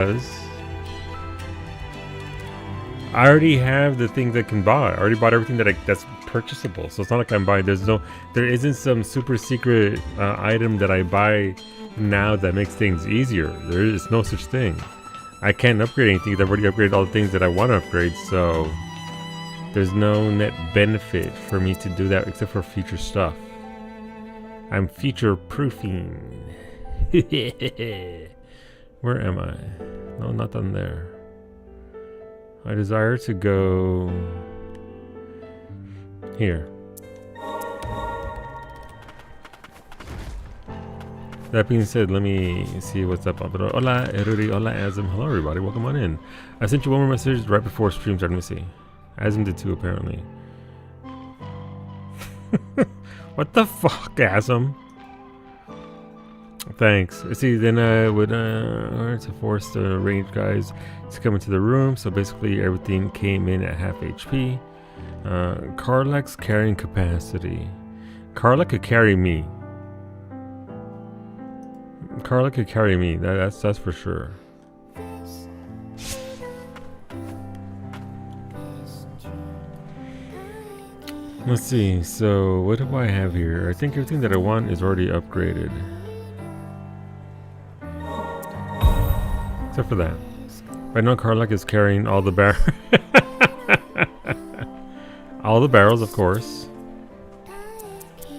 I already have the things that can buy. I already bought everything that's purchasable. So it's not like I'm buying. There isn't some super secret item that I buy now that makes things easier. There is no such thing. I can't upgrade anything. I've already upgraded all the things that I want to upgrade. So there's no net benefit for me to do that except for future stuff. I'm future proofing. Where am I? No, not down there. I desire to go here. That being said, let me see what's up. Hola, Eruri. Hola, Azim. Hello, everybody. Welcome on in. I sent you one more message right before stream started. Let me see. Azim did too, apparently. What the fuck, Azim? Thanks. See, then I would to force the range guys to come into the room. So basically, everything came in at half HP. Karlak's carrying capacity. Karlak could carry me. Karlak could carry me. That's for sure. Let's see. So what do I have here? I think everything that I want is already upgraded. Except for that. Right now, Karlak is carrying all the all the barrels, of course.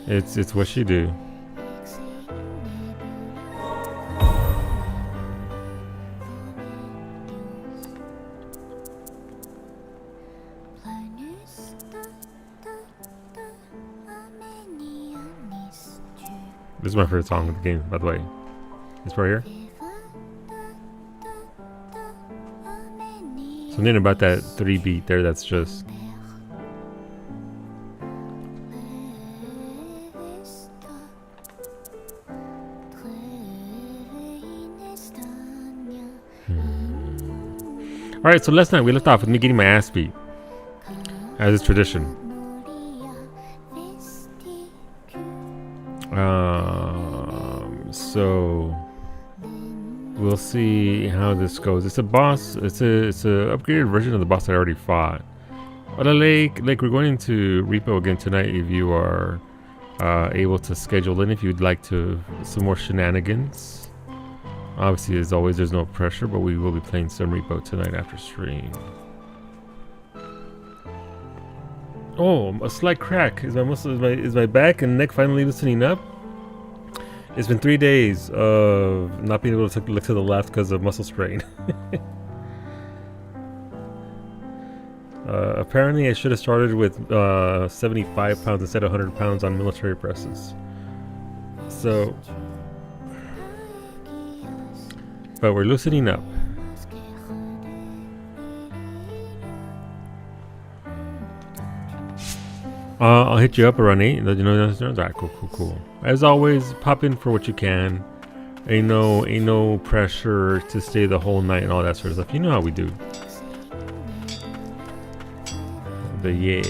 It's what she do. This is my favorite song of the game, by the way. This right here. Something about that 3 beat there that's just... Alright, so last night we left off with me getting my ass beat. As is tradition. So we'll see how this goes. It's a boss. It's a upgraded version of the boss I already fought. Hola, Lake, we're going into Repo again tonight. If you are able to schedule in, if you'd like to some more shenanigans. Obviously, as always, there's no pressure, but we will be playing some Repo tonight after stream. Oh, a slight crack. Is my back and neck finally loosening up? It's been 3 days of not being able to look to the left because of muscle strain. Apparently, I should have started with 75 pounds instead of 100 pounds on military presses. So, but we're loosening up. I'll hit you up around 8. You know, alright, cool. As always, pop in for what you can. Ain't no pressure to stay the whole night and all that sort of stuff. You know how we do. But yeah.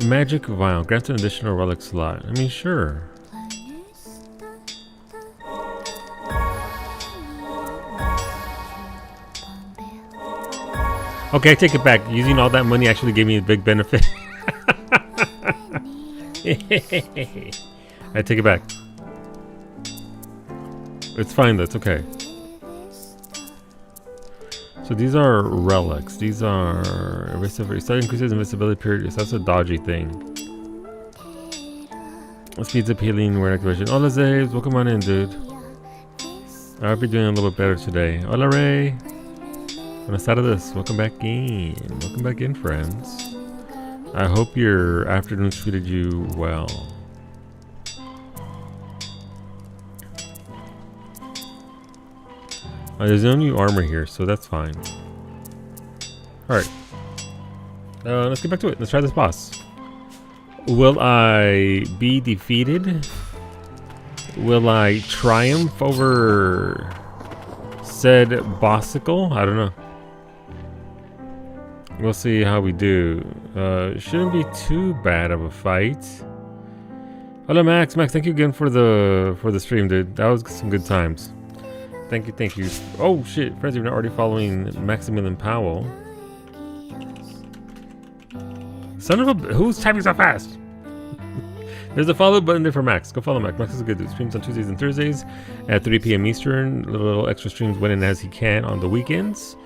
Magic Vial. Grants an additional relic slot. I mean, sure. Okay, I take it back. Using all that money actually gave me a big benefit. I take it back. It's fine though, it's okay. So these are relics. These are that increases invisibility period. So that's a dodgy thing. Speeds up healing where activation. Hola Zaves, welcome on in, dude. I hope you're doing a little bit better today. Hola Ray. Buenas tardes. Welcome back in. Welcome back in, friends. I hope your afternoon treated you well. There's no new armor here, so that's fine. Alright. Let's get back to it. Let's try this boss. Will I be defeated? Will I triumph over said bossicle? I don't know. We'll see how we do. Shouldn't be too bad of a fight. Hello, Max. Max, thank you again for the stream, dude. That was some good times. Thank you, thank you. Oh shit, friends, you're not already following Maximilian Powell. Son of a... Who's typing so fast? There's a follow button there for Max. Go follow Max. Max is a good dude. Streams on Tuesdays and Thursdays at 3 p.m. Eastern. Little extra streams when and as he can on the weekends.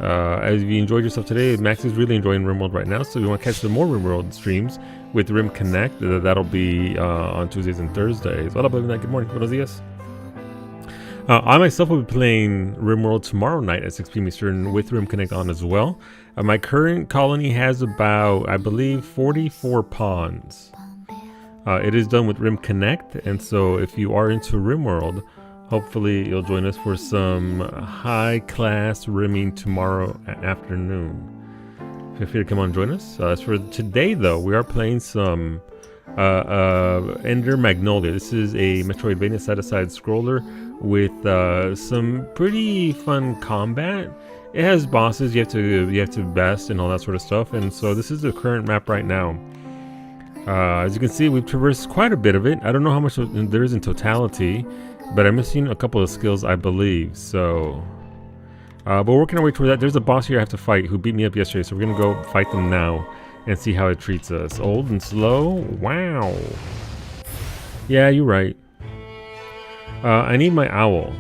As you enjoyed yourself today, Max is really enjoying RimWorld right now. So if you want to catch some more RimWorld streams with Rim Connect, that'll be on Tuesdays and Thursdays. Hola, good morning. Buenos dias. I myself will be playing RimWorld tomorrow night at 6 p.m. Eastern with Rim Connect on as well. My current colony has about, I believe, 44 pawns. It is done with Rim Connect, and so if you are into RimWorld, hopefully you'll join us for some high-class rimming tomorrow afternoon. Feel free to come on and join us. As for today, though, we are playing some Ender Magnolia. This is a Metroidvania side-to-side scroller with some pretty fun combat. It has bosses you have to best and all that sort of stuff, and so this is the current map right now. As you can see, we've traversed quite a bit of it. I don't know how much there is in totality, but I'm missing a couple of skills, I believe. So, but we're working our way toward that. There's a boss here I have to fight who beat me up yesterday, so we're gonna go fight them now and see how it treats us. Old and slow? Wow. Yeah, you're right. I need my owl.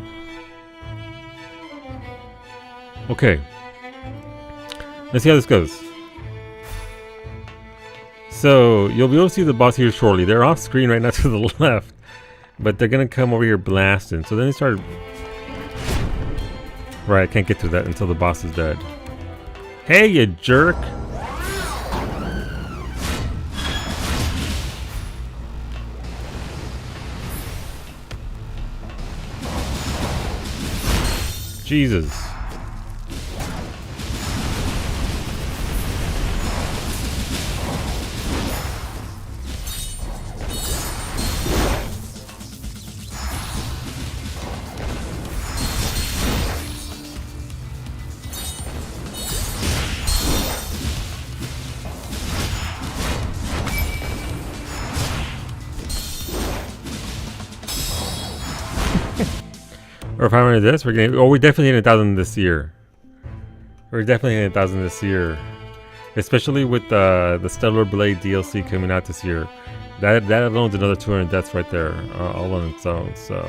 Okay. Let's see how this goes. So, you'll be able to see the boss here shortly. They're off screen right now to the left. But they're going to come over here blasting. So then they start... Right, I can't get to that until the boss is dead. Hey, you jerk! Jesus. Or 500 this, we're getting. Oh, we're definitely hitting 1,000 this year. We're definitely hitting 1,000 this year, especially with the Stellar Blade DLC coming out this year. That alone is another 200 deaths right there, all on its own. So,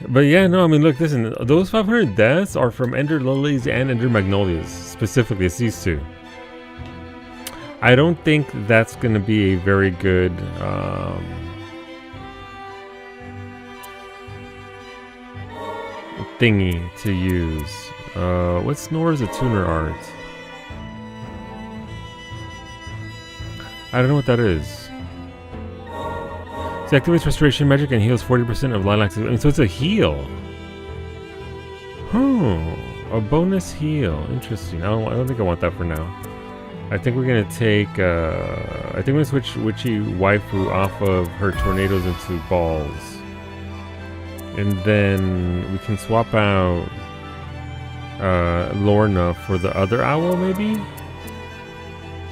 but yeah, no, I mean, look, listen, those 500 deaths are from Ender Lilies and Ender Magnolias specifically. It's these two. I don't think that's going to be a very good. Thingy to use. What snores a tuner art? I don't know what that is. So activates restoration magic and heals 40% of Lilac's. I mean, so it's a heal. A bonus heal. Interesting. I don't think I want that for now. I think we're gonna take. I think we're gonna switch Witchy Waifu off of her tornadoes into balls. And then we can swap out Lorna for the other owl, maybe?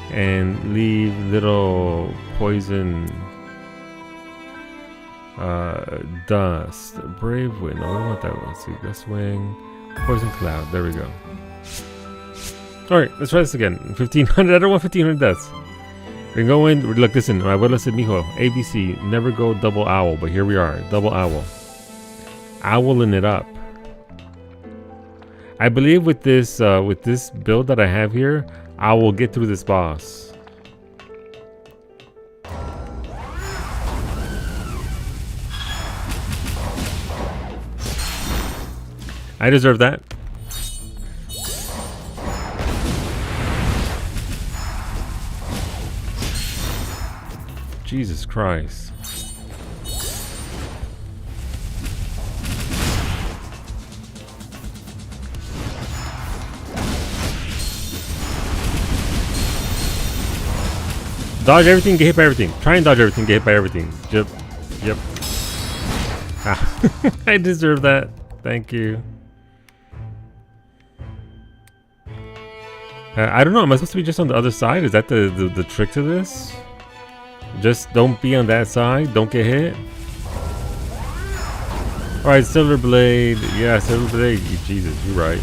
And leave little poison dust. Brave Wind. No, we don't want that one. Let's see. Best Wing. Poison Cloud. There we go. Alright, let's try this again. 1,500. I don't want 1,500 deaths. We're going. Look, listen. My abuela said, mijo, ABC, never go double owl. But here we are. Double owl. Owling it up. I believe with this build that I have here, I will get through this boss. I deserve that. Jesus Christ. Dodge everything, get hit by everything. Try and dodge everything, get hit by everything. Yep. Yep. Ah. I deserve that. Thank you. I don't know. Am I supposed to be just on the other side? Is that the trick to this? Just don't be on that side. Don't get hit. Alright, Silver Blade. Yeah, Silver Blade. Jesus, you're right.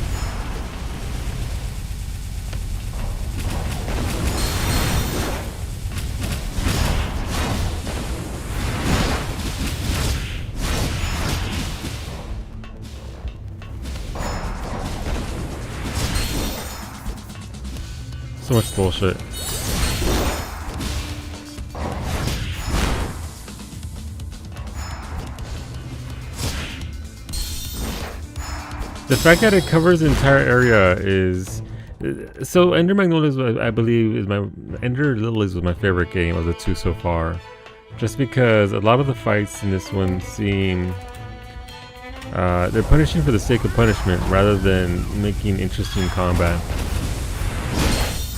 So much bullshit. The fact that it covers the entire area is... So Ender Magnolias, I believe, is my... Ender Lilies was my favorite game of the two so far. Just because a lot of the fights in this one seem... they're punishing for the sake of punishment rather than making interesting combat.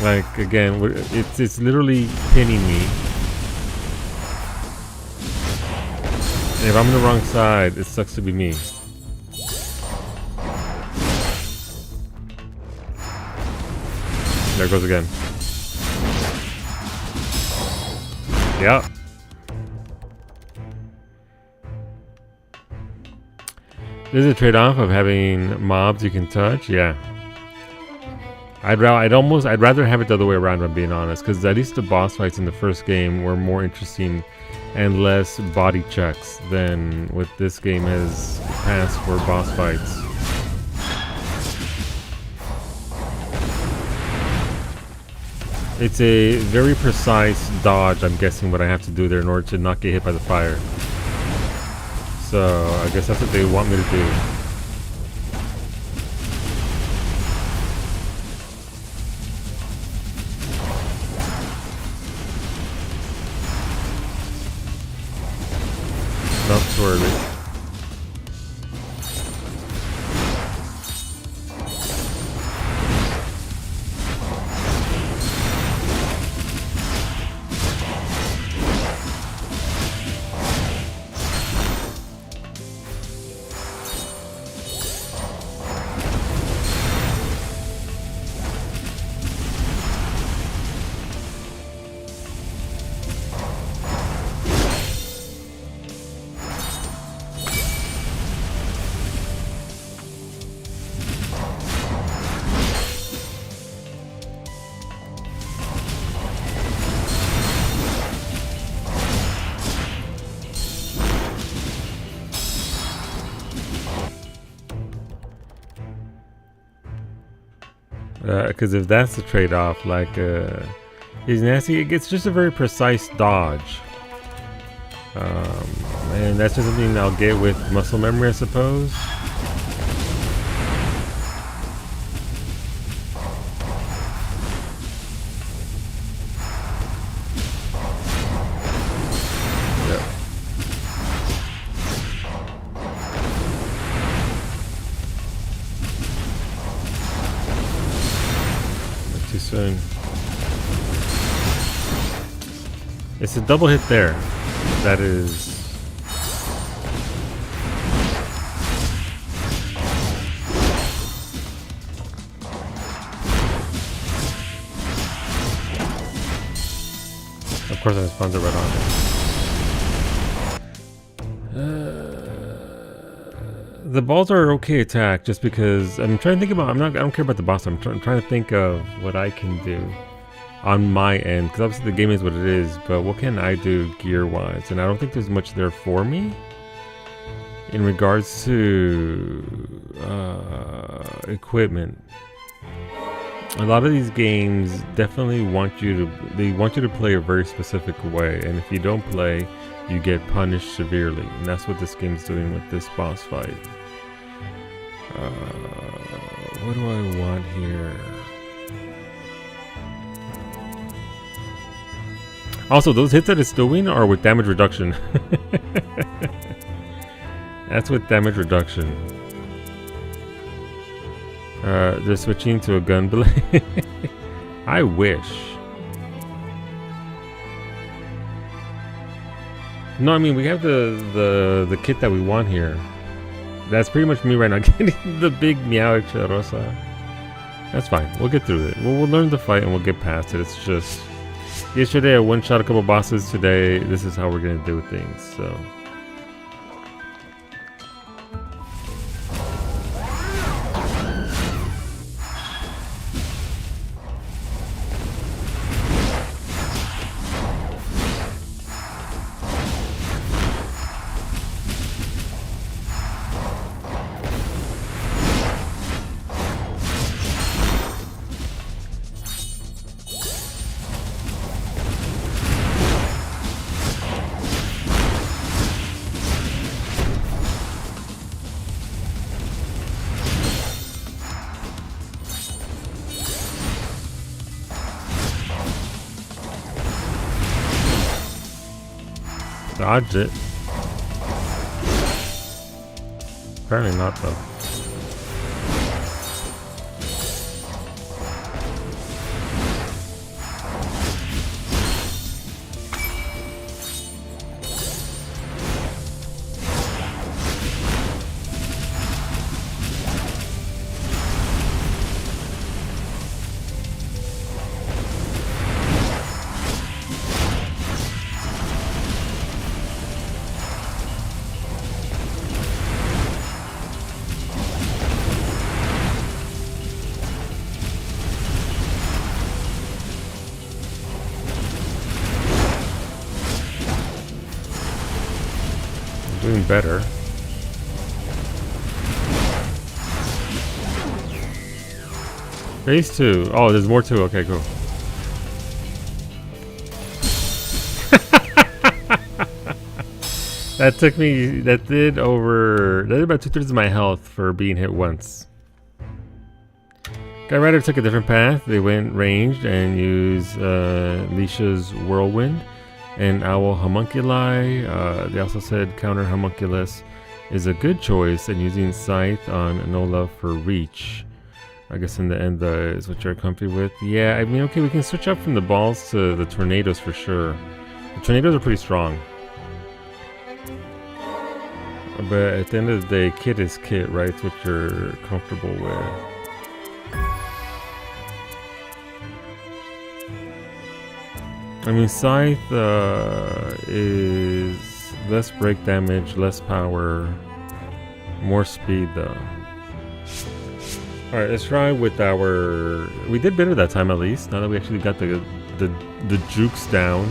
Like, again, it's literally pinning me. And if I'm on the wrong side, it sucks to be me. There it goes again. Yep. There's a trade-off of having mobs you can touch, yeah. I'd rather have it the other way around, if I'm being honest, because at least the boss fights in the first game were more interesting and less body checks than what this game has passed for boss fights. It's a very precise dodge, I'm guessing, what I have to do there in order to not get hit by the fire. So I guess that's what they want me to do. Not too early. Because if that's the trade-off, like, he's nasty, it's just a very precise dodge. And that's just something I'll get with muscle memory, I suppose. Too soon. It's a double hit there. That is... Of course I spawned it right on it. The balls are okay attack just because I'm trying to think about, I don't care about the boss, I'm trying to think of what I can do on my end, because obviously the game is what it is, but what can I do gear wise? And I don't think there's much there for me in regards to equipment. A lot of these games definitely want you to play a very specific way, and if you don't play, you get punished severely, and that's what this game's doing with this boss fight. What do I want here? Also, those hits that it's doing are with damage reduction. That's with damage reduction. They're switching to a gun blade. I wish. No, I mean, we have the kit that we want here. That's pretty much me right now, getting the big meow Rosa. That's fine. We'll get through it. We'll learn the fight and we'll get past it. It's just... Yesterday I one-shot a couple bosses. Today, this is how we're going to do things, so... Dodged it. Apparently not, though. Doing better. Phase 2. Oh, there's more too. Okay, cool. That took me. That did about 2/3 of my health for being hit once. Guy Rider took a different path. They went ranged and used Lisha's Whirlwind and Owl Homunculi. They also said counter Homunculus is a good choice, and using Scythe on Nola for reach. I guess in the end is what you're comfy with. Yeah, I mean, okay, we can switch up from the balls to the tornadoes for sure. The tornadoes are pretty strong. But at the end of the day, kit is kit, right? It's what you're comfortable with. I mean, Scythe is less break damage, less power, more speed though. Alright, let's try with our... We did better that time at least, now that we actually got the jukes down.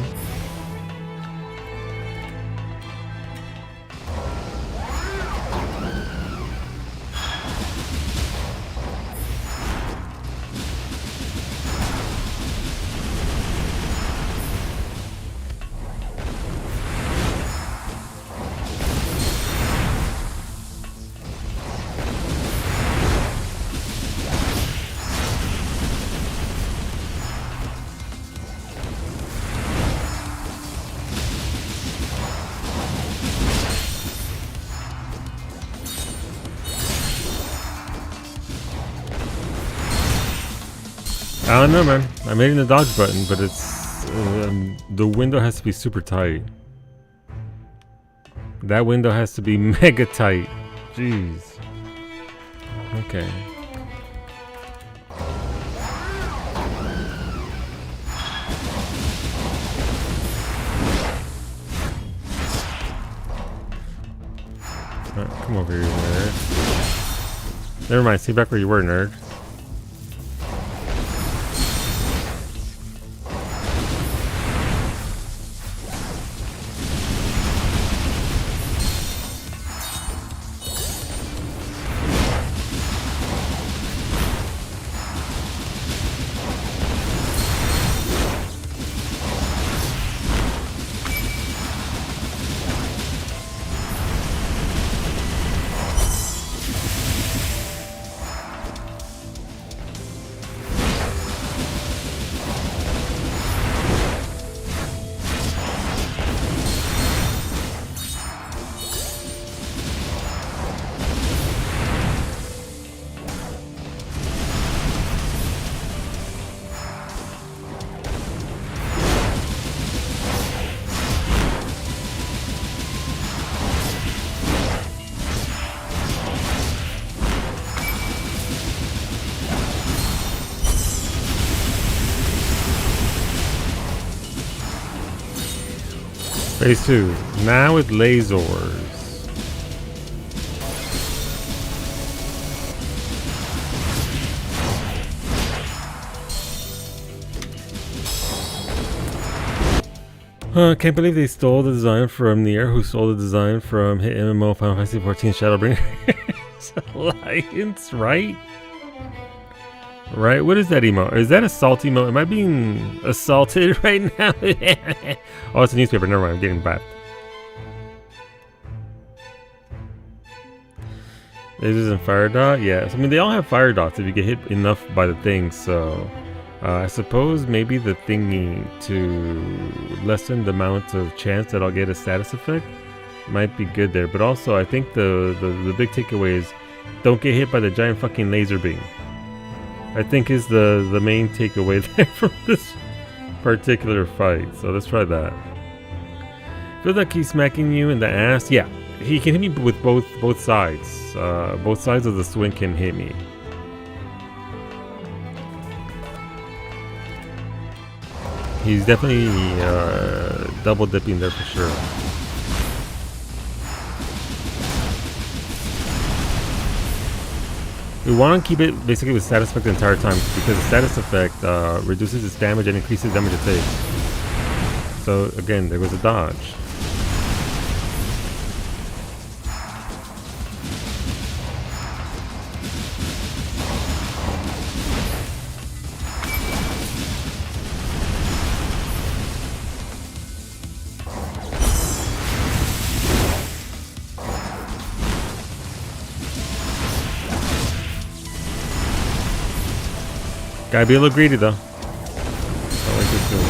I don't know, man. I'm hitting the dodge button, but it's the window has to be super tight. That window has to be mega tight. Jeez. Okay. Alright, come over here, nerd. Never mind. See back where you were, nerd. Phase 2. Now with lasers. Can't believe they stole the design from Nier, who stole the design from hit MMO Final Fantasy XIV Shadowbringers Alliance, right? Right? What is that emote? Is that a salt emote? Am I being assaulted right now? Oh, it's a newspaper. Never mind. I'm getting back. Lasers and fire dot? Yes. I mean, they all have fire dots if you get hit enough by the thing, so... I suppose maybe the thingy to lessen the amount of chance that I'll get a status effect might be good there. But also, I think the big takeaway is don't get hit by the giant fucking laser beam. I think is the main takeaway there from this particular fight. So let's try that. Feels like he's smacking you in the ass. Yeah, he can hit me with both sides. Both sides of the swing can hit me. He's definitely double dipping there for sure. We want to keep it basically with status effect the entire time because the status effect reduces its damage and increases damage it takes. So again, there was a dodge. Gotta be a little greedy though. I like this feeling.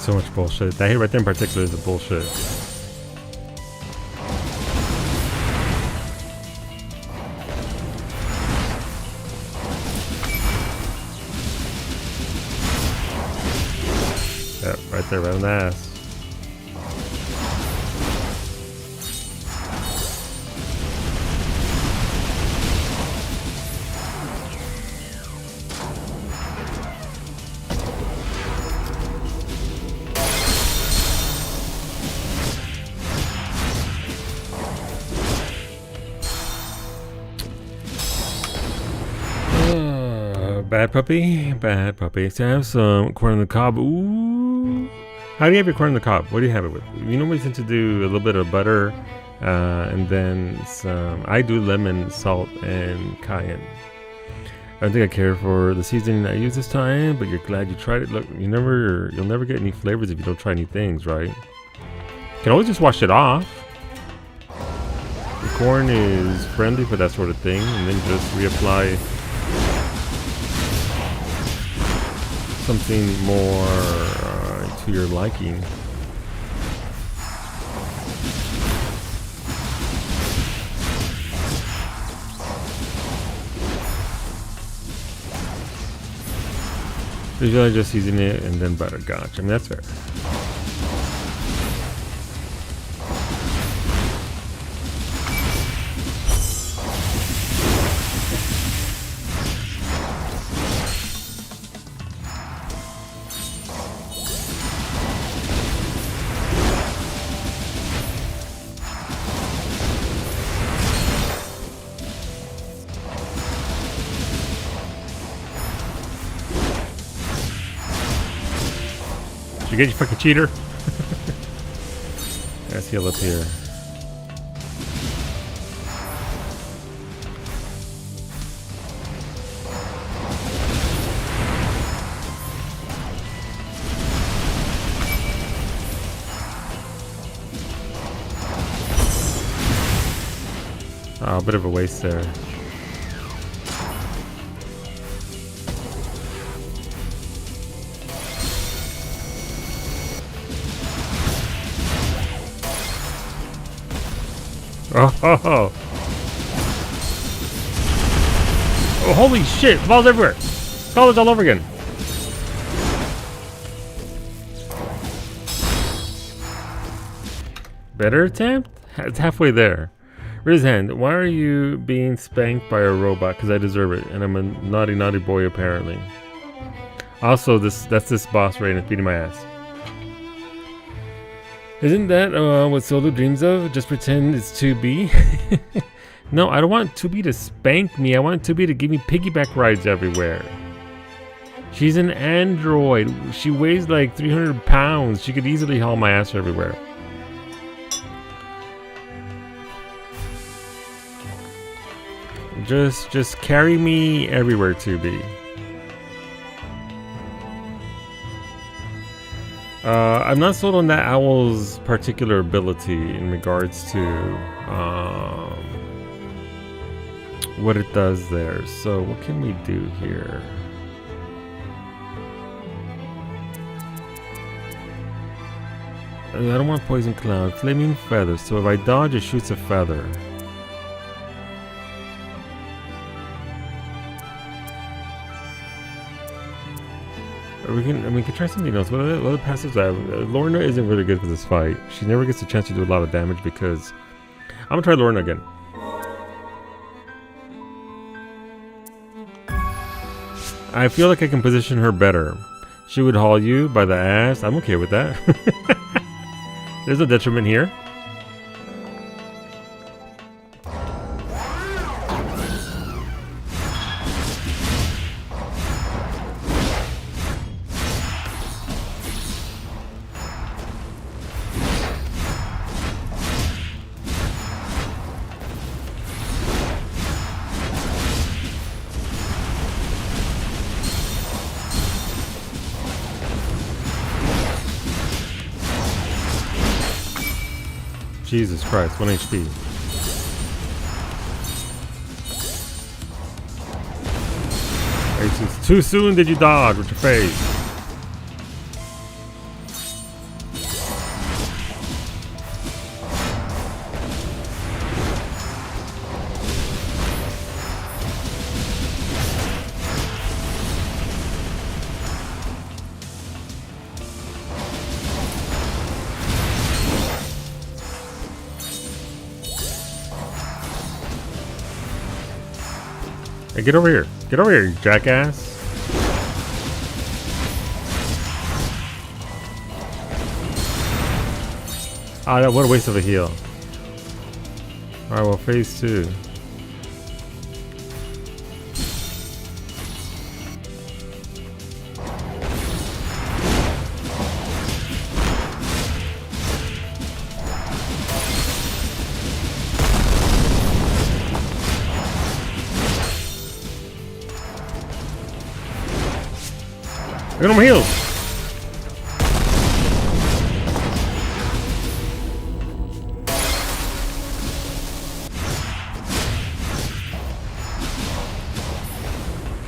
So much bullshit. That hit right there in particular is a bullshit. Yep, right there, right on the ass. Bad puppy, bad puppy. So I have some corn on the cob. Ooh. How do you have your corn on the cob? What do you have it with? You normally tend to do a little bit of butter and then some. I do lemon, salt, and cayenne. I don't think I care for the seasoning I use this time, but you're glad you tried it. Look, you'll never get any flavors if you don't try new things, right? You can always just wash it off. The corn is friendly for that sort of thing, and then just reapply something more to your liking. Usually I just season it and then butter. Gotcha. I mean, that's fair. You get, you fucking cheater. Let's heal up here. Oh, a bit of a waste there. Oh, holy shit, balls everywhere. College all over again. Better attempt? It's halfway there. Raise hand. Why are you being spanked by a robot? Because I deserve it, and I'm a naughty, naughty boy apparently. Also, that's this boss right now feeding my ass. Isn't that what Solo dreams of? Just pretend it's 2B? No, I don't want 2B to spank me. I want 2B to give me piggyback rides everywhere. She's an android. She weighs like 300 pounds. She could easily haul my ass everywhere. Just carry me everywhere, 2B. I'm not sold on that owl's particular ability in regards to what it does there. So what can we do here? I don't want poison cloud. Flaming feather. So if I dodge, it shoots a feather. We can try something else. What other passives I have? Lorna isn't really good for this fight. She never gets a chance to do a lot of damage because... I'm gonna try Lorna again. I feel like I can position her better. She would haul you by the ass. I'm okay with that. There's a detriment here. Jesus Christ, 1 HP. Hey, too soon did you dodge with your face? Hey, get over here. Get over here, you jackass. Ah, what a waste of a heal. Alright, well, phase 2. I got no more heals.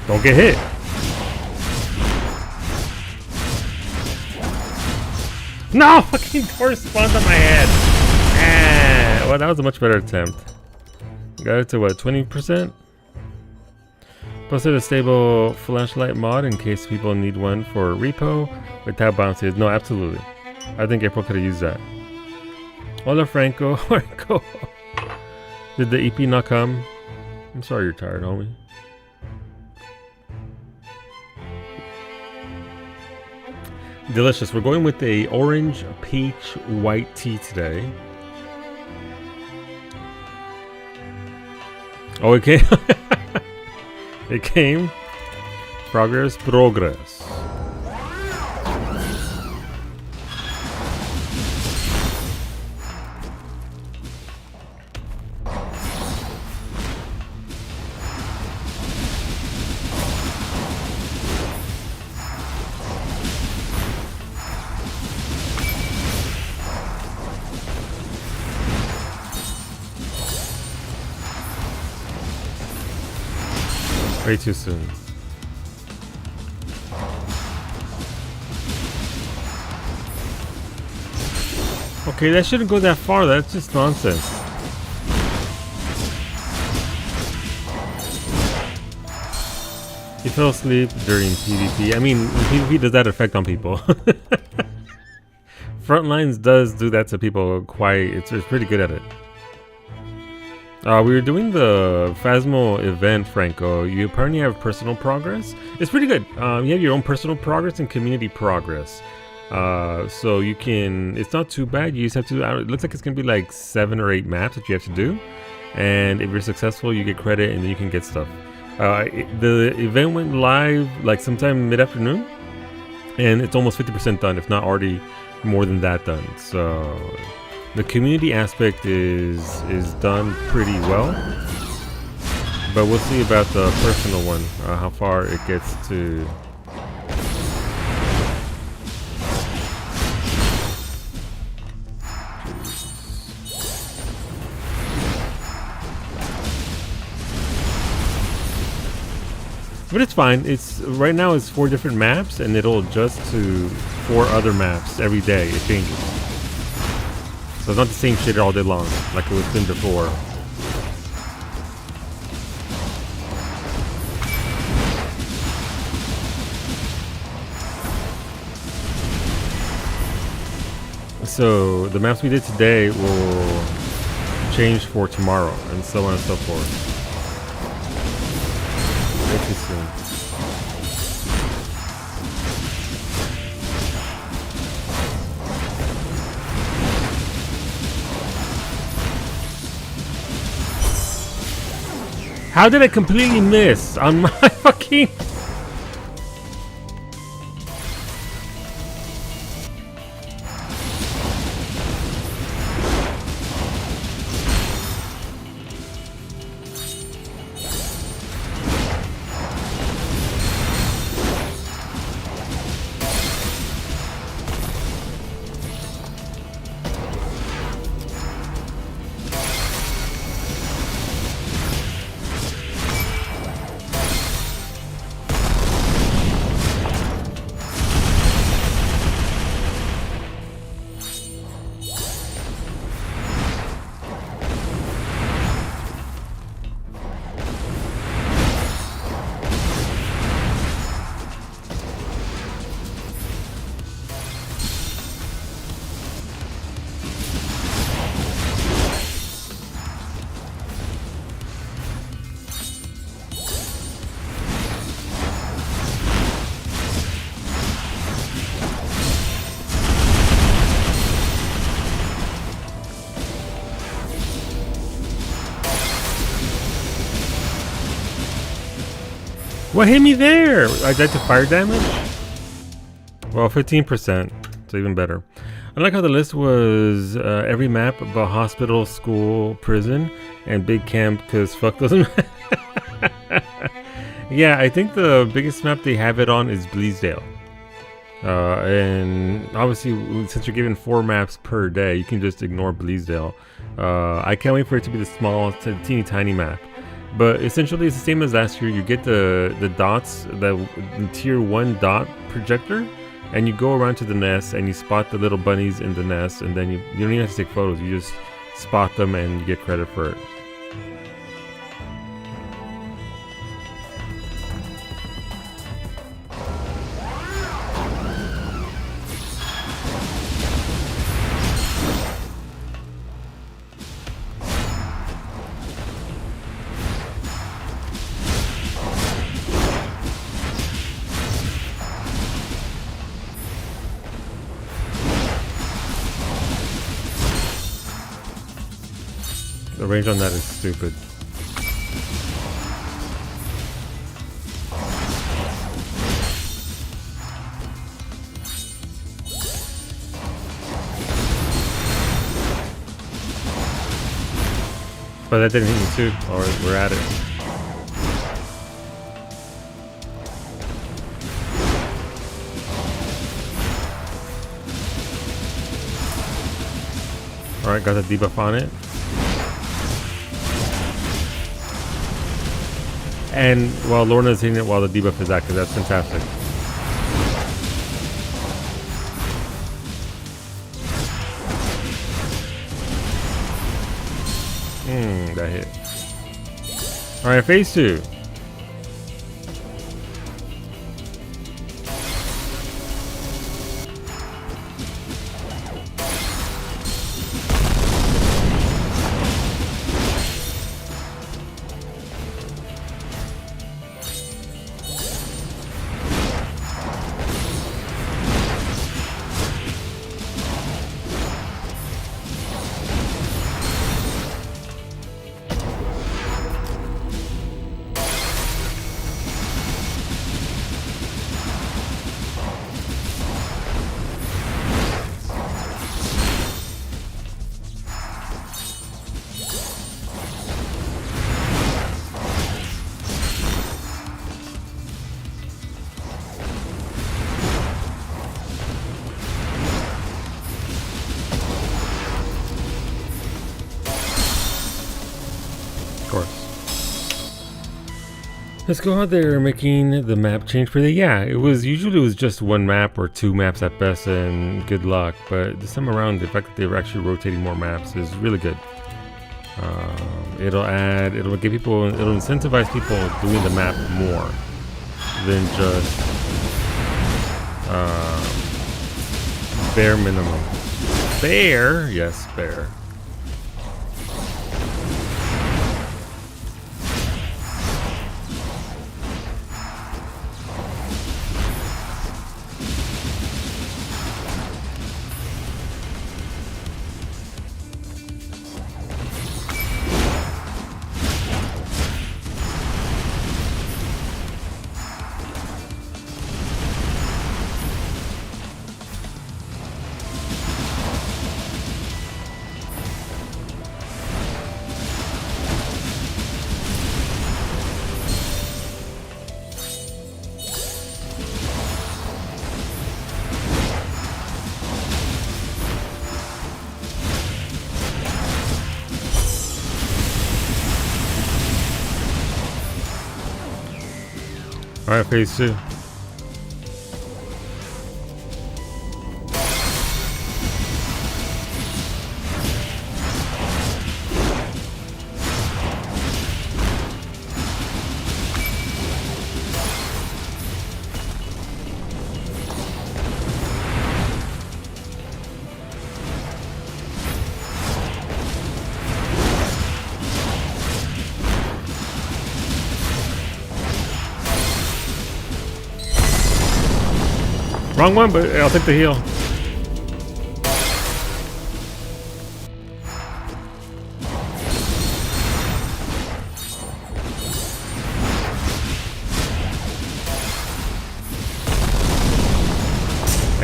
Don't get hit. No! Fucking door spawned on my head. Ah, well, that was a much better attempt. Got it to what, 20%? Posted a stable flashlight mod in case people need one for repo without bounces. No, absolutely. I think April could have used that. Hola, Franco. Franco. Did the EP not come? I'm sorry you're tired, homie. Delicious. We're going with a orange, peach, white tea today. Oh, it came. It came. Progress. 'Way too soon. Okay, that shouldn't go that far. That's just nonsense. He fell asleep during PvP. I mean, PvP does that effect on people. Frontlines does do that to people quite. It's pretty good at it. We were doing the Phasmo event, Franco. You apparently have personal progress. It's pretty good. You have your own personal progress and community progress. So you can, it's not too bad. You just have to, it looks like it's going to be like 7 or 8 maps that you have to do. And if you're successful, you get credit and then you can get stuff. The event went live like sometime mid-afternoon. And it's almost 50% done, if not already more than that done. So the community aspect is done pretty well, But we'll see about the personal one, how far it gets to. But it's fine. It's right now it's 4 different maps, and it'll adjust to 4 other maps every day. It changes, so it's not the same shit all day long like it was been before. So the maps we did today will change for tomorrow, and so on and so forth. Way too soon. How did I completely miss on my fucking... What hit me there? I died to fire damage? Well, 15%. It's even better. I like how the list was every map but hospital, school, prison, and big camp, because fuck those. Yeah, I think the biggest map they have it on is Bleasdale. And obviously, since you're given 4 maps per day, you can just ignore Bleasdale. I can't wait for it to be the small, teeny tiny map. But essentially, it's the same as last year. You get the dots, the tier 1 dot projector, and you go around to the nest and you spot the little bunnies in the nest, and then you don't even have to take photos. You just spot them and you get credit for it. The range on that is stupid. But that didn't hit me too. Alright, we're at it. Alright, got the debuff on it. And while Lorna's hitting it while the debuff is active, that's fantastic. That hit. Alright, phase 2. Of course. Let's go out there making the map change for the it was just one map or two maps at best, and good luck. But this time around, the fact that they were actually rotating more maps is really good. It'll incentivize people doing the map more than just bare minimum. Bare, yes, bare. Alright, phase 2. Wrong one, but I'll take the heal. I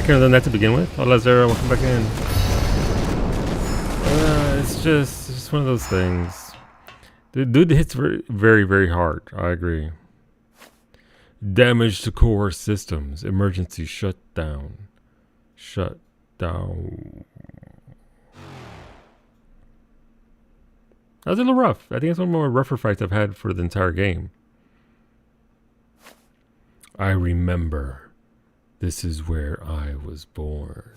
could have done that to begin with. Hola Zero, welcome back in. It's just one of those things. The dude hits very, very hard. I agree. Damage to core systems. Emergency shutdown. Shut down. That was a little rough. I think it's one of the more rougher fights I've had for the entire game. I remember. This is where I was born.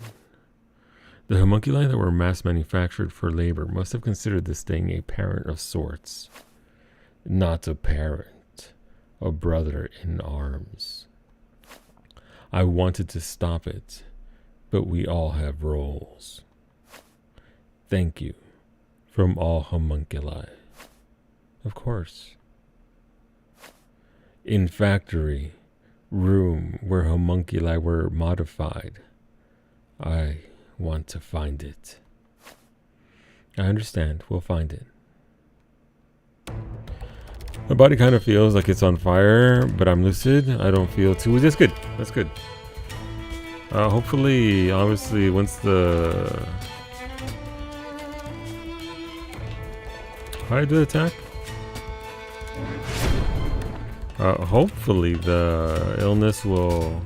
The homunculi that were mass manufactured for labor must have considered this thing a parent of sorts. Not a parent. A brother in arms. I wanted to stop it, but we all have roles. Thank you, from all homunculi. Of course. In factory, room where homunculi were modified. I want to find it. I understand, we'll find it. My body kind of feels like it's on fire, but I'm lucid. I don't feel too... That's good. That's good. Hopefully, obviously, once the... How do I do the attack? Hopefully the illness will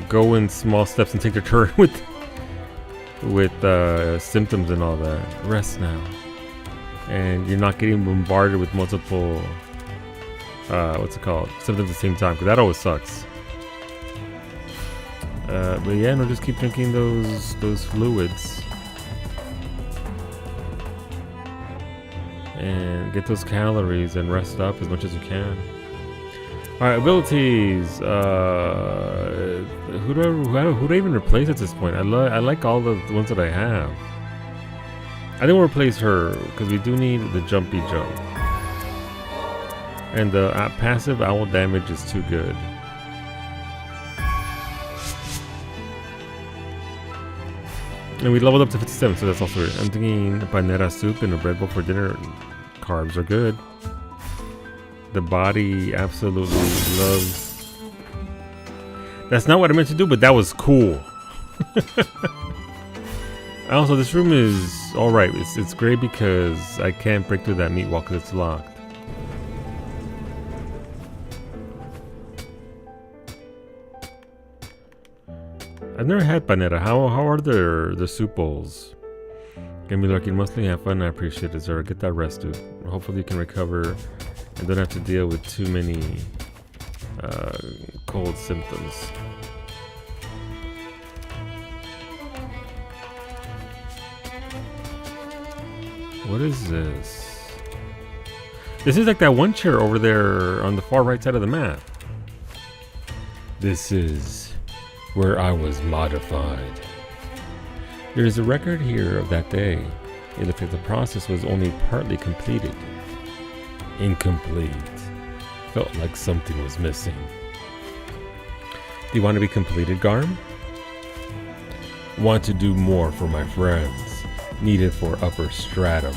go in small steps and take their turn with symptoms and all that. Rest now. And you're not getting bombarded with multiple what's it called, symptoms at the same time, because that always sucks. But yeah, no, just keep drinking those fluids and get those calories and rest up as much as you can. All right, abilities. Who do I even replace at this point? I like all the ones that I have. I think we'll replace her because we do need the jumpy jump. And the passive owl damage is too good. And we leveled up to 57, so that's also weird. I'm thinking panera soup and a bread bowl for dinner. Carbs are good. The body absolutely loves. That's not what I meant to do, but that was cool. Also, this room is alright. It's great because I can't break through that meat wall because it's locked. I've never had panera. How are the soup bowls? Gonna be lurking mostly. Have fun. I appreciate it, Zora. Get that rest, dude. Hopefully you can recover and don't have to deal with too many cold symptoms. What is this? This is like that one chair over there on the far right side of the map. This is where I was modified. There is a record here of that day. It looks like the process was only partly completed. Incomplete. Felt like something was missing. Do you want to be completed, Garm? Want to do more for my friends. Needed for upper stratum.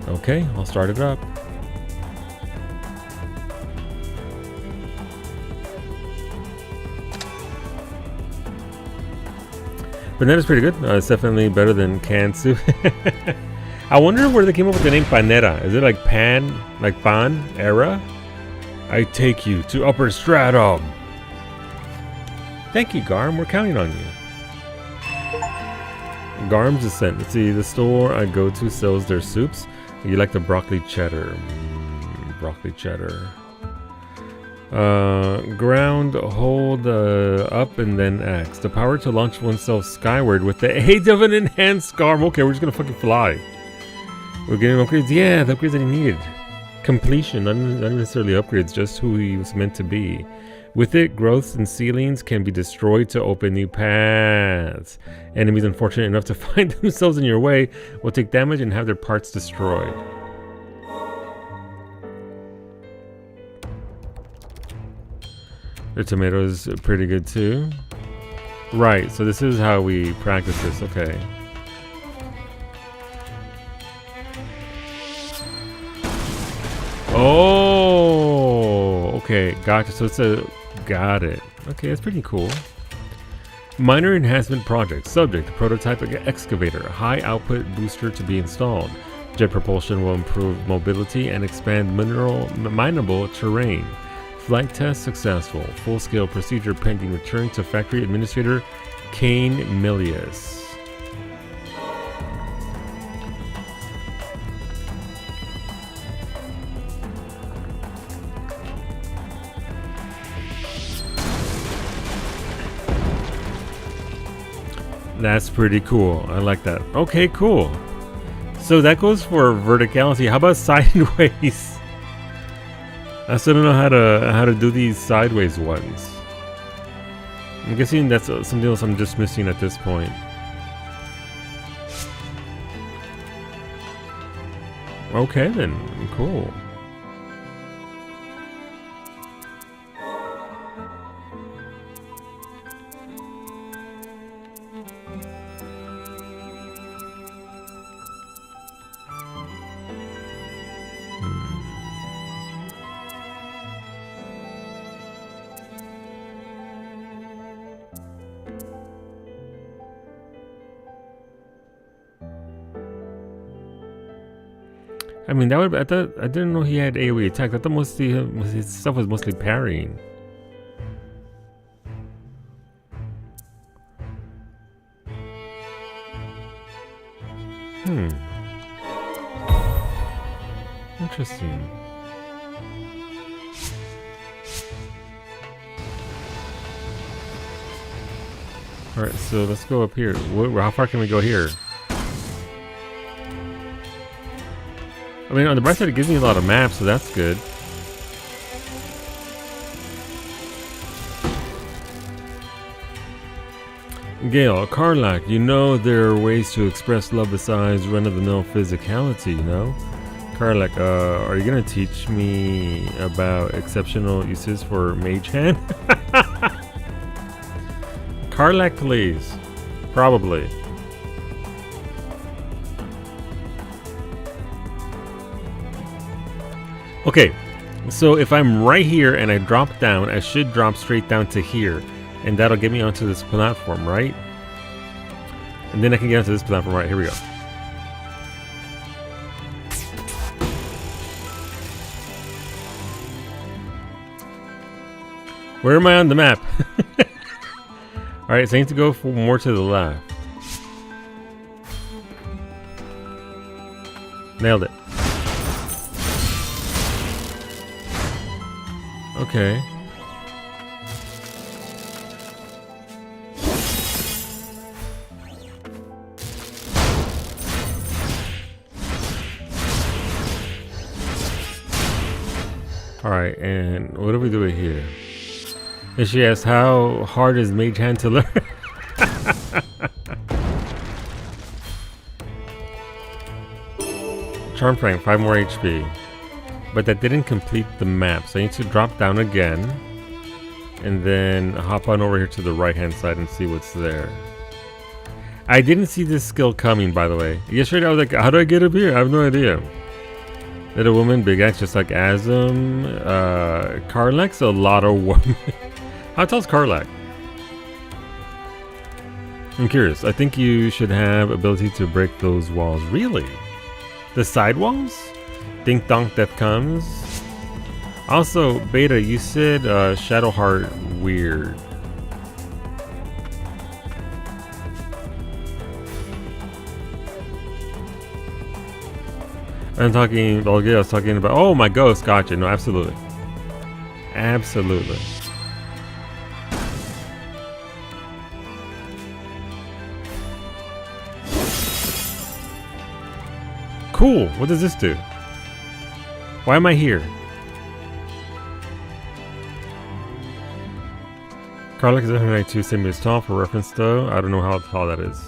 Okay, I'll start it up. But that is pretty good. It's definitely better than canned soup. I wonder where they came up with the name Panera. Is it like Pan, like Pan era? I take you to upper stratum. Thank you, Garm. We're counting on you. Garm's Ascent. Let's see. The store I go to sells their soups. You like the broccoli cheddar. Broccoli cheddar. Ground, hold up, and then X. The power to launch oneself skyward with the aid of an enhanced Garm. Okay, we're just gonna fucking fly. We're getting upgrades. Yeah, the upgrades that he needed. Completion, not necessarily upgrades, just who he was meant to be. With it, growths and ceilings can be destroyed to open new paths. Enemies unfortunate enough to find themselves in your way will take damage and have their parts destroyed. The tomatoes are pretty good too. Right, so this is how we practice this, okay. Oh, okay, gotcha. So it's a, got it. Okay, that's pretty cool. Minor enhancement project. Subject, prototype excavator. High output booster to be installed. Jet propulsion will improve mobility and expand mineable terrain. Flight test successful. Full-scale procedure pending. Return to factory administrator Kane Milius. That's pretty cool. I like that. Okay, cool. So that goes for verticality. How about sideways? I still don't know how to do these sideways ones. I'm guessing that's something else I'm just missing at this point. Okay then, cool. I mean, that would. I didn't know he had AoE attack. I thought mostly his stuff was mostly parrying. Interesting. All right, so let's go up here. How far can we go here? I mean, on the bright side, it gives me a lot of maps, so that's good. Gale, Karlak, you know there are ways to express love besides run-of-the-mill physicality, you know? Karlak, are you gonna teach me about exceptional uses for Mage Hand? Karlak, please. Probably. Okay, so if I'm right here and I drop down, I should drop straight down to here. And that'll get me onto this platform, right? And then I can get onto this platform, right? Here we go. Where am I on the map? Alright, so I need to go more to the left. Nailed it. Okay. Alright, and what do we do here? And she asks, how hard is Mage Hand to learn? Charm Frank, 5 more HP. But that didn't complete the map, so I need to drop down again. And then hop on over here to the right hand side and see what's there. I didn't see this skill coming, by the way. Yesterday I was like, how do I get up here? I have no idea. Little woman, big axe, just like Asm. Karlak's a lot of woman. How tall's Karlak? I'm curious. I think you should have ability to break those walls. Really? The side walls? Dink donk, death comes. Also, Beta, you said Shadowheart weird. I'm talking, well, yeah, I was talking about, oh, my ghost, gotcha. No, absolutely. Absolutely. Cool, what does this do? Why am I here? Karlak is 192 centimeters tall for reference though. I don't know how tall that is.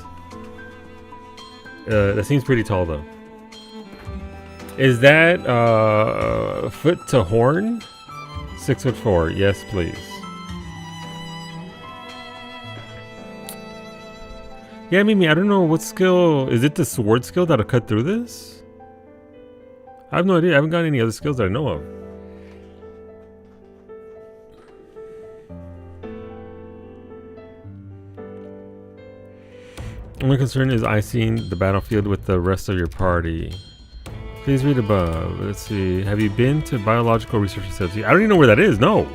That seems pretty tall though. Is that foot to horn? 6'4", yes please. Yeah, Mimi, I don't know what skill. Is it the sword skill that'll cut through this? I have no idea. I haven't got any other skills that I know of. Only concern is icing the battlefield with the rest of your party. Please read above. Let's see. Have you been to Biological Research Facility? I don't even know where that is. No.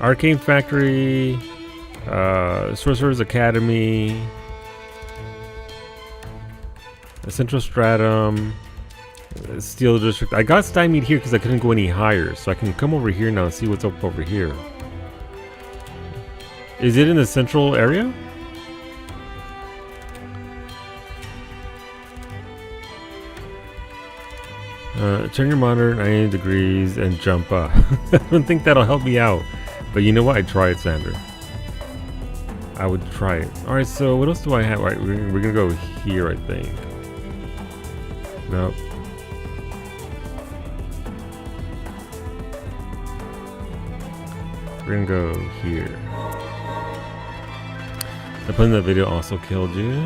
Arcane Factory. Sorcerer's Academy. Central Stratum. Steel District. I got stymied here because I couldn't go any higher. So I can come over here now and see what's up over here. Is it in the central area? Turn your monitor 90 degrees and jump up. I don't think that'll help me out. But you know what? I'd try it, Sander. I would try it. Alright, so what else do I have? Alright, we're gonna go here, I think. Nope. We're gonna go here. The person in the video also killed you.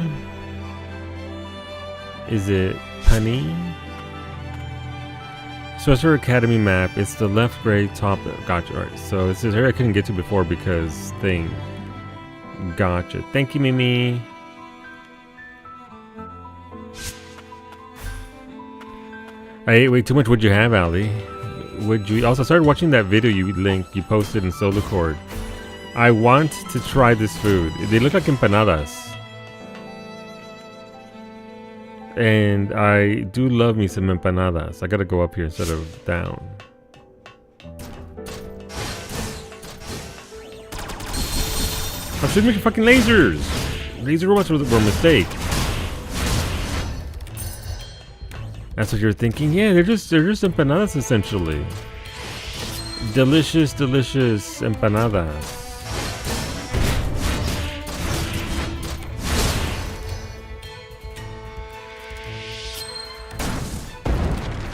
Is it Honey? Sorcerer Academy map. It's the left gray top. Gotcha. Alright, so this is here I couldn't get to before because thing. Gotcha. Thank you, Mimi. I ate way too much. What'd you have, Ali? Would you also started watching that video you posted in Solocord? I want to try this food. They look like empanadas. And I do love me some empanadas. I gotta go up here instead of down. I'm shooting making fucking lasers! Laser robots were a mistake. That's what you're thinking? Yeah, they're just empanadas essentially. Delicious, delicious empanadas.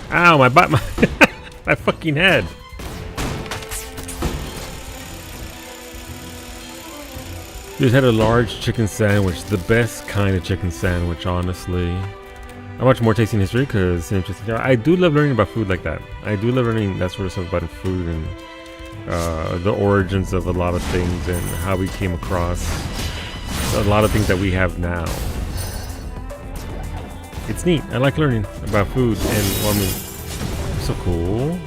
Ow, my butt, my fucking head. Just had a large chicken sandwich, the best kind of chicken sandwich, honestly. I watch more Tasting History because it's interesting. I do love learning about food like that. I do love learning that sort of stuff about food and the origins of a lot of things and how we came across a lot of things that we have now. It's neat. I like learning about food and, well, I mean, so cool.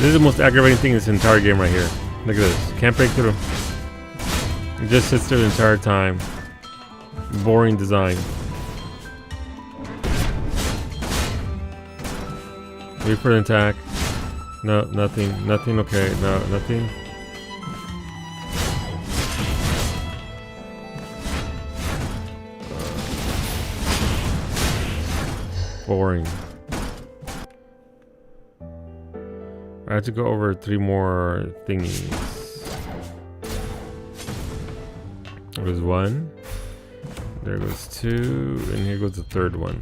This is the most aggravating thing in this entire game right here. Look at this. Can't break through. It just sits there the entire time. Boring design. Wait for an attack. No, nothing. Nothing. Okay, no, nothing. Boring. I have to go over 3 more thingies. There goes 1. There goes 2. And here goes the 3rd one.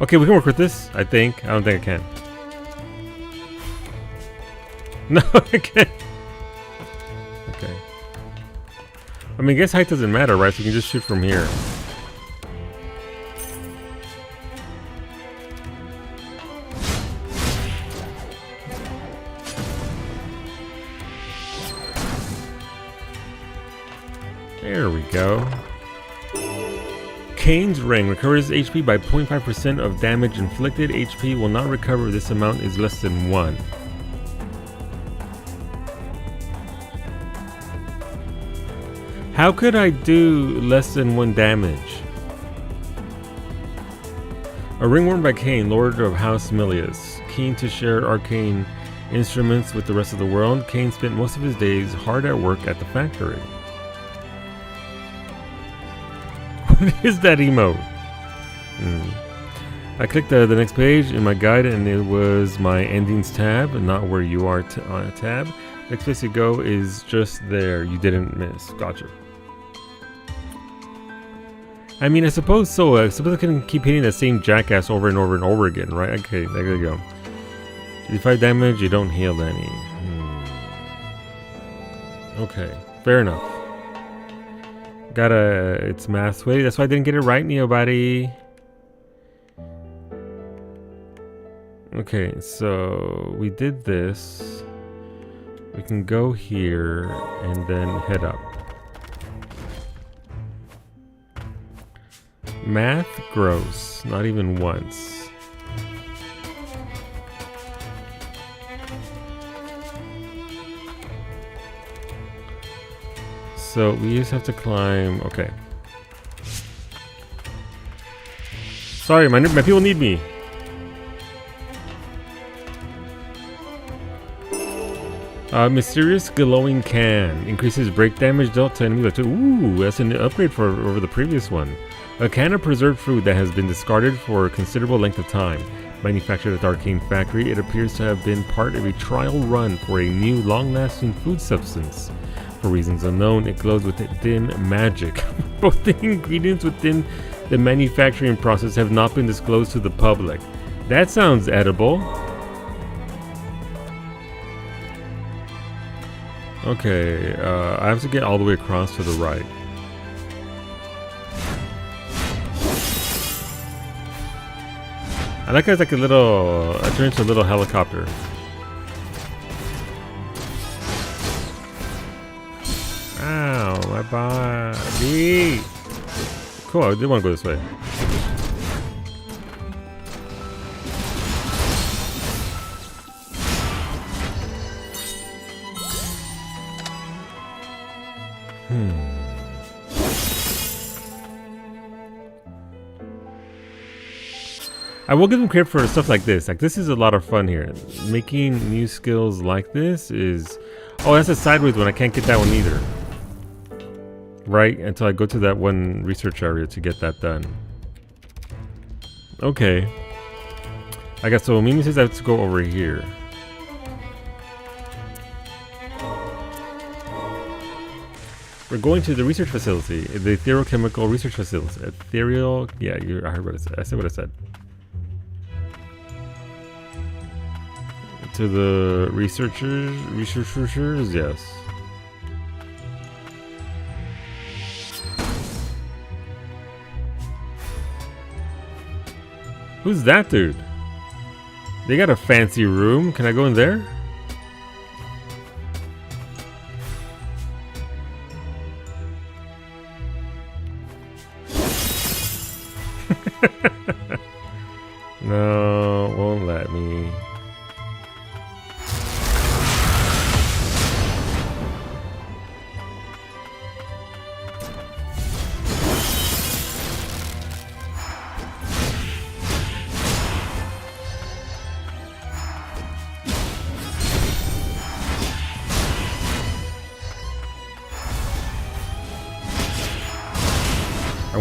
Okay, we can work with this, I think. I don't think I can. No, I can't. Okay. I mean, I guess height doesn't matter, right? So we can just shoot from here. There we go. Kane's Ring recovers HP by 0.5% of damage inflicted. HP will not recover if this amount is less than 1. How could I do less than 1 damage? A ring worn by Kane, Lord of House Milius. Keen to share arcane instruments with the rest of the world, Kane spent most of his days hard at work at the factory. What is that emote? I clicked the next page in my guide and it was my endings tab, not where you are on a tab. Next place you go is just there. You didn't miss. Gotcha. I mean, I suppose so. I suppose I can keep hitting the same jackass over and over and over again, right? Okay, there you go. You 5 damage, you don't heal any. Okay, fair enough. It's math way. That's why I didn't get it right, Neobody. Okay, so we did this. We can go here and then head up. Math gross, not even once. So we just have to climb. Okay. Sorry, my people need me. Mysterious glowing can increases break damage dealt to enemies. Ooh, that's an upgrade for over the previous one. A can of preserved food that has been discarded for a considerable length of time. Manufactured at the Arcane factory, it appears to have been part of a trial run for a new long-lasting food substance. For reasons unknown, it glows with dim magic. Both the ingredients within the manufacturing process have not been disclosed to the public. That sounds edible. Okay, I have to get all the way across to the right. I like how it's like a little, I turn into a little helicopter. Ow, my body. Cool, I did want to go this way. I will give them credit for stuff like this. Like, this is a lot of fun here. Making new skills like this is... Oh, that's a sideways one. I can't get that one either. Right? Until I go to that one research area to get that done. Okay. I guess so. Mimi says I have to go over here. We're going to the research facility. The Ethereal Research Facility. Ethereal... Yeah, I heard what I said. I said what I said. To the researchers, yes. Who's that dude? They got a fancy room. Can I go in there?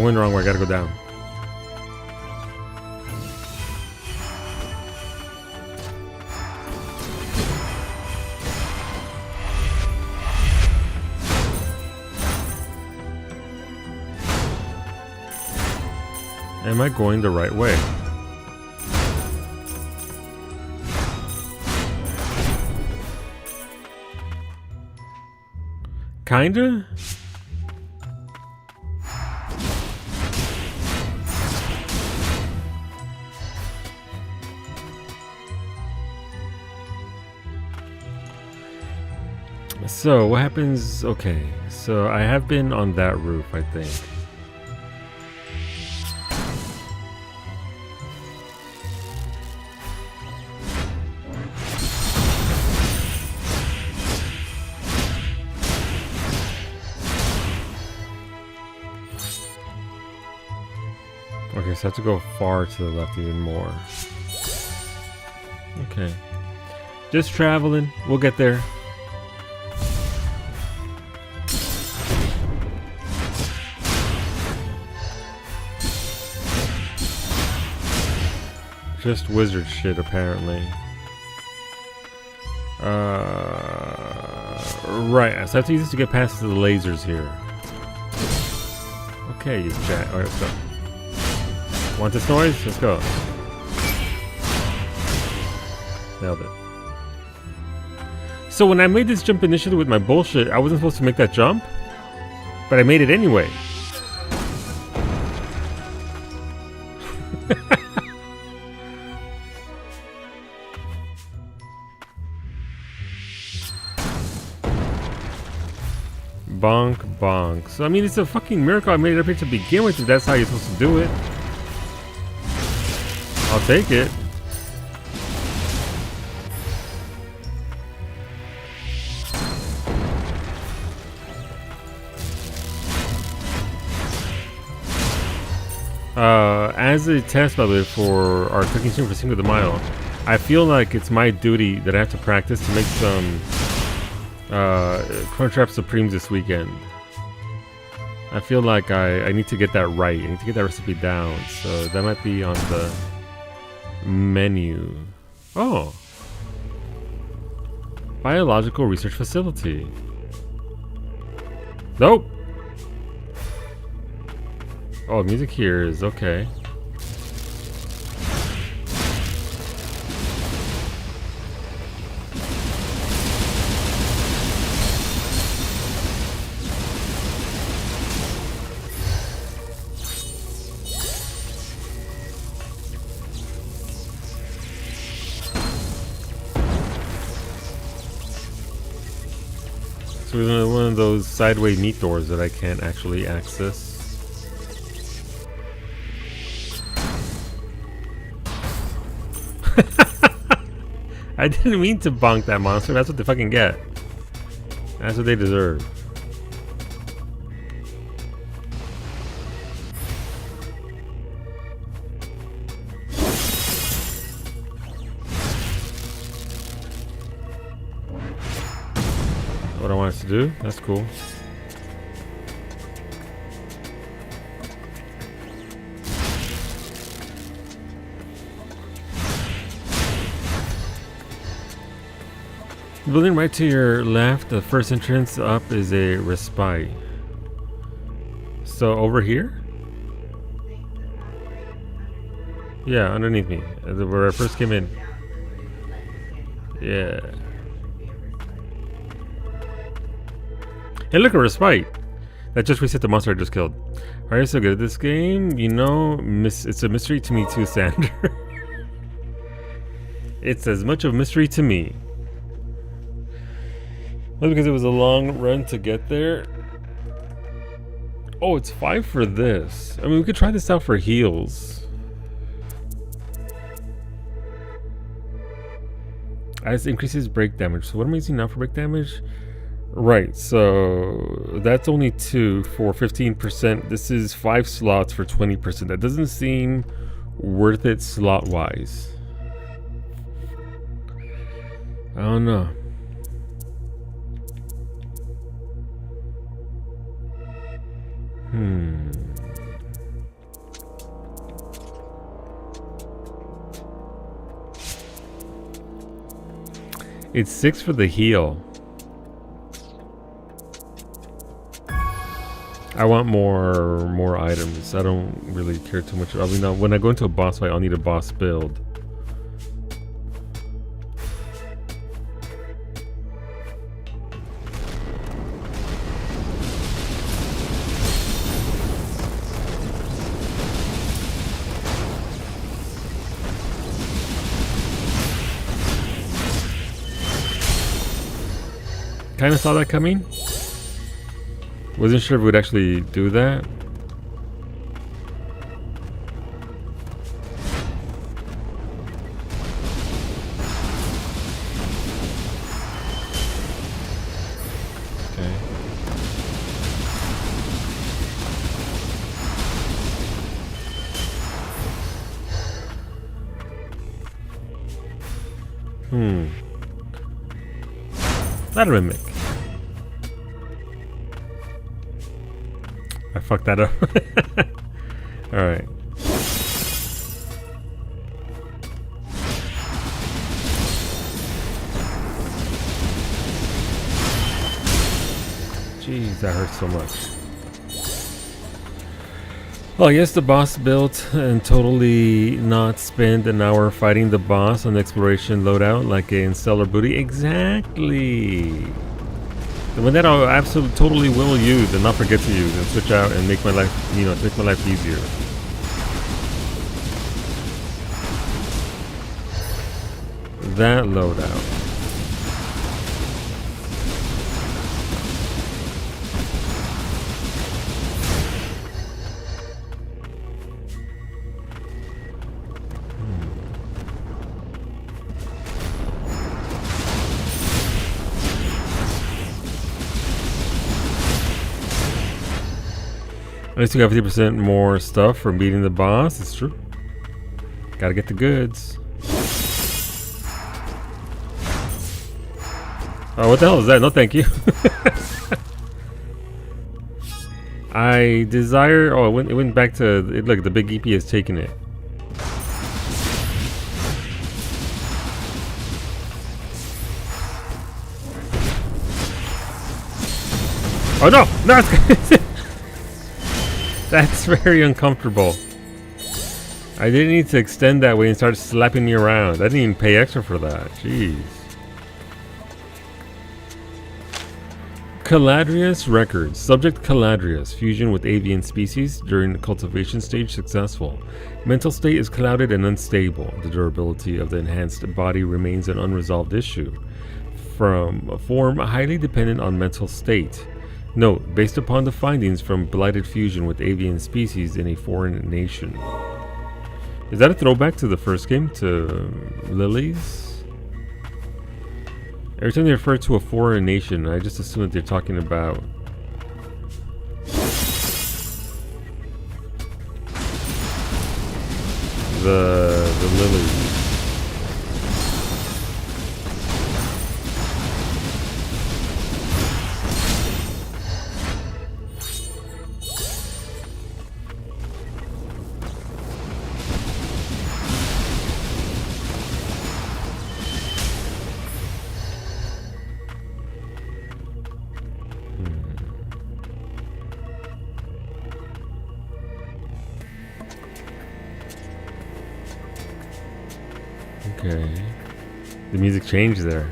went the wrong way. I gotta go down. Am I going the right way? Kinda? So, what happens? Okay, so I have been on that roof, I think. Okay, so I have to go far to the left even more. Okay. Just traveling. We'll get there. Just wizard shit, apparently. Right, so I have to use this to get past the lasers here. Okay, you chat. Alright, let's go. Want this noise? Let's go. Nailed it. So when I made this jump initially with my bullshit, I wasn't supposed to make that jump, but I made it anyway. Bonk, bonk. So, I mean, it's a fucking miracle I made it up here to begin with, if that's how you're supposed to do it. I'll take it. As a test, by the way, for our cooking stream for Cinco de Mayo, I feel like it's my duty that I have to practice to make some Crunchwrap Supremes this weekend. I feel like I need to get that right. I need to get that recipe down. So that might be on the menu. Oh. Biological Research Facility. Nope. Oh, music here is okay. So there's one of those sideways meat doors that I can't actually access. I didn't mean to bonk that monster. That's what they fucking get. That's what they deserve. What I want us to do? That's cool. Building right to your left, the first entrance up is a respite. So over here? Yeah, underneath me, where I first came in. Yeah. Hey, look, a respite. That just reset the monster I just killed. Alright, so good at this game. You know, it's a mystery to me too, Sander. It's as much of a mystery to me. Well, because it was a long run to get there. Oh, it's 5 for this. I mean, we could try this out for heals. As increases break damage. So what am I using now for break damage? Right, so that's only 2 for 15%. This is 5 slots for 20%. That doesn't seem worth it slot-wise. I don't know. It's 6 for the heal. I want more items. I don't really care too much. I mean, when I go into a boss fight, I'll need a boss build. Kind of saw that coming. Wasn't sure if we'd actually do that. Okay. Not a mimic. I fucked that up. Alright. Jeez, that hurts so much. Well, yes, the boss built and totally not spend an hour fighting the boss on the exploration loadout like in Stellar Booty. Exactly. The one that I absolutely totally will use and not forget to use and switch out and make my life, you know, make my life easier. That loadout. At least we got 50% more stuff from beating the boss. It's true. Gotta get the goods. Oh, what the hell is that? No, thank you. I desire. Oh, it went back to it. Look, the big EP has taken it. Oh no! No! That's very uncomfortable. I didn't need to extend that way and start slapping me around. I didn't even pay extra for that. Jeez. Caladrius records. Subject Caladrius. Fusion with avian species during the cultivation stage successful. Mental state is clouded and unstable. The durability of the enhanced body remains an unresolved issue. From a form highly dependent on mental state. Note, based upon the findings from blighted fusion with avian species in a foreign nation. Is that a throwback to the first game, to lilies? Every time they refer to a foreign nation, I just assume that they're talking about the lilies. Okay. The music changed there.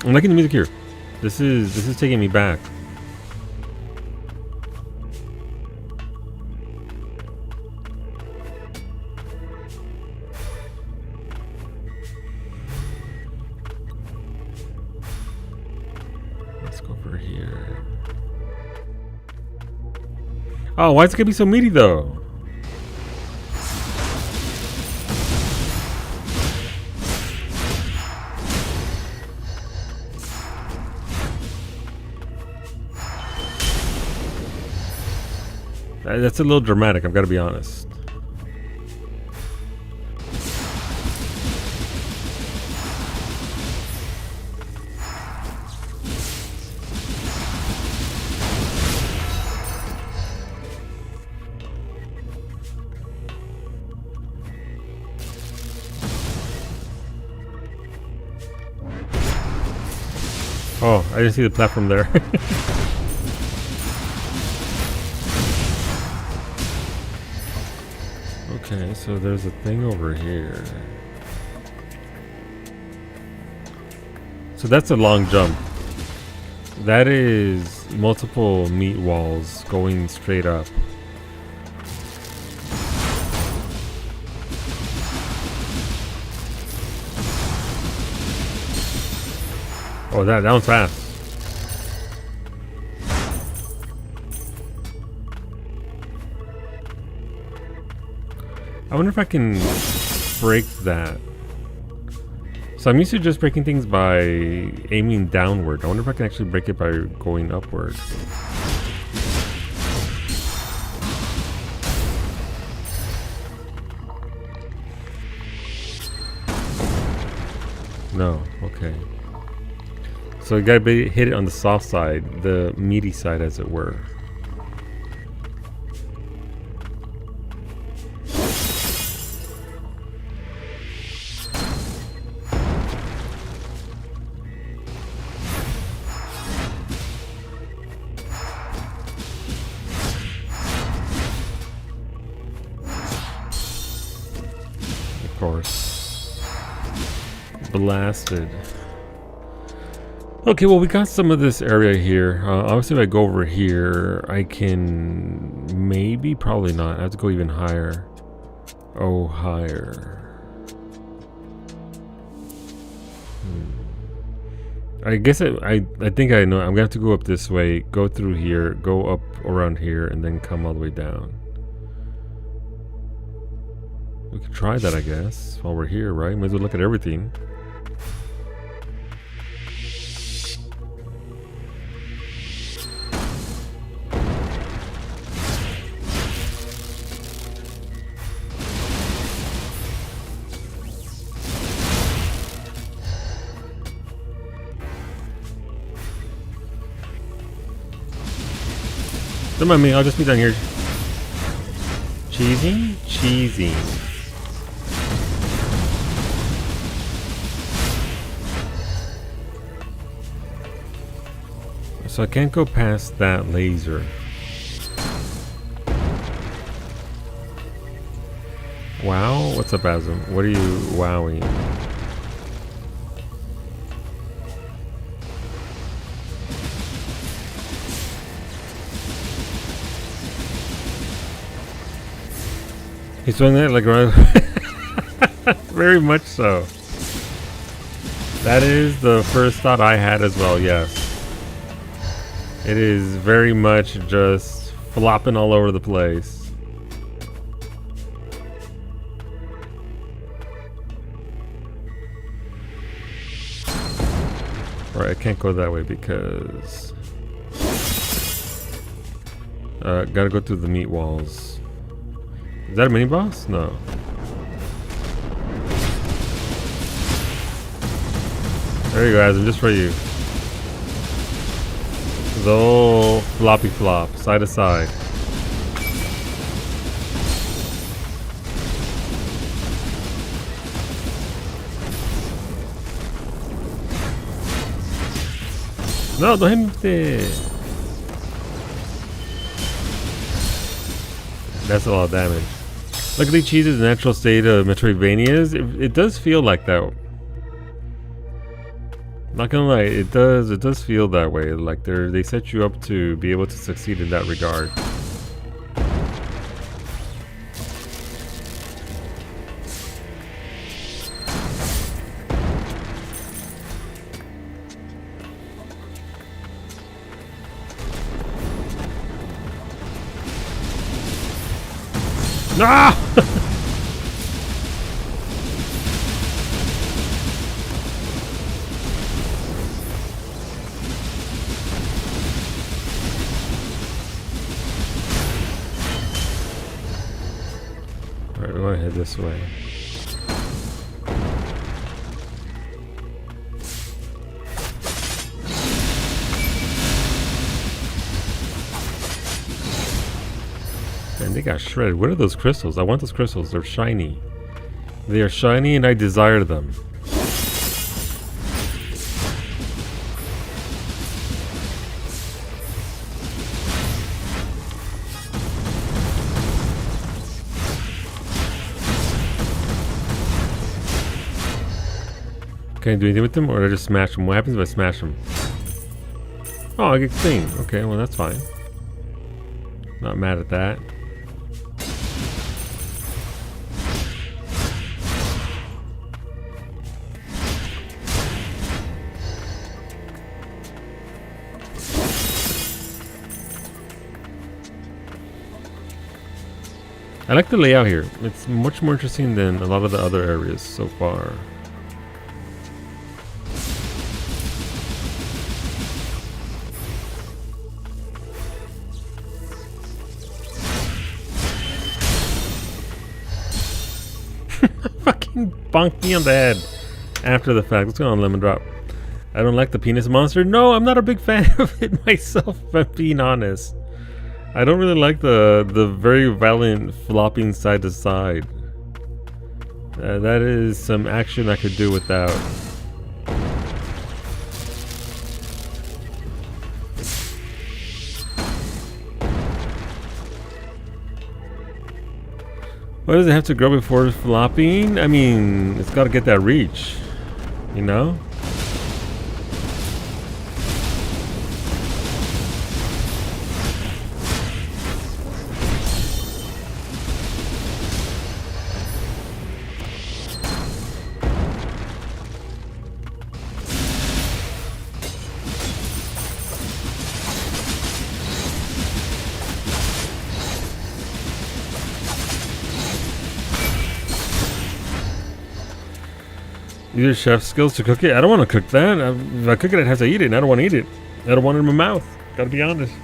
I'm liking the music here. This is taking me back. Let's go over here. Oh, why is it gonna be so meaty though? That's a little dramatic, I've got to be honest. Oh, I didn't see the platform there. Okay, so there's a thing over here. So that's a long jump. That is multiple meat walls going straight up. Oh, that one's fast. I wonder if I can break that. So I'm used to just breaking things by aiming downward. I wonder if I can actually break it by going upward. No, okay. So you gotta hit it on the soft side, the meaty side as it were. Of course. Blasted. Okay, well, we got some of this area here. Obviously, if I go over here, I can maybe, probably not. I have to go even higher. Oh, higher. I guess I think I know. I'm gonna have to go up this way, go through here, go up around here, and then come all the way down. We could try that, I guess, while we're here, right? Might as well look at everything. Don't mind me, I'll just be down here. Cheesy? Cheesy. So I can't go past that laser. Wow? What's up, Asm? What are you wowing? He's doing that like right. Very much so. That is the first thought I had as well, yes. It is very much just flopping all over the place. Alright, I can't go that way because gotta go through the meat walls. Is that a mini boss? No. There you go, Adam, just for you. The old floppy flop, side to side. No, don't hit me with it. That's a lot of damage. Luckily, cheese is the natural state of Metroidvanias. It does feel like that. Not gonna lie, it does feel that way. Like they set you up to be able to succeed in that regard. Ah! Alright, we want to head this way. And they got shredded. What are those crystals? I want those crystals. They're shiny. They are shiny and I desire them. Can I do anything with them, or do I just smash them? What happens if I smash them? Oh, I get clean. Okay, well that's fine. Not mad at that. I like the layout here. It's much more interesting than a lot of the other areas so far. Fucking bonked me on the head after the fact. What's going on, Lemon Drop? I don't like the penis monster. No, I'm not a big fan of it myself, if I'm being honest. I don't really like the very violent flopping side to side. That is some action I could do without. Why does it have to grow before flopping? I mean, it's got to get that reach, you know? Use your chef skills to cook it. I don't want to cook that. If I cook it, I'd have to eat it, and I don't want to eat it. I don't want it in my mouth. Gotta be honest.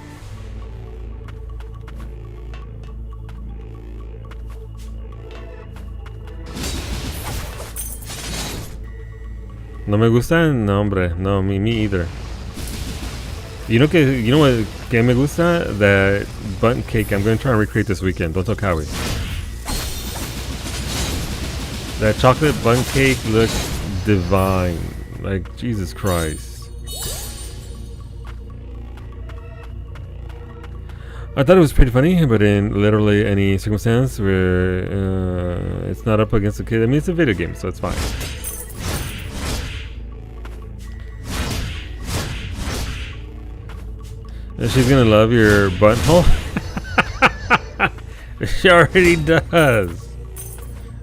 No me gusta? No, hombre. No, me either. You know what? Que me gusta? That bun cake. I'm gonna try and recreate this weekend. Don't tell Kawi. That chocolate bun cake looks divine. Like, Jesus Christ. I thought it was pretty funny, but in literally any circumstance where it's not up against a kid. I mean, it's a video game, so it's fine. And she's gonna love your butthole. She already does.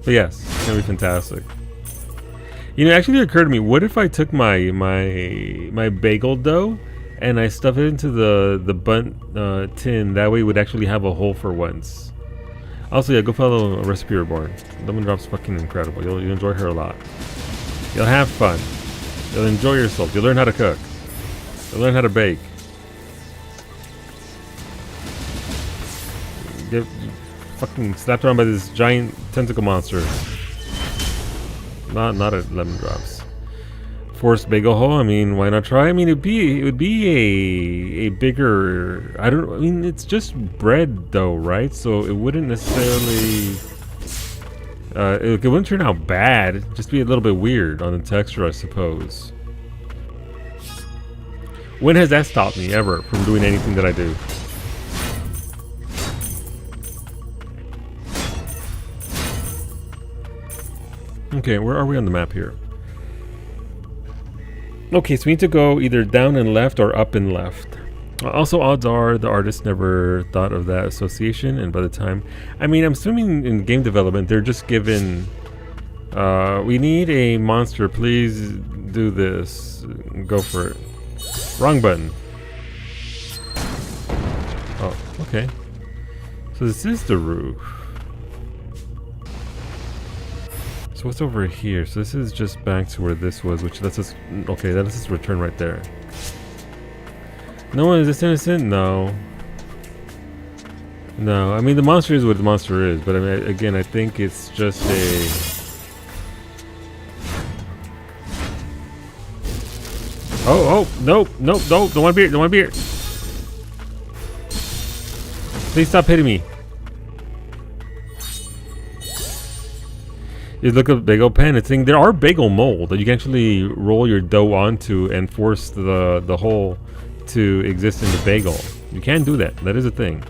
But yes, it's gonna be fantastic. You know, actually, it occurred to me: what if I took my bagel dough and I stuff it into the bun tin? That way, it would actually have a hole for once. Also, yeah, go follow Recipe Reborn. Lemon Drop's fucking incredible. You'll enjoy her a lot. You'll have fun. You'll enjoy yourself. You'll learn how to cook. You'll learn how to bake. Get fucking slapped around by this giant tentacle monster. Not at Lemon Drops. Forced bagel hole. I mean, why not try? I mean, it would be a bigger. I mean, it's just bread though, right? So it wouldn't necessarily. It wouldn't turn out bad. It'd just be a little bit weird on the texture, I suppose. When has that stopped me ever from doing anything that I do? Okay, where are we on the map here? Okay, so we need to go either down and left or up and left. Also, odds are the artist never thought of that association, and by the time... I mean, I'm assuming in game development, they're just given... we need a monster, please do this. Go for it. Wrong button. Oh, okay. So this is the roof. So what's over here? So this is just back to where this was, which lets us... Okay, that lets us return right there. No one is this innocent? No. No, I mean the monster is what the monster is, but I mean, again, I think it's just a... Oh, nope, don't want to be here, don't want to be here. Please stop hitting me. You look at bagel pen. It's saying there are bagel mold that you can actually roll your dough onto and force the hole to exist in the bagel. You can do that. That is a thing.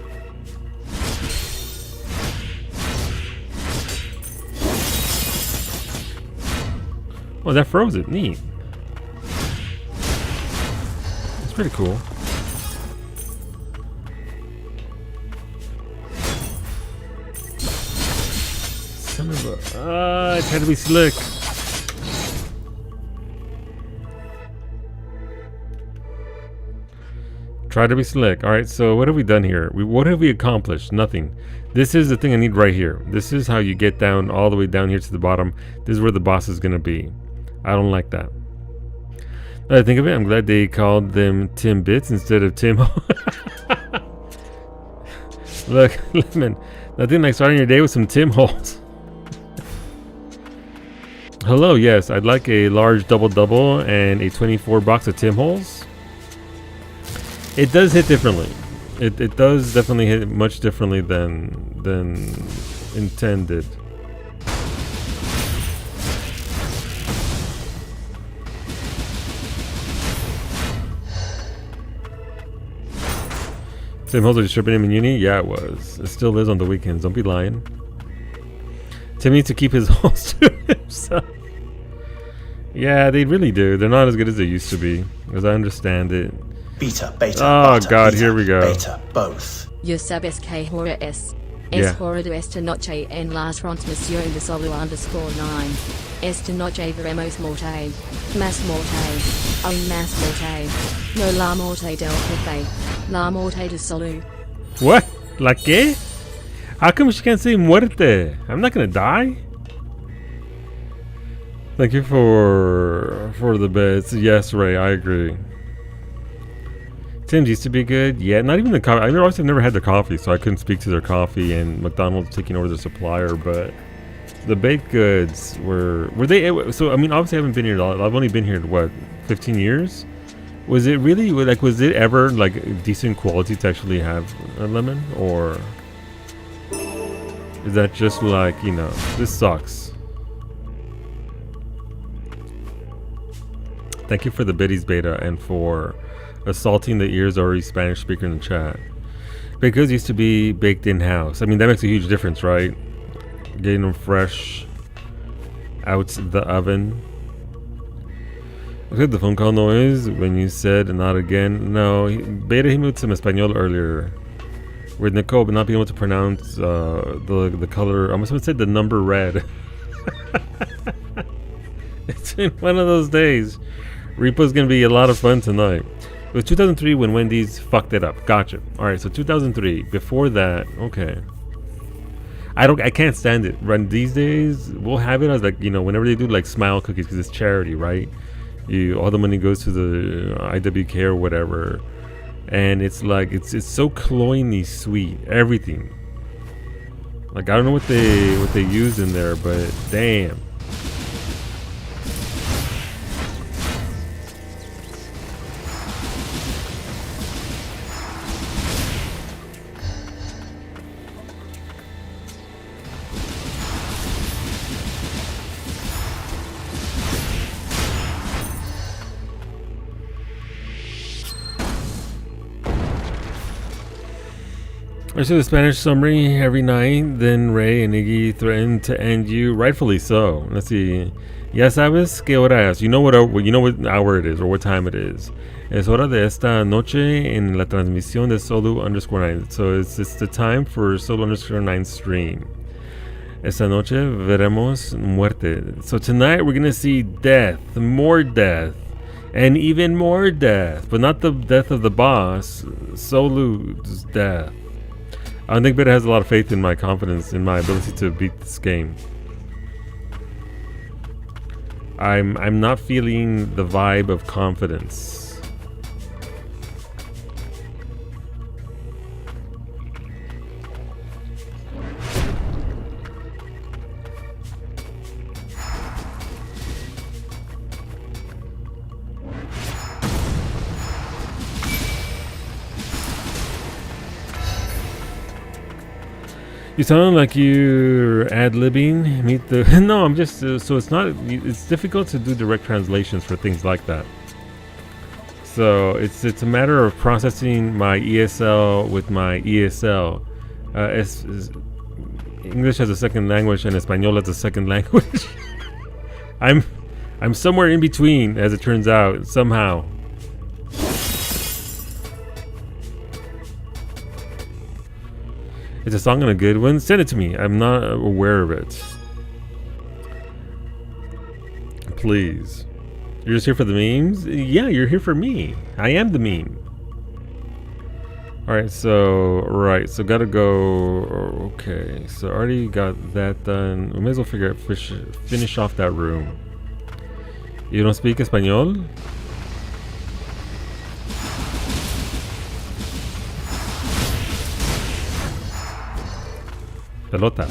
Oh, that froze it. Neat. It's pretty cool. Son of a... I tried to be slick. Try to be slick. All right, so what have we done here? What have we accomplished? Nothing. This is the thing I need right here. This is how you get down all the way down here to the bottom. This is where the boss is gonna be. I don't like that. Now that I think of it, I'm glad they called them Tim Bits instead of Tim. Look, Lemon, nothing like starting your day with some Tim Holes. Hello, yes, I'd like a large double and a 24 box of Tim Holes. It does hit differently. It does definitely hit much differently than intended. Tim Holes was shipping him in uni? Yeah, it was. It still is on the weekends. Don't be lying. Tim needs to keep his holes to himself. Yeah, they really do. They're not as good as they used to be, as I understand it. Beta, beta, oh beta, god, beta, here we go. Beta, both. Yo sabes que hora es. Yeah. Es hora de esta noche en la transmisión de solo _9. Esta noche veremos morte. Más morte. Aún más morte. No la morte del jefe. La morte de solo. What? ¿La qué? How come she can't say muerte? I'm not gonna die. Thank you for the bets. Yes, Ray, I agree. Tim's used to be good. Yeah, not even the coffee. I've never had the coffee, so I couldn't speak to their coffee. And McDonald's taking over the supplier, but the baked goods were they? So I mean, obviously I haven't been here. I've only been here what 15 years. Was it really like? Was it ever like decent quality to actually have a lemon, or is that just like, you know, this sucks? Thank you for the biddies beta and for assaulting the ears already Spanish speaker in the chat. Baked goods used to be baked in-house. I mean, that makes a huge difference, right? Getting them fresh out the oven. Look at the phone call noise when you said not again. No, beta he moved some Espanol earlier. With Nicole, but not being able to pronounce the color. I almost said the number red. It's been one of those days. Repo's gonna be a lot of fun tonight. It was 2003 when Wendy's fucked it up. Gotcha. All right, so 2003. Before that, okay. I can't stand it. Right, these days, we'll have it as like, you know, whenever they do like smile cookies because it's charity, right? All the money goes to the IWK or whatever, and it's like it's so cloyingly sweet. Everything. Like I don't know what they use in there, but damn. I see the Spanish summary every night. Then Ray and Iggy threatened to end you, rightfully so. Let's see. Ya sabes qué hora es. You know what hour it is or what time it is. Es hora de esta noche en la transmisión de Solo_9. So it's the time for Solo_9 stream. Esta noche veremos muerte. So tonight we're gonna see death, more death, and even more death, but not the death of the boss. Solo's death. I don't think Beta has a lot of faith in my confidence, in my ability to beat this game. I'm not feeling the vibe of confidence. You sound like you're ad-libbing. Meet the no. I'm just so it's not. It's difficult to do direct translations for things like that. So it's a matter of processing my ESL with my ESL. English as a second language and Espanol as a second language. I'm I'm somewhere in between, as it turns out, somehow. Is a song and a good one? Send it to me. I'm not aware of it. Please. You're just here for the memes? Yeah, you're here for me. I am the meme. Alright, so gotta go. Okay, so already got that done. We may as well finish off that room. You don't speak Espanol? Pelota.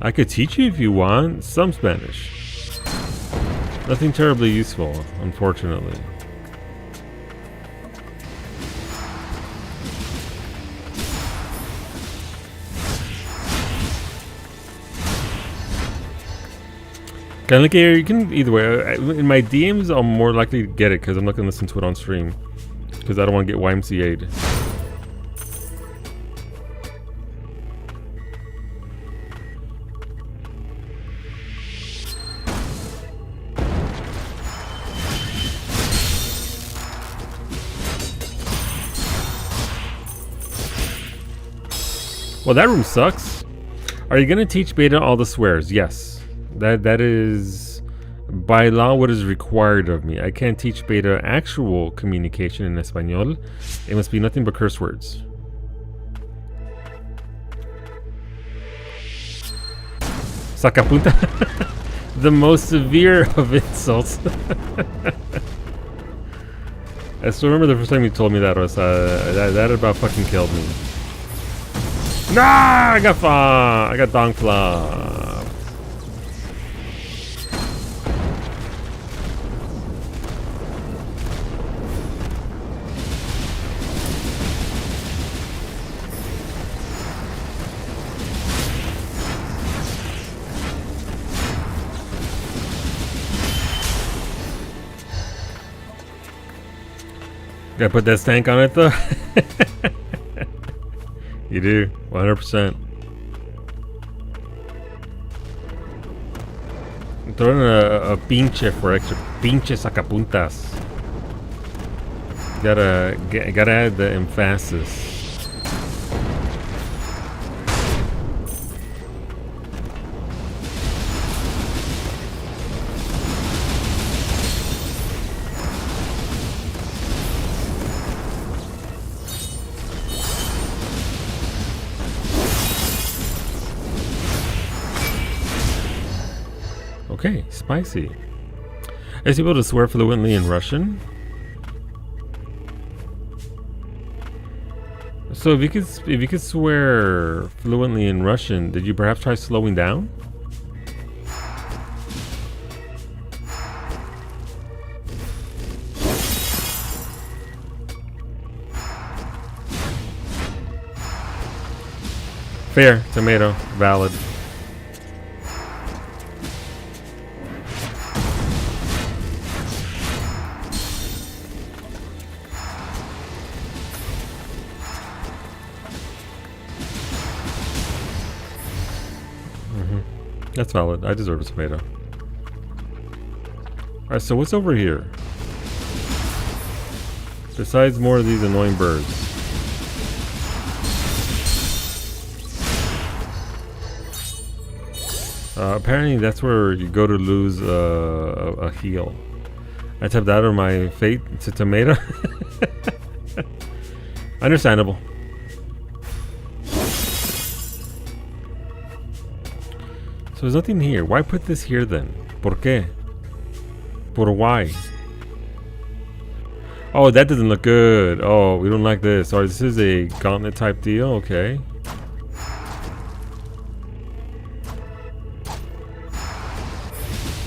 I could teach you if you want some Spanish. Nothing terribly useful, unfortunately. Can I look here? You can either way. In my DMs, I'm more likely to get it because I'm not gonna listen to it on stream because I don't want to get YMCA'd. Well, that room sucks. Are you gonna teach Beta all the swears? Yes. That is by law what is required of me. I can't teach Beta actual communication in Espanol. It must be nothing but curse words. Sacapunta. The most severe of insults. I still remember the first time you told me that, Rosa. That about fucking killed me. Nah, I got dong flop. Gotta put that stank on it though. You do, 100%. Throw in a pinche for extra pinche sacapuntas. Gotta add the emphasis. Okay, spicy. Is he able to swear fluently in Russian? So if you could swear fluently in Russian, did you perhaps try slowing down? Fair, tomato, valid. That's valid. I deserve a tomato. Alright, so what's over here? Besides more of these annoying birds. Apparently that's where you go to lose a heal. I tapped out of my fate to tomato. Understandable. So there's nothing here. Why put this here then? ¿Por qué? ¿Por why? Oh, that doesn't look good. Oh, we don't like this. Sorry, this is a gauntlet type deal. Okay.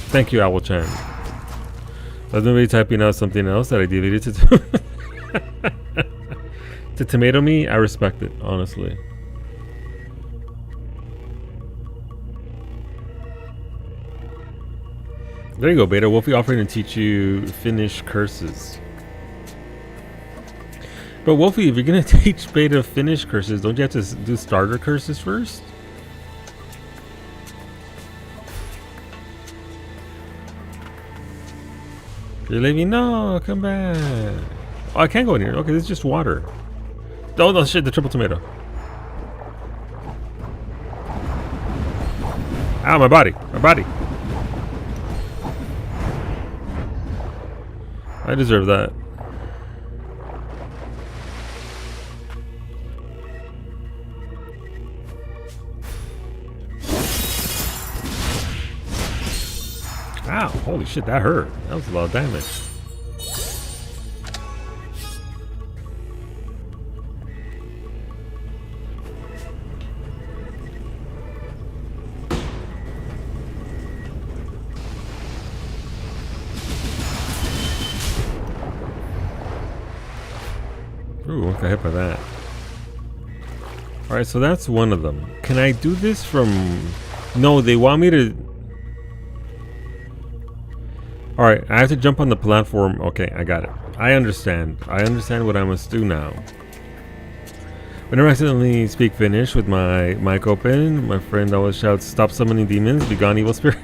Thank you, Owl-chan. I was maybe typing out something else that I deleted to tomato me. I respect it, honestly. There you go, Beta. Wolfie offering to teach you Finnish curses. But Wolfie, if you're gonna teach beta finish curses, don't you have to do starter curses first? You're leaving? No, come back. Oh, I can't go in here. Okay, this is just water. Oh no, shit! The triple tomato. Ow, my body! My body! I deserve that. Ow, holy shit, that hurt. That was a lot of damage. Ooh, I got hit by that. Alright, so that's one of them. Can I do this from... No, they want me to... Alright, I have to jump on the platform. Okay, I got it. I understand. I understand what I must do now. Whenever I accidentally speak Finnish with my mic open, my friend always shouts, "Stop summoning demons, be gone evil spirit."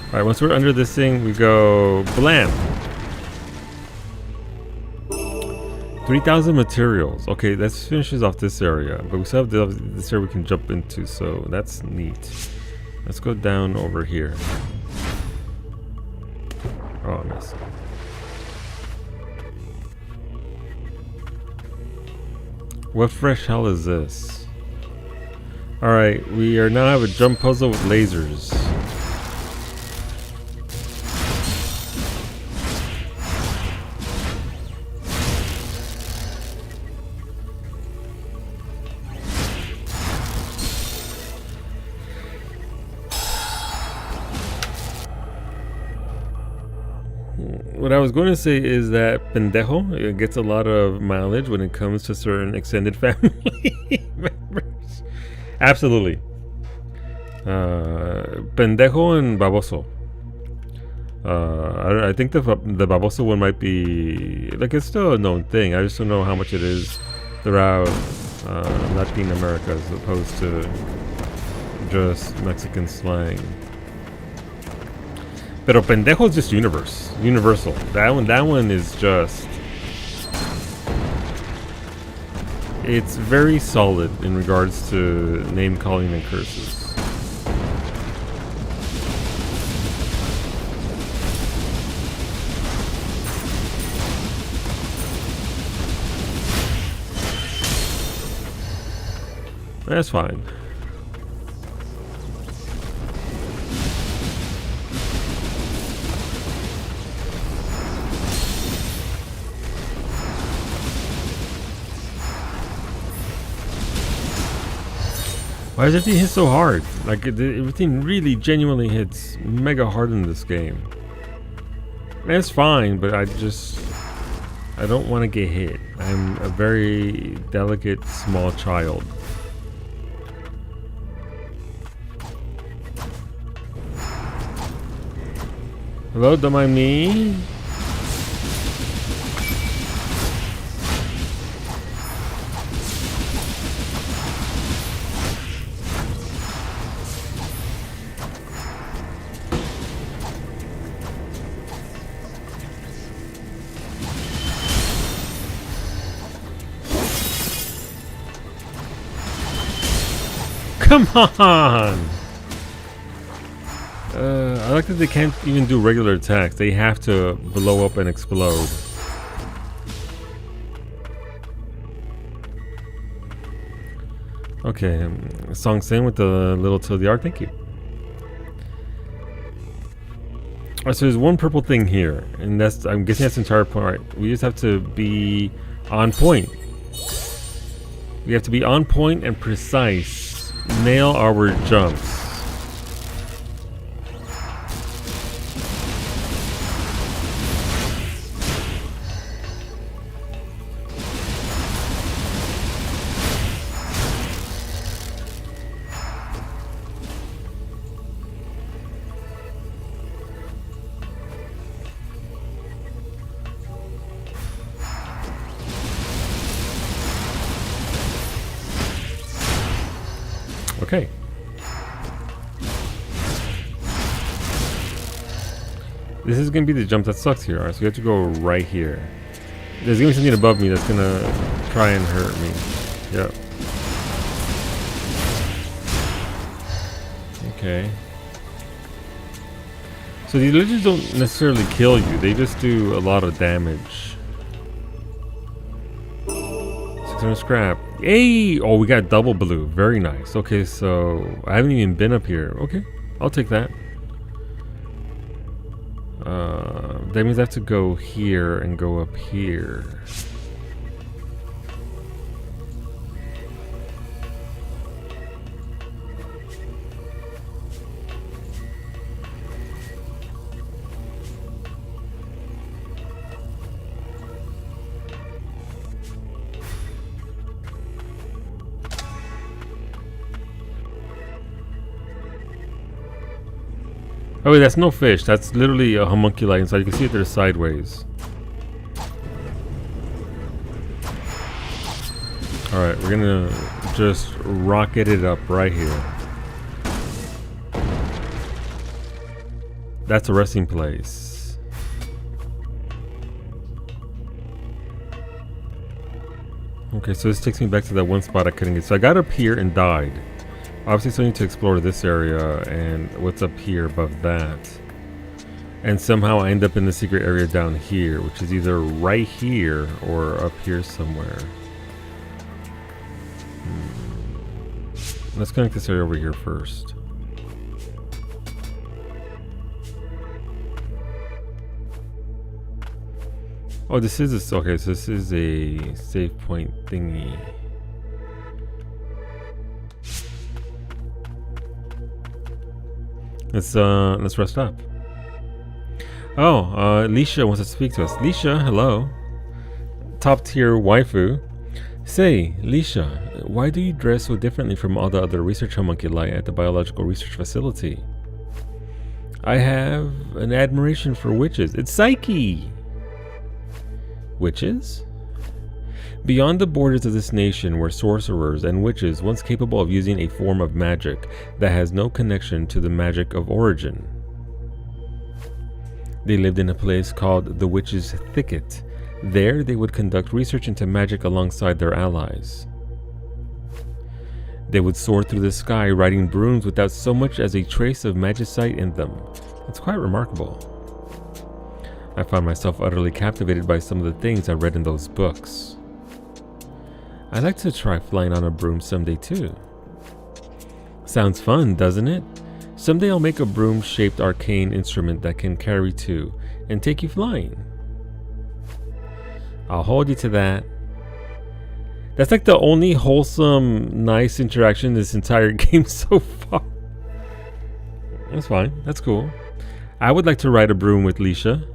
Alright, once we're under this thing, we go blam. 3,000 materials. Okay, that finishes off this area, but we still have this area we can jump into, so that's neat. Let's go down over here. Oh, I missed. What fresh hell is this? Alright, we are now have a jump puzzle with lasers. What I was going to say is that pendejo, it gets a lot of mileage when it comes to certain extended family members. Absolutely. Pendejo and baboso. I think the baboso one might be like, it's still a known thing. I just don't know how much it is throughout Latin America as opposed to just Mexican slang. Pero pendejo is just universal. That one is just... It's very solid in regards to name calling and curses. That's fine. Why does everything hit so hard? Like, everything really genuinely hits mega hard in this game. It's fine, but I don't want to get hit. I'm a very delicate small child. Hello, don't mind me. Come on! I like that they can't even do regular attacks. They have to blow up and explode. Okay, Song Sin with the little to the art. Thank you. Alright, so there's one purple thing here, and that's, I'm guessing that's the entire point. Right, we just have to be on point. We have to be on point and precise. Nail our jumps. Okay. This is gonna be the jump that sucks here. Alright, so we have to go right here. There's gonna be something above me that's gonna try and hurt me. Yep. Okay. So these ledges don't necessarily kill you, they just do a lot of damage. 600 scrap. Hey! Oh, we got double blue. Very nice. Okay, so I haven't even been up here. Okay, I'll take that. That means I have to go here and go up here. Oh wait, that's no fish. That's literally a homunculi inside. You can see it there sideways. Alright, we're gonna just rocket it up right here. That's a resting place. Okay, so this takes me back to that one spot I couldn't get. So I got up here and died. Obviously, still need to explore this area and what's up here above that. And somehow I end up in the secret area down here, which is either right here or up here somewhere. Let's connect this area over here first. Oh, this is a, okay, so this is a save point thingy. Let's rest up. Oh, Lisha wants to speak to us. Lisha, hello. Top tier waifu. Say, Lisha, why do you dress so differently from all the other research homunculi at the biological research facility? I have an admiration for witches. It's Psyche! Witches? Beyond the borders of this nation were sorcerers and witches once capable of using a form of magic that has no connection to the magic of origin. They lived in a place called the Witch's Thicket. There they would conduct research into magic alongside their allies. They would soar through the sky riding brooms without so much as a trace of magicite in them. It's quite remarkable. I found myself utterly captivated by some of the things I read in those books. I'd like to try flying on a broom someday too. Sounds fun, doesn't it? Someday I'll make a broom-shaped arcane instrument that can carry two and take you flying. I'll hold you to that. That's like the only wholesome, nice interaction in this entire game so far. That's fine. That's cool. I would like to ride a broom with Lisha.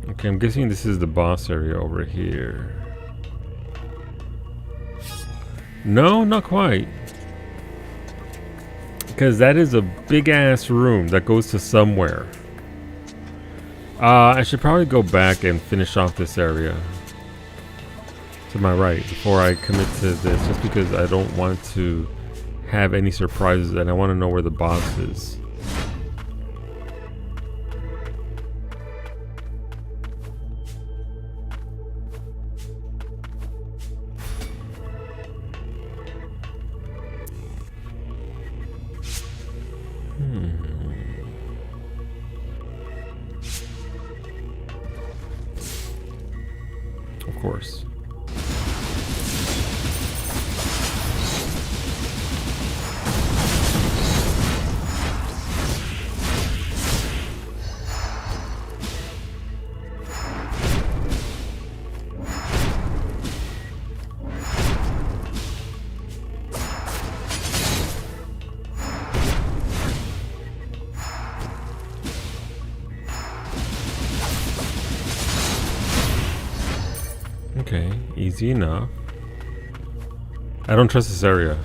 Okay, I'm guessing this is the boss area over here. No, not quite. Because that is a big ass room that goes to somewhere. I should probably go back and finish off this area to my right before I commit to this, just because I don't want to have any surprises and I want to know where the boss is. Of course. Okay, easy enough. I don't trust this area.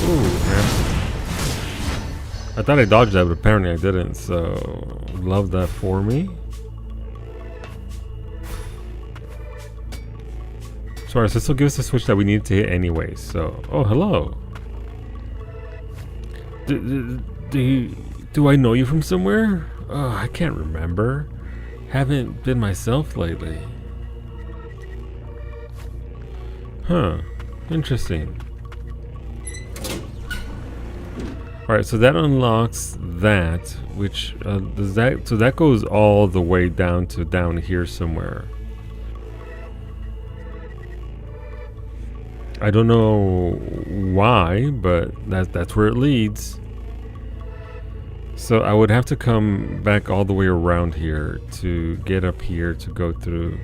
Ooh, man. I thought I dodged that, but apparently I didn't, so love that for me. Sorry, so this will give us the switch that we need to hit anyway, so... Oh, hello. Do I know you from somewhere? Oh, I can't remember. Haven't been myself lately. Huh. Interesting. Alright, so that unlocks that, which does that, so that goes all the way down to down here somewhere. I don't know why, but that's where it leads. So I would have to come back all the way around here to get up here to go through.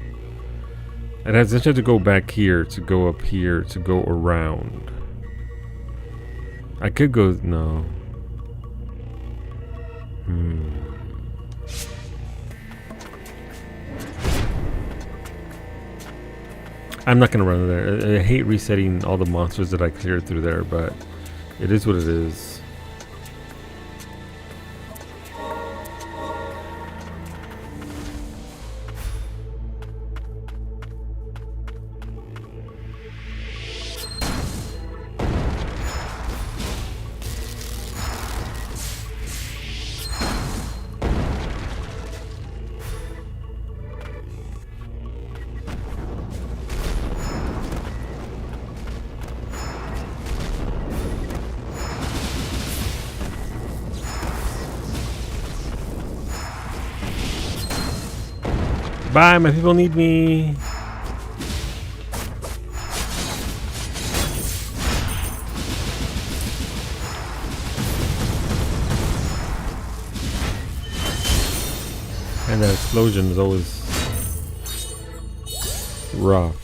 And I essentially have to go back here to go up here to go around. I could go, no. I'm not gonna run there. I hate resetting all the monsters that I cleared through there, but it is what it is. Bye, my people need me. And that explosion is always rough.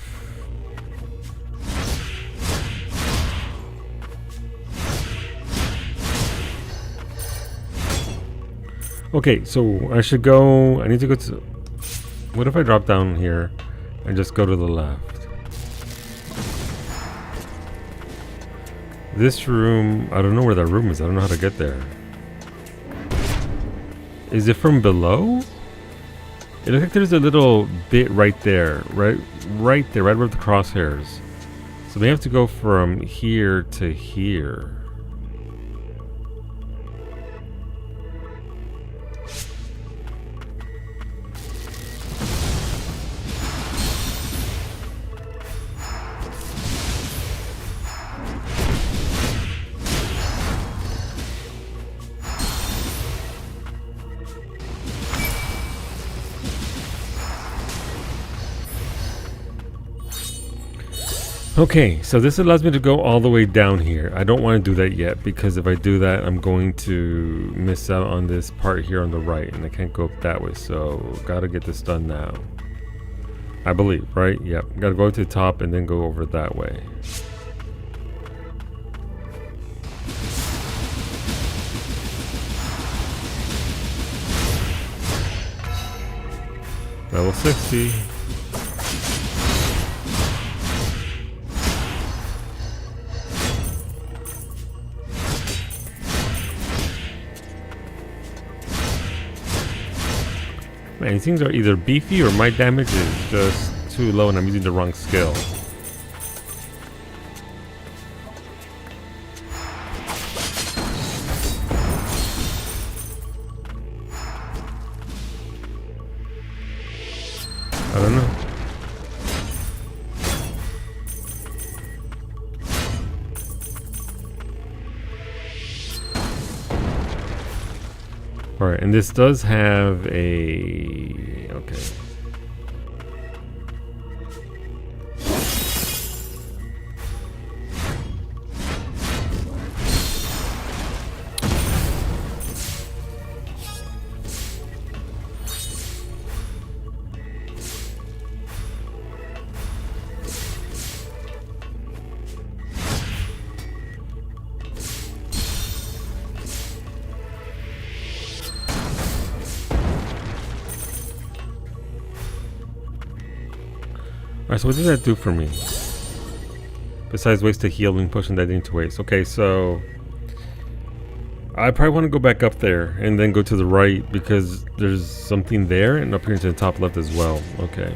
Okay, so I should go. I need to go to. What if I drop down here and just go to the left? This room, I don't know where that room is. I don't know how to get there. Is it from below? It looks like there's a little bit right there, right there, right above the crosshairs. So we have to go from here to here. Okay, so this allows me to go all the way down here. I don't want to do that yet because if I do that, I'm going to miss out on this part here on the right, and I can't go up that way. So, gotta get this done now. I believe, right? Yep. Gotta go to the top and then go over that way. Level 60. Man, these things are either beefy or my damage is just too low and I'm using the wrong skill. I don't know. Alright, and this does have a... okay. Alright, so what does that do for me? Besides waste to heal and pushing that into waste. Okay, so I probably want to go back up there and then go to the right because there's something there and up here to the top left as well. Okay.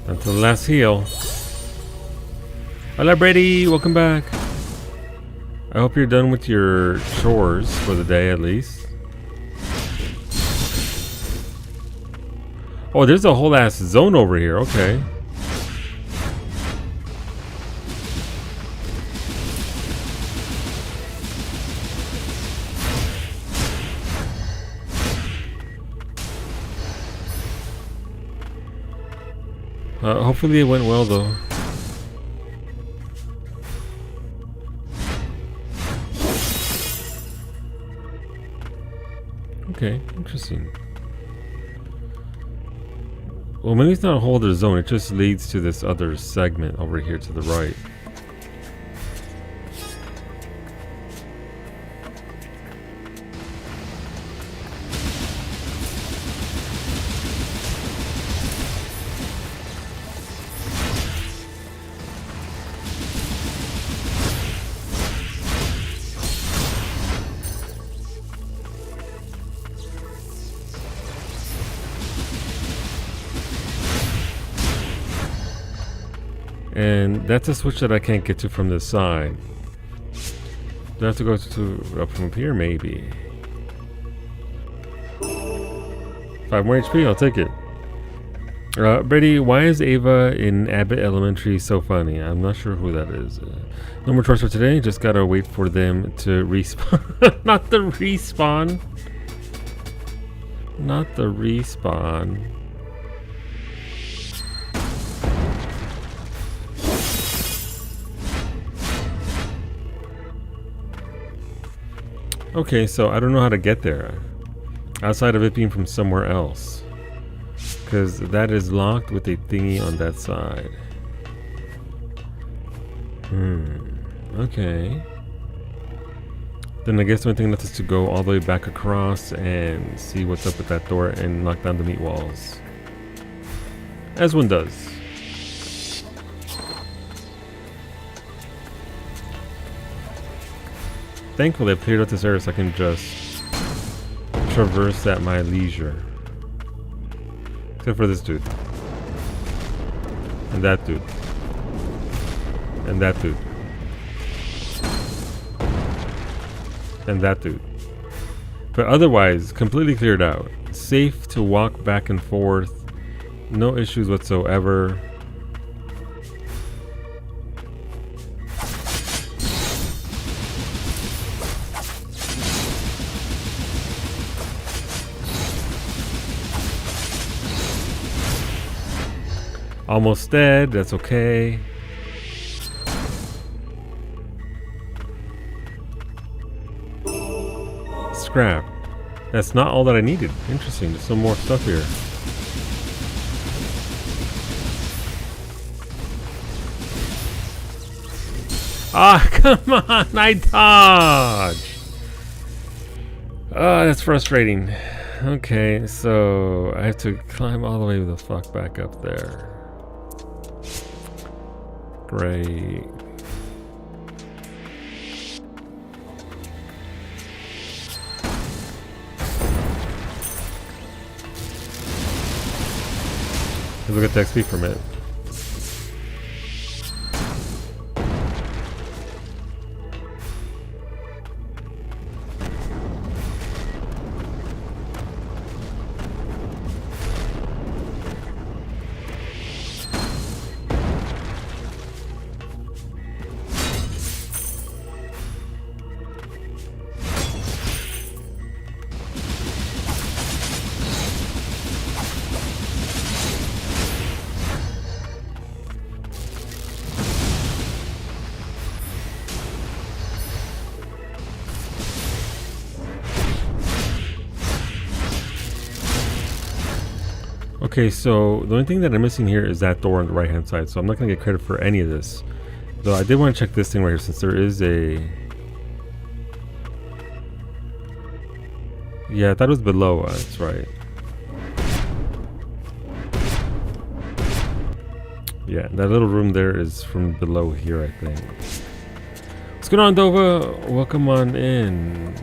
Until the last heal. Hello, Brady. Welcome back. I hope you're done with your chores for the day, at least. Oh, there's a whole ass zone over here. Okay. Hopefully it went well though. Okay, interesting. Well, maybe it's not a whole other zone, it just leads to this other segment over here to the right. And that's a switch that I can't get to from this side. Do I have to go to up from up here maybe? 5 more HP, I'll take it. Brady, why is Ava in Abbott Elementary so funny? I'm not sure who that is. No more chores for today, just gotta wait for them to respawn. Not the respawn. Not the respawn. Okay, so I don't know how to get there outside of it being from somewhere else, because that is locked with a thingy on that side. Okay. Then I guess the only thing left is to go all the way back across and see what's up with that door and knock down the meat walls, as one does. Thankfully, I've cleared out this area so I can just traverse at my leisure. Except for this dude. And that dude. And that dude. And that dude. But otherwise, completely cleared out. Safe to walk back and forth. No issues whatsoever. Almost dead, that's okay. Scrap. That's not all that I needed. Interesting, there's some more stuff here. Ah, come on, I dodged. Ah, that's frustrating. Okay, so I have to climb all the way the fuck back up there. Great. Let's look at the XP from it. Okay, so the only thing that I'm missing here is that door on the right hand side, so I'm not gonna get credit for any of this. Though I did want to check this thing right here since there is a... Yeah, I thought it was below us, right? Yeah, that little room there is from below here, I think. What's going on, Dova? Welcome on in.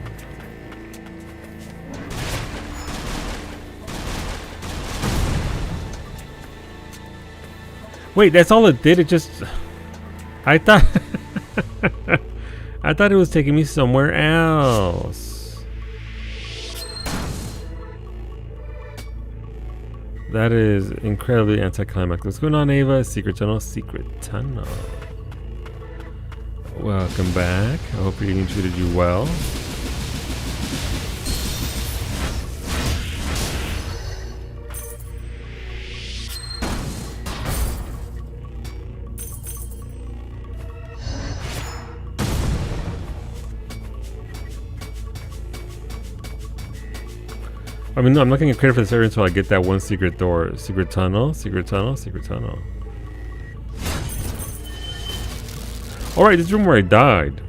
Wait, that's all it did? It just... I thought... I thought it was taking me somewhere else. That is incredibly anticlimactic. What's going on, Ava? Secret tunnel, secret tunnel. Welcome back. I hope your evening treated you well. I mean, no, I'm not going to get credit for this area until I get that one secret door. Secret tunnel, secret tunnel, secret tunnel. Alright, this room where I died.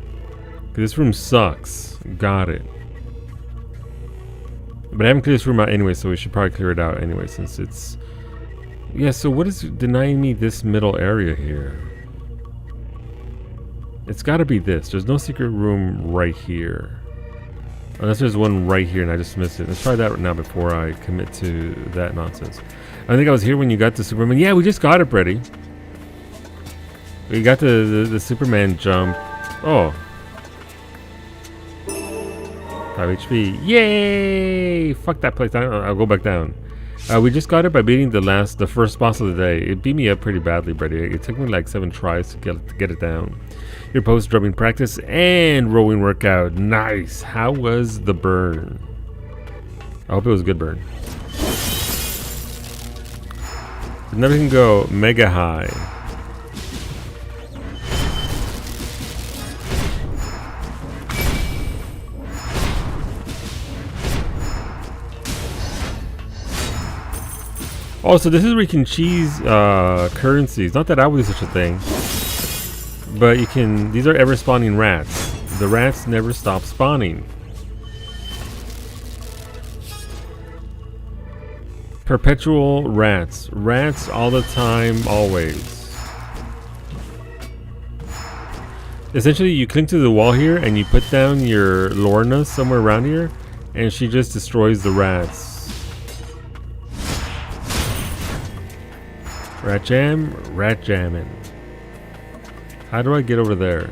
This room sucks. Got it. But I haven't cleared this room out anyway, so we should probably clear it out anyway, since it's... Yeah, so what is denying me this middle area here? It's got to be this. There's no secret room right here. Unless there's one right here and I just missed it. Let's try that right now before I commit to that nonsense. I think I was here when you got the Superman. Yeah, we just got it, Brady. We got the Superman jump. Oh. 5 HP. Yay! Fuck that place. I'll go back down. We just got it by beating the first boss of the day. It beat me up pretty badly, Brady. It took me like 7 tries to get it down. Your post-drumming practice and rowing workout. Nice. How was the burn? I hope it was a good burn. Never can go mega high. Oh, so this is where you can cheese currencies. Not that I would do such a thing. But you can... These are ever-spawning rats. The rats never stop spawning. Perpetual rats. Rats all the time, always. Essentially, you cling to the wall here and you put down your Lorna somewhere around here, and she just destroys the rats. Rat jam, rat jamming. How do I get over there?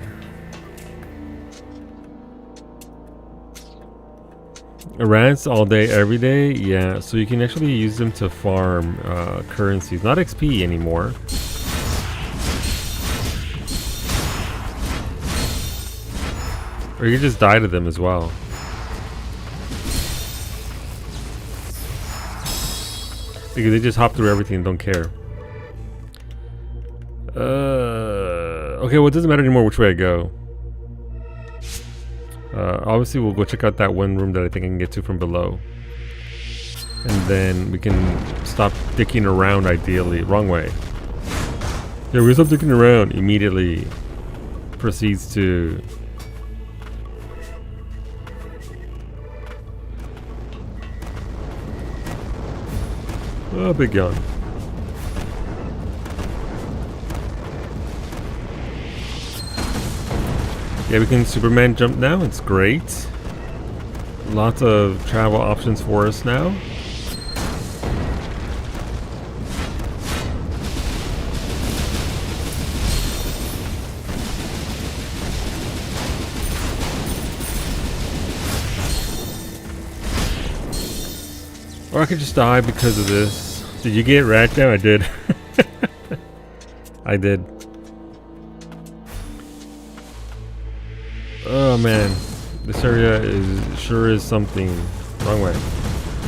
Rats all day, every day? Yeah, so you can actually use them to farm currencies. Not XP anymore. Or you can just die to them as well. Because they just hop through everything and don't care. Okay, well, it doesn't matter anymore which way I go. Obviously, we'll go check out that one room that I think I can get to from below. And then we can stop dicking around, ideally. Wrong way. Yeah, we're stop dicking around. Immediately proceeds to... Oh, big yawn. Yeah, we can Superman jump now. It's great. Lots of travel options for us now. Or I could just die because of this. Did you get rat down? I did. I did. Oh man, this area sure is something. Wrong way.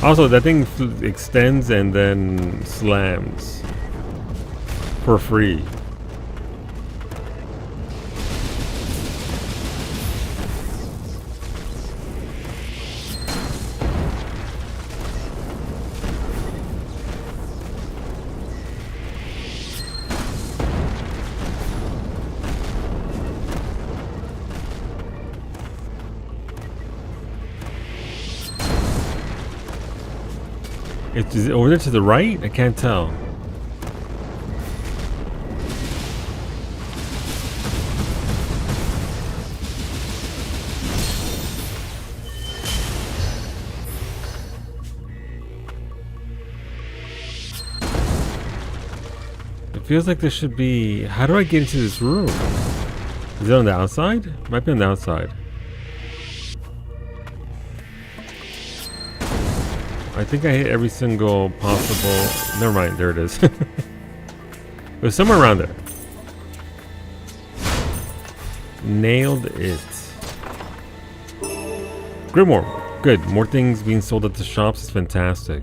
Also, that thing extends and then slams for free. Is it over there to the right? I can't tell. It feels like there should be... How do I get into this room? Is it on the outside? Might be on the outside. I think I hit every single possible... Never mind, there it is. It was somewhere around there. Nailed it. Grimoire. Good. More things being sold at the shops is fantastic.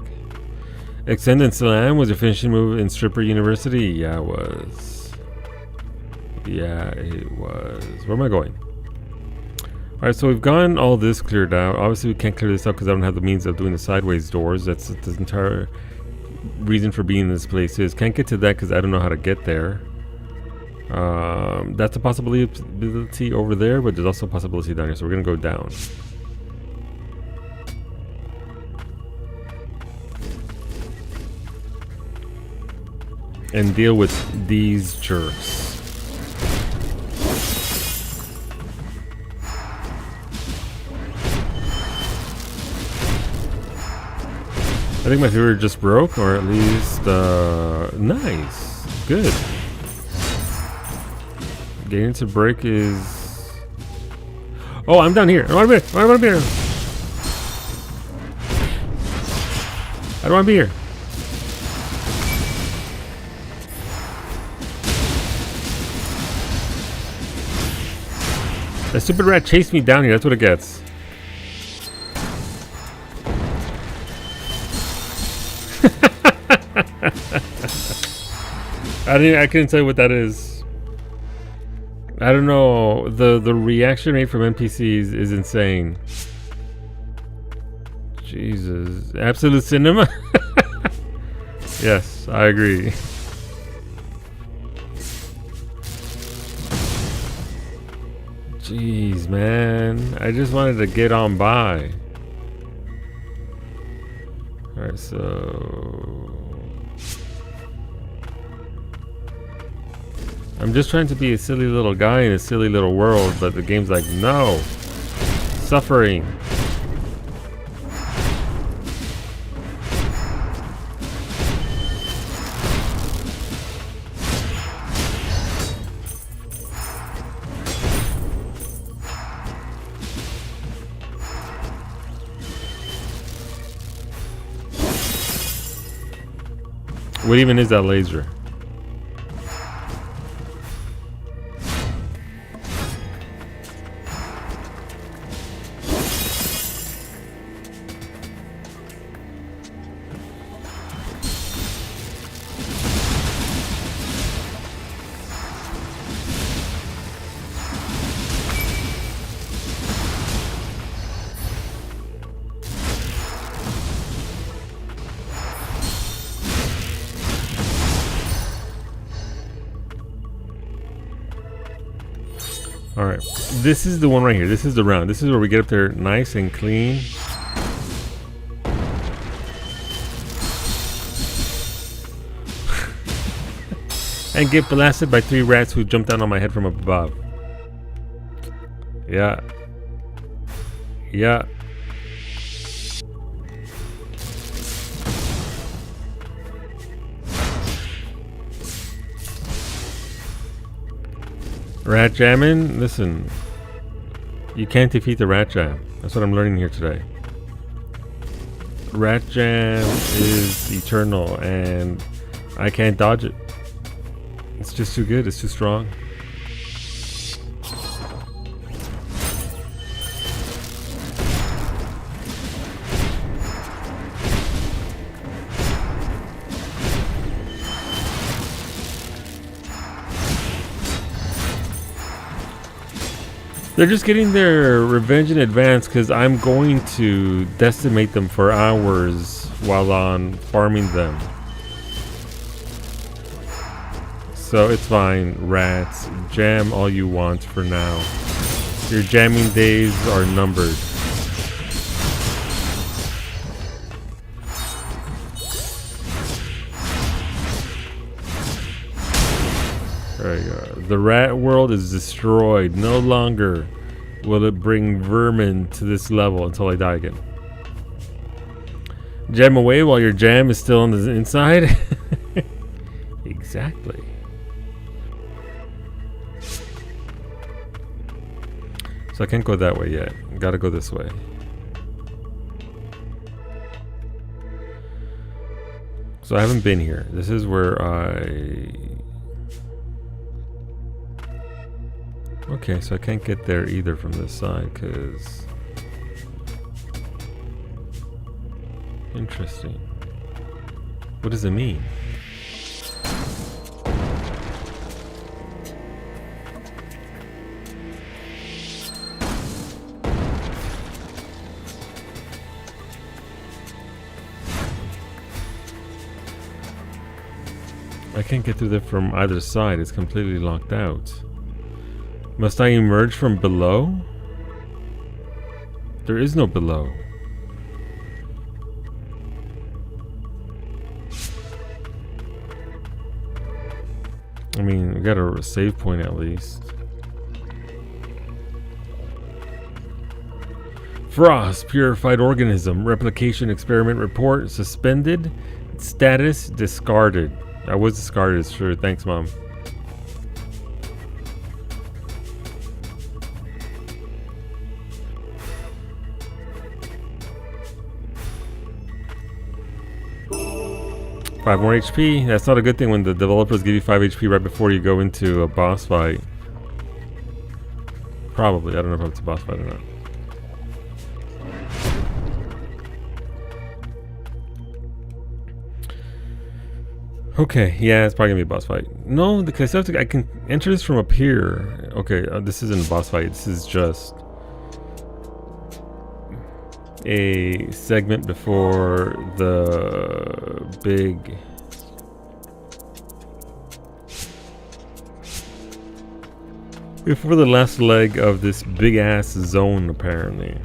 Extend and Slam was your finishing move in Stripper University? Yeah, it was. Yeah, it was. Where am I going? Alright, so we've gotten all this cleared out. Obviously, we can't clear this up because I don't have the means of doing the sideways doors. That's the entire reason for being in this place is. Can't get to that because I don't know how to get there. That's a possibility over there, but there's also a possibility down here. So we're going to go down. And deal with these jerks. I think my favorite just broke, or at least, nice. Good. Getting to break is... Oh, I'm down here. I don't want to be here. I don't want to be here. I don't want to be here. That stupid rat chased me down here. That's what it gets. I couldn't tell you what that is. I don't know. The reaction rate from NPCs is insane. Jesus. Absolute cinema? Yes, I agree. Jeez, man. I just wanted to get on by. Alright, so... I'm just trying to be a silly little guy in a silly little world, but the game's like, no! Suffering! What even is that laser? Alright, this is the one right here. This is the round. This is where we get up there nice and clean. And get blasted by 3 rats who jumped down on my head from above. Yeah. Yeah. Rat jamming? Listen, you can't defeat the rat jam. That's what I'm learning here today. Rat jam is eternal and I can't dodge it. It's just too good, it's too strong. They're just getting their revenge in advance because I'm going to decimate them for hours while on farming them. So it's fine, rats. Jam all you want for now. Your jamming days are numbered. There you go. The rat world is destroyed. No longer will it bring vermin to this level until I die again. Jam away while your jam is still on the inside? Exactly. So I can't go that way yet. Gotta go this way. So I haven't been here. This is where I... Okay, so I can't get there either from this side, because... Interesting. What does it mean? I can't get through there from either side. It's completely locked out. Must I emerge from below? There is no below. I mean, we got a save point at least. Frost, purified organism, replication experiment report suspended, status discarded. I was discarded, it's true. Thanks, Mom. Five more HP. That's not a good thing when the developers give you 5 HP right before you go into a boss fight. Probably. I don't know if it's a boss fight or not. Okay, yeah, it's probably gonna be a boss fight. No, because I can enter this from up here. Okay, this isn't a boss fight. This is just a segment before the big... Before the last leg of this big ass zone, apparently.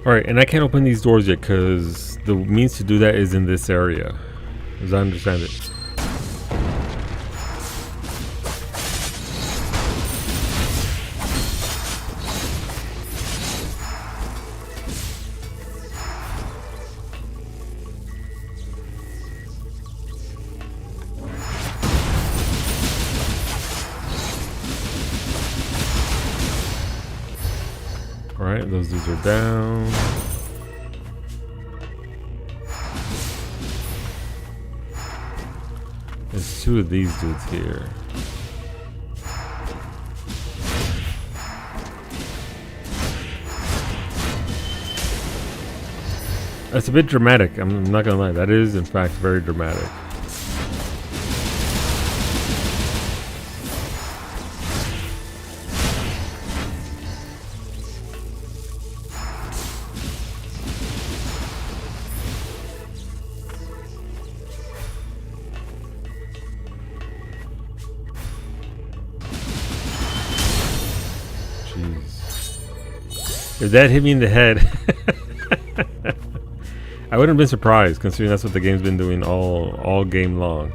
Alright, and I can't open these doors yet because the means to do that is in this area, as I understand it. Alright, those dudes are down. There's two of these dudes here. That's a bit dramatic, I'm not gonna lie. That is, in fact, very dramatic. If that hit me in the head, I wouldn't have been surprised, considering that's what the game's been doing all game long.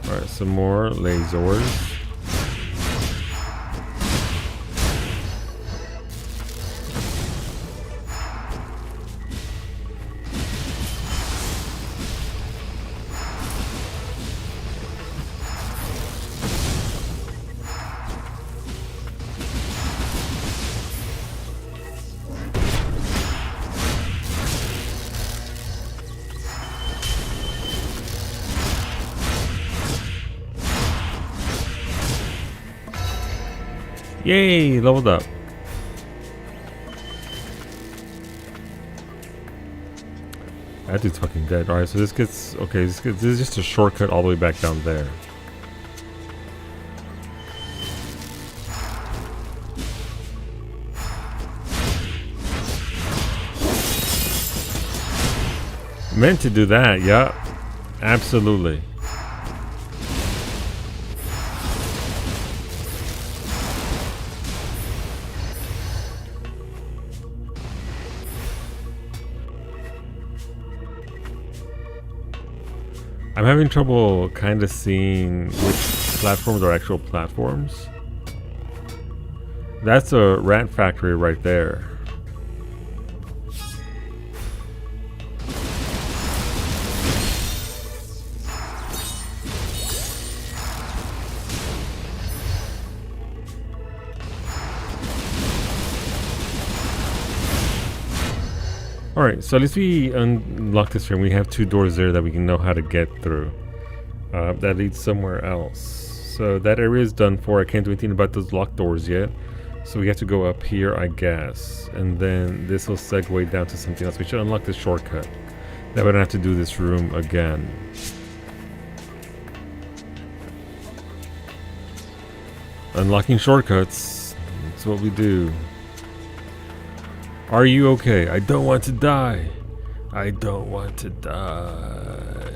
Alright, some more lasers. Yay, leveled up. That dude's fucking dead. Alright, so this gets... Okay, this is just a shortcut all the way back down there. Meant to do that, yeah. Absolutely. I'm having trouble kind of seeing which platforms are actual platforms. That's a rat factory right there. Alright, so at least we unlock this room. We have 2 doors there that we can know how to get through. That leads somewhere else. So that area is done for. I can't do anything about those locked doors yet. So we have to go up here, I guess. And then this will segue down to something else. We should unlock this shortcut. That way I don't have to do this room again. Unlocking shortcuts. That's what we do. Are you okay? I don't want to die. I don't want to die.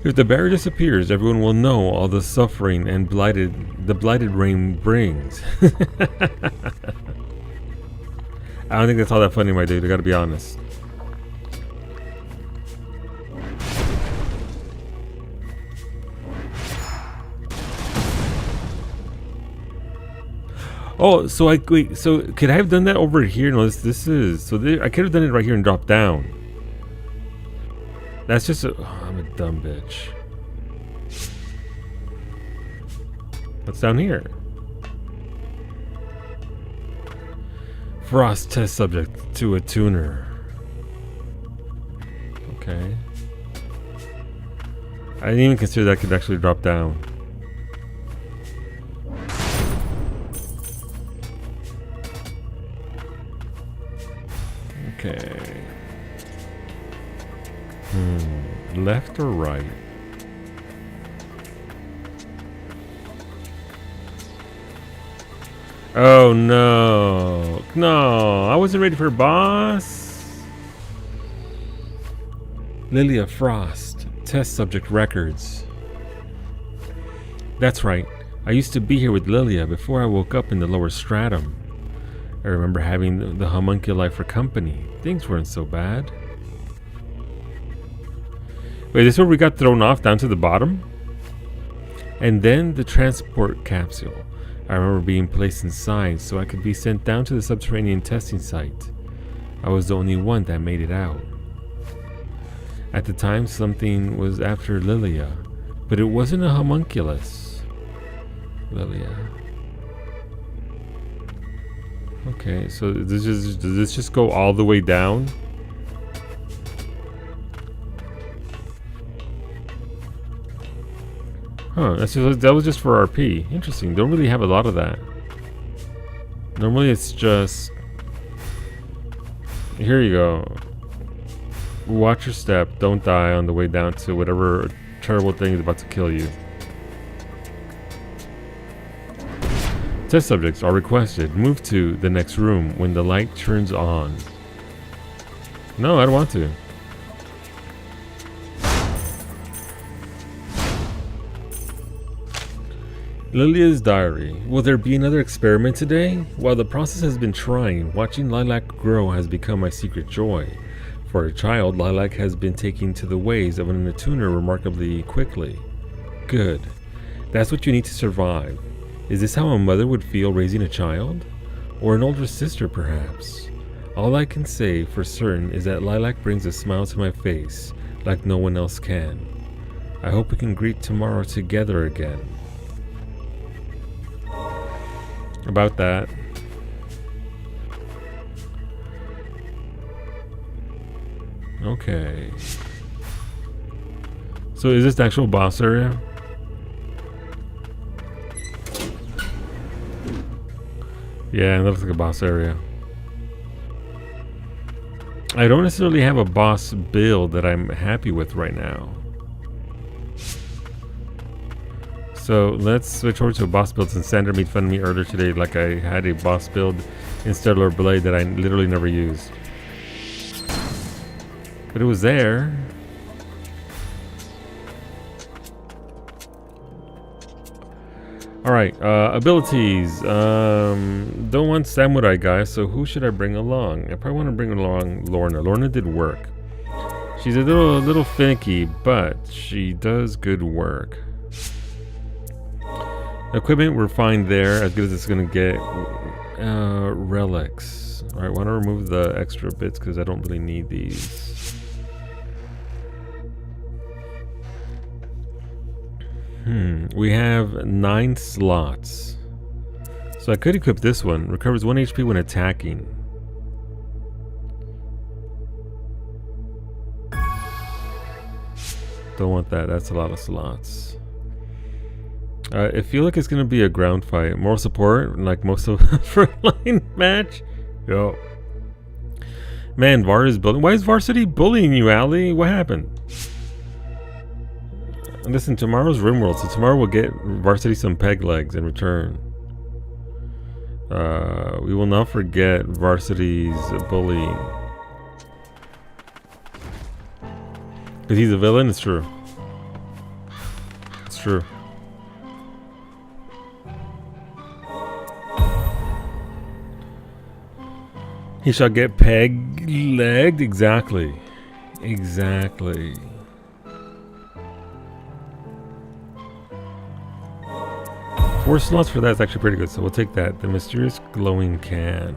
If the barrier disappears, everyone will know all the suffering and the blighted rain brings. I don't think that's all that funny, my dude. I gotta be honest. Oh, so wait. So could I have done that over here? No, this is so. I could have done it right here and dropped down. That's just a. Oh, I'm a dumb bitch. What's down here? Frost test subject to a tuner. Okay. I didn't even consider that could actually drop down. Okay. Left or right? Oh no. No, I wasn't ready for boss. Lilia Frost, test subject records. That's right. I used to be here with Lilia before I woke up in the lower stratum. I remember having the homunculi for company. Things weren't so bad. Wait, this is where we got thrown off down to the bottom? And then the transport capsule. I remember being placed inside so I could be sent down to the subterranean testing site. I was the only one that made it out. At the time, something was after Lilia, but it wasn't a homunculus. Lilia. Okay, so does this just go all the way down? Huh, that was just for RP. Interesting. Don't really have a lot of that. Normally it's just... Here you go. Watch your step. Don't die on the way down to whatever terrible thing is about to kill you. Test subjects are requested. Move to the next room when the light turns on. No, I don't want to. Lilia's diary. Will there be another experiment today? While the process has been trying, watching Lilac grow has become my secret joy. For a child, Lilac has been taking to the ways of an attuner remarkably quickly. Good. That's what you need to survive. Is this how a mother would feel raising a child? Or an older sister, perhaps? All I can say for certain is that Lilac brings a smile to my face like no one else can. I hope we can greet tomorrow together again. About that. Okay. So is this the actual boss area? Yeah, that looks like a boss area. I don't necessarily have a boss build that I'm happy with right now. So let's switch over to a boss build since Sandra made fun of me earlier today like I had a boss build in Stellar Blade that I literally never used. But it was there. Alright, abilities. Don't want Samurai guys, so who should I bring along? I probably want to bring along Lorna. Lorna did work. She's a little finicky, but she does good work. Equipment, we're fine there, as good as it's gonna get. Relics. Alright, want to remove the extra bits because I don't really need these. We have 9 slots. So I could equip this one. Recovers 1 HP when attacking. Don't want that. That's a lot of slots. I feel like it's going to be a ground fight. Moral support, like most of the frontline match. Yo. Man, Var is bullying. Why is Varsity bullying you, Ali? What happened? Listen, tomorrow's RimWorld, so tomorrow we'll get Varsity some peg legs in return. We will not forget Varsity's bullying. Because he's a villain, it's true. It's true. He shall get peg-legged? Exactly. Exactly. Four slots for that is actually pretty good, so we'll take that. The mysterious glowing can.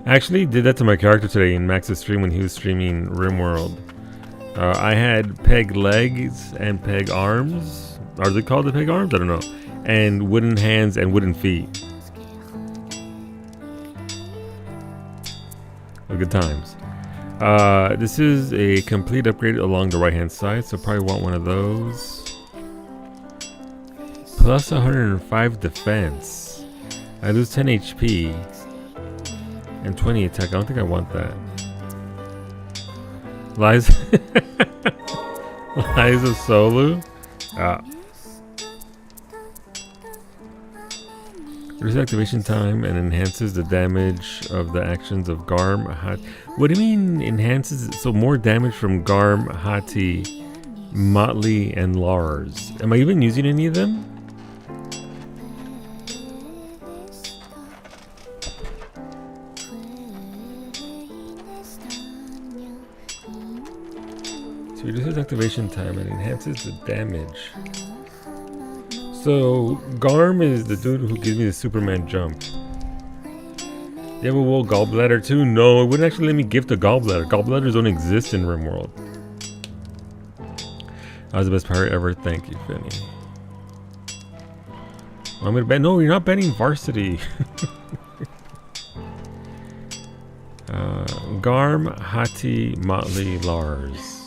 I actually did that to my character today in Max's stream when he was streaming RimWorld. I had peg legs and peg arms. Are they called the peg arms? I don't know. And wooden hands and wooden feet. Oh, good times. This is a complete upgrade along the right hand side, so probably want one of those. Plus 105 defense. I lose 10 HP and 20 attack. I don't think I want that. Liza Liza Solu. There's activation time and enhances the damage of the actions of Garm, Hati. What do you mean enhances it? So more damage from Garm, Hati, Motley, and Lars. Am I even using any of them? So reduces activation time and enhances the damage. So, Garm is the dude who gives me the Superman jump. You have a wool gallbladder too? No, it wouldn't actually let me gift a gallbladder. Gallbladders don't exist in RimWorld. That was the best pirate ever. Thank you, Finny. I'm gonna bet. No, you're not betting Varsity. Garm, Hati, Motley, Lars.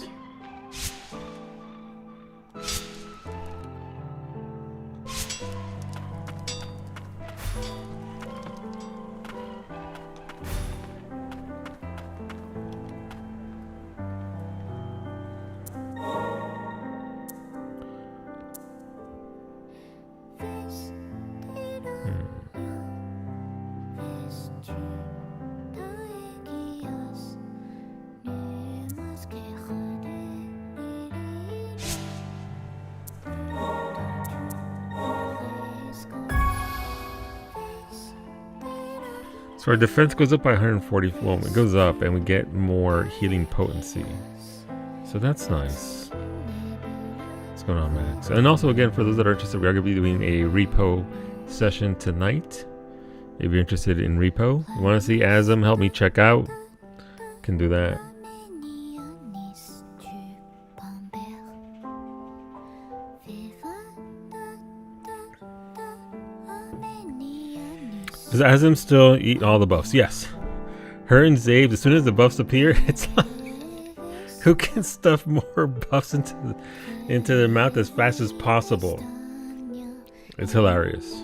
So our defense goes up by 140. Well, it goes up and we get more healing potency. So that's nice. What's going on, Max? And also, again, for those that are interested, we are going to be doing a repo session tonight. If you're interested in repo, you want to see Asm help me check out, can do that. Does Azim still eat all the buffs? Yes. Her and Zabe, as soon as the buffs appear, it's like, who can stuff more buffs into their mouth as fast as possible? It's hilarious.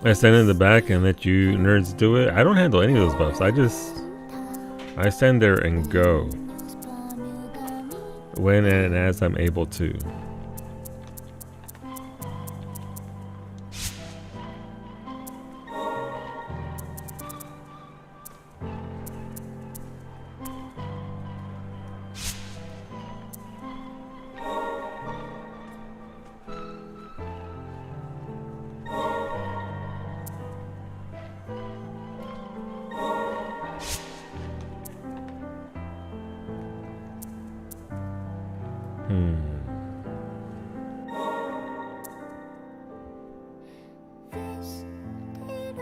I stand in the back and let you nerds do it. I don't handle any of those buffs. I stand there and go when and as I'm able to.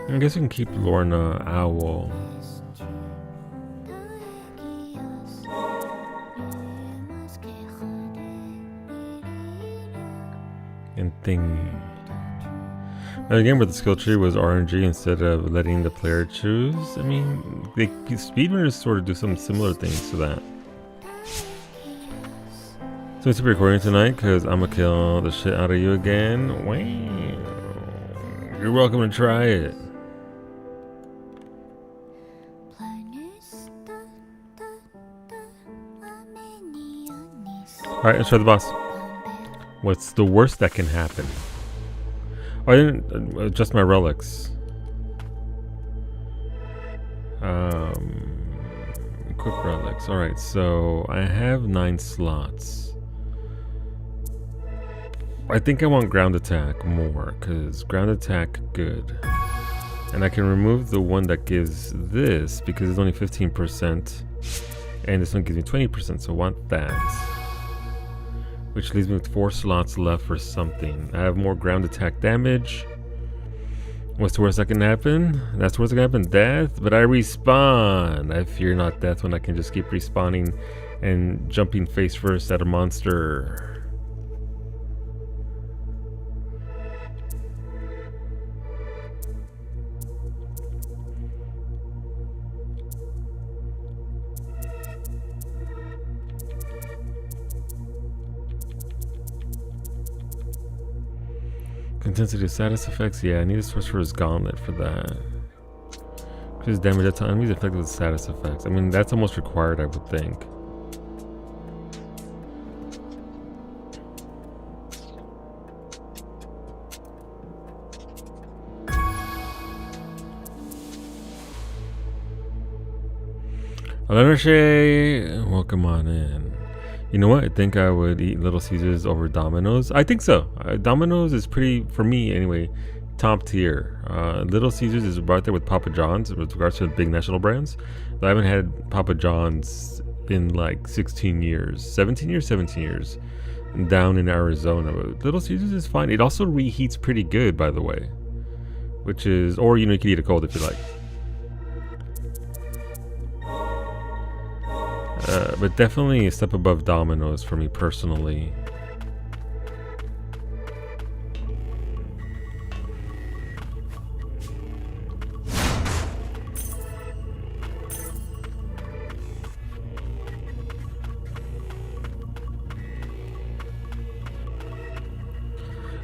I guess we can keep Lorna Owl. And Thingy. Now again, where the skill tree was RNG instead of letting the player choose. I mean, speedrunners sort of do some similar things to that. So it's recording tonight because I'm gonna kill the shit out of you again. Wow. You're welcome to try it. Alright, let's try the boss. What's the worst that can happen? Oh, I didn't adjust my relics. Equip relics. Alright, so I have 9 slots. I think I want ground attack more, because ground attack good. And I can remove the one that gives this, because it's only 15%. And this one gives me 20%, so I want that. Which leaves me with 4 slots left for something. I have more ground attack damage. What's the worst that can happen? That's the worst that can happen. Death, but I respawn. I fear not death when I can just keep respawning and jumping face first at a monster. Intensity status effects, yeah, I need a Sorcerer's Gauntlet for that. Because damage at enemies affected with status effects. I mean, that's almost required, I would think. Alerche, welcome on in. You know what? I think I would eat Little Caesars over Domino's. I think so. Domino's is pretty, for me anyway, top tier. Little Caesars is right there with Papa John's with regards to the big national brands. But I haven't had Papa John's in like 16 years, 17 years down in Arizona. But Little Caesars is fine. It also reheats pretty good, by the way. Which is, or you know, you can eat it cold if you like. But definitely a step above Domino's for me personally.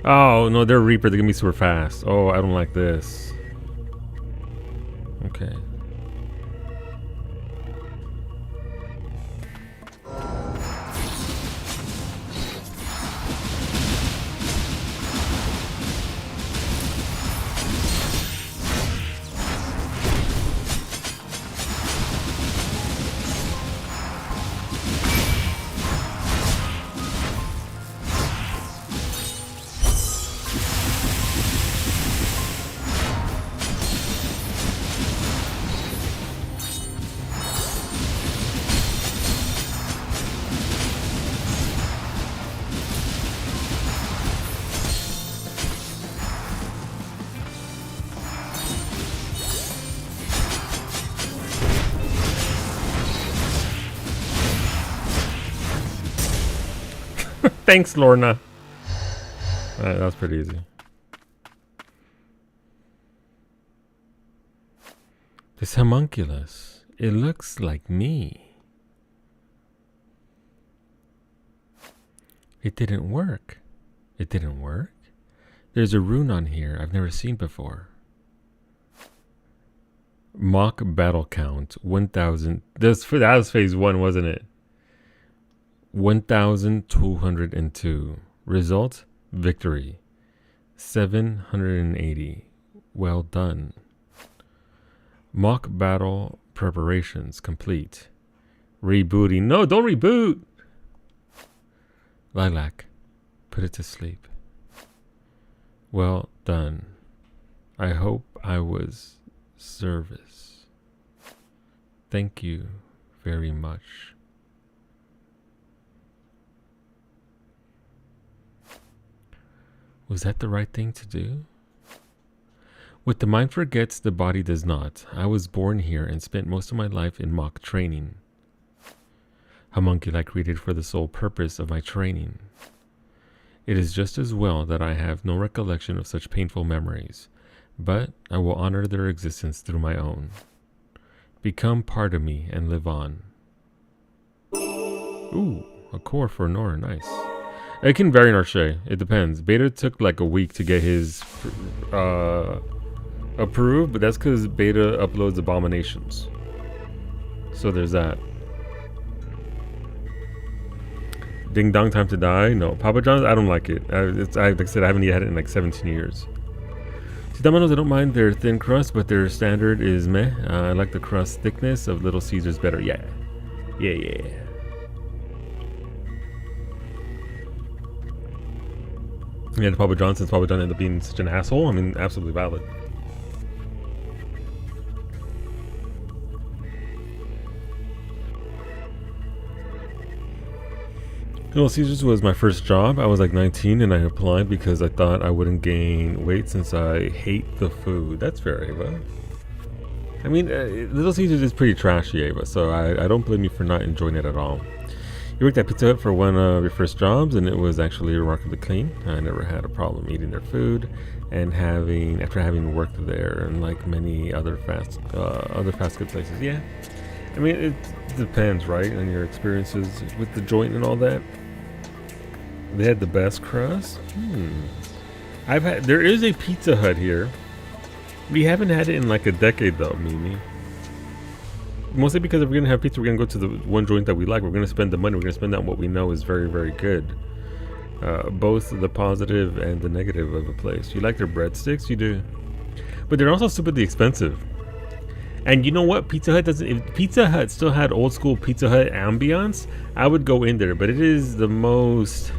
Oh no, they're Reaper. They're gonna be super fast. Oh, I don't like this. Okay. Thanks, Lorna. That was pretty easy. This homunculus. It looks like me. It didn't work. It didn't work? There's a rune on here I've never seen before. Mock battle count 1,000. That was phase 1, wasn't it? 1,202. Result: victory. 780. Well done. Mock battle preparations complete. Rebooting. No, don't reboot. Lilac, put it to sleep. Well done. I hope I was service. Thank you very much. Was that the right thing to do? What the mind forgets, the body does not. I was born here and spent most of my life in mock training. Homunculi created for the sole purpose of my training. It is just as well that I have no recollection of such painful memories, but I will honor their existence through my own. Become part of me and live on. Ooh, a core for Nora, nice. It can vary in Arcane, it depends. Beta took like a week to get his approved, but that's because Beta uploads abominations. So there's that. Ding dong, time to die. No, Papa John's, I don't like it. Like I said, I haven't had it in like 17 years. See, Domino's, I don't mind their thin crust, but their standard is meh. I like the crust thickness of Little Caesars better. Yeah. Yeah. Yeah, the Papa John, since Papa John ended up being such an asshole. I mean, absolutely valid. Little Caesars was my first job. I was like 19 and I applied because I thought I wouldn't gain weight since I hate the food. That's fair, Ava. I mean, Little Caesars is pretty trashy, Ava, so I don't blame you for not enjoying it at all. You worked at Pizza Hut for one of your first jobs, and it was actually remarkably clean. I never had a problem eating their food, and after having worked there and like many other fast food places. Yeah, I mean it depends, right, on your experiences with the joint and all that. They had the best crust. There is a Pizza Hut here. We haven't had it in like a decade though, Mimi. Mostly because if we're gonna have pizza, we're gonna go to the one joint that we like. We're gonna spend the money. We're gonna spend on what we know is very, very good. Both the positive and the negative of a place. You like their breadsticks, you do, but they're also stupidly expensive. And you know what? Pizza Hut doesn't. If Pizza Hut still had old school Pizza Hut ambiance, I would go in there. But it is the most,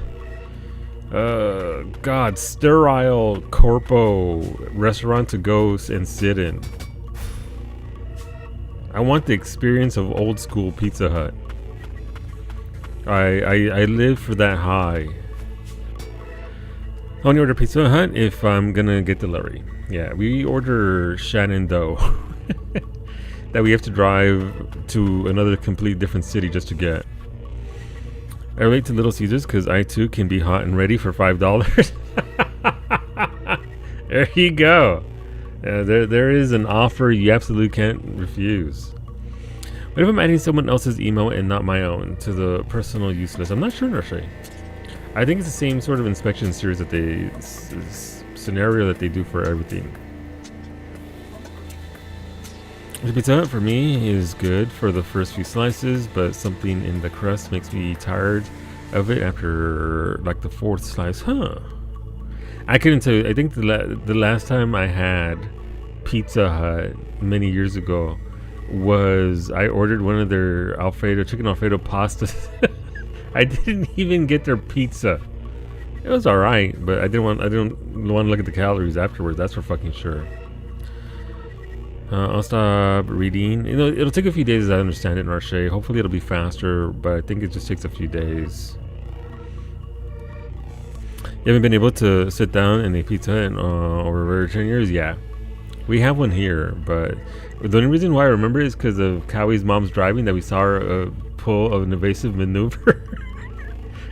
sterile corpo restaurant to go and sit in. I want the experience of old school Pizza Hut. I live for that high. I only order Pizza Hut if I'm gonna get delivery. Yeah, we order Shenandoah that we have to drive to another complete different city just to get. I relate to Little Caesars because I too can be hot and ready for $5. There you go. There is an offer you absolutely can't refuse. What if I'm adding someone else's email and not my own to the personal use list? I'm not sure, Narshay. I think it's the same sort of inspection series that scenario that they do for everything. The Pizza Hut for me is good for the first few slices, but something in the crust makes me tired of it after like the fourth slice. I couldn't tell you. I think the last time I had Pizza Hut many years ago was I ordered one of their chicken Alfredo pastas. I didn't even get their pizza. It was all right, but I didn't want to look at the calories afterwards. That's for fucking sure. I'll stop reading. You know, it'll take a few days as I understand it in Arcane. Hopefully it'll be faster, but I think it just takes a few days. You haven't been able to sit down in a Pizza Hut in over 10 years? Yeah. We have one here, but the only reason why I remember is because of Cowie's mom's driving that we saw her pull an evasive maneuver.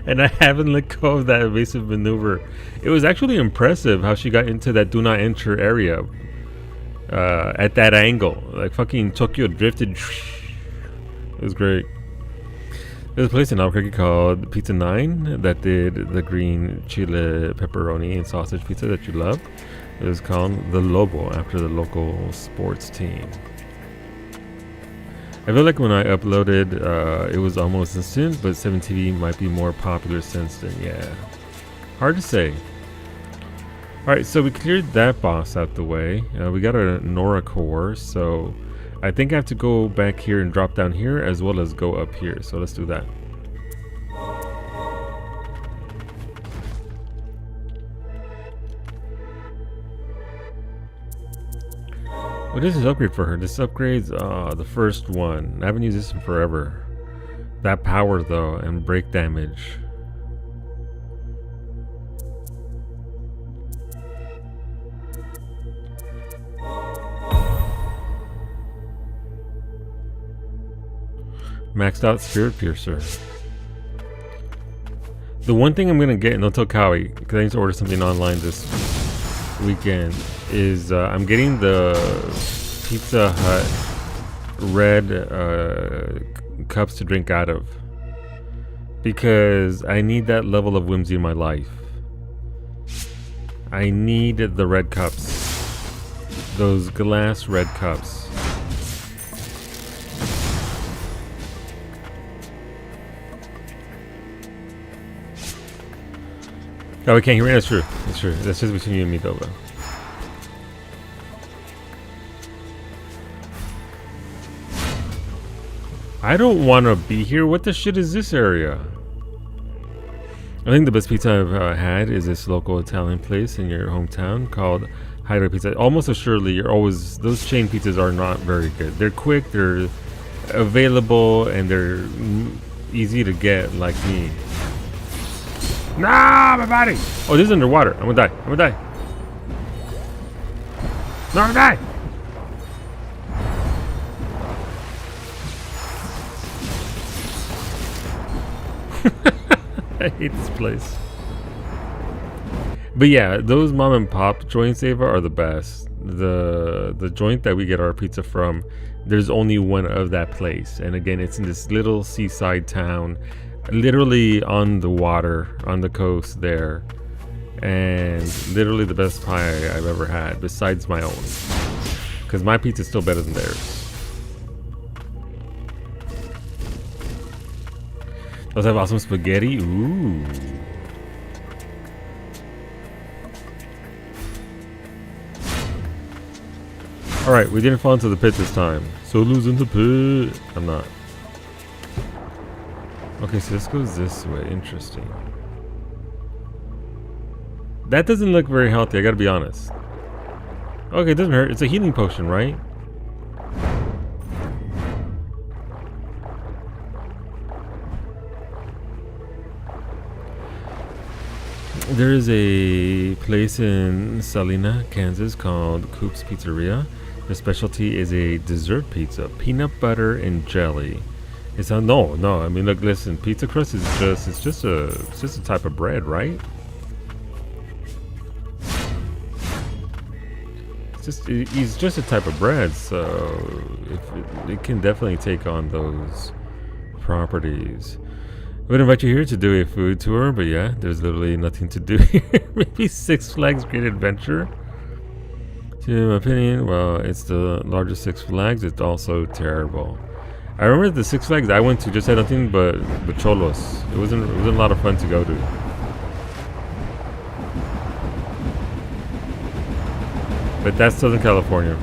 And I haven't let go of that evasive maneuver. It was actually impressive how she got into that do not enter area at that angle. Like fucking Tokyo drifted. It was great. There's a place in Albuquerque called Pizza 9 that did the green chile, pepperoni, and sausage pizza that you love. It was called the Lobo after the local sports team. I feel like when I uploaded, it was almost instant, but 7TV might be more popular since then. Yeah, hard to say. All right, so we cleared that boss out the way. We got a Nora core, so I think I have to go back here and drop down here as well as go up here. So let's do that. What is this upgrade for her? This upgrade's the first one. I haven't used this in forever. That power though, and break damage. Maxed out Spirit Piercer. The one thing I'm gonna get, and don't tell Kawi, because I need to order something online this weekend, is I'm getting the Pizza Hut red cups to drink out of, because I need that level of whimsy in my life. I need the red cups, those glass red cups. Oh, we can't hear me. That's true. That's true. That's just between you and me, though. I don't want to be here. What the shit is this area? I think the best pizza I've had is this local Italian place in your hometown called Hideaway Pizza. Almost assuredly, those chain pizzas are not very good. They're quick, they're available, and they're easy to get, like me. Nah, my body! Oh, this is underwater. I'm gonna die. I'm gonna die. No, I'm gonna die! I hate this place. But yeah, those mom and pop joints, Ava, are the best. The joint that we get our pizza from, there's only one of that place. And again, it's in this little seaside town, literally on the water, on the coast there. And literally the best pie I've ever had, besides my own. Because my pizza's still better than theirs. Those have awesome spaghetti. Ooh. Alright, we didn't fall into the pit this time. Solo's in the pit. I'm not. Okay, so this goes this way. Interesting. That doesn't look very healthy, I gotta be honest. Okay, it doesn't hurt. It's a healing potion, right? There is a place in Salina, Kansas called Coop's Pizzeria. The specialty is a dessert pizza, peanut butter and jelly. It's a no. I mean, look, listen. Pizza crust is just a type of bread, right? It's just a type of bread, so it can definitely take on those properties. I would invite you here to do a food tour, but yeah, there's literally nothing to do here. Maybe Six Flags Great Adventure. To my opinion, well, it's the largest Six Flags. It's also terrible. I remember the Six Flags I went to just had nothing but cholos. It wasn't a lot of fun to go to. But that's Southern California.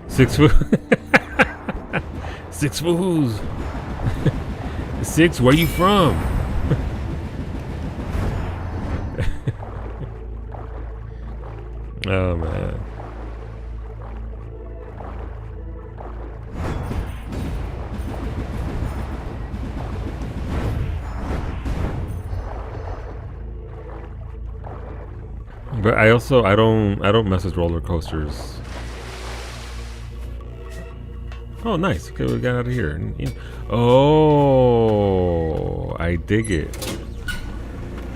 Six Fools. Six, where you from? Oh man. But I don't mess with roller coasters. Oh, nice. Okay, we got out of here. Oh, I dig it.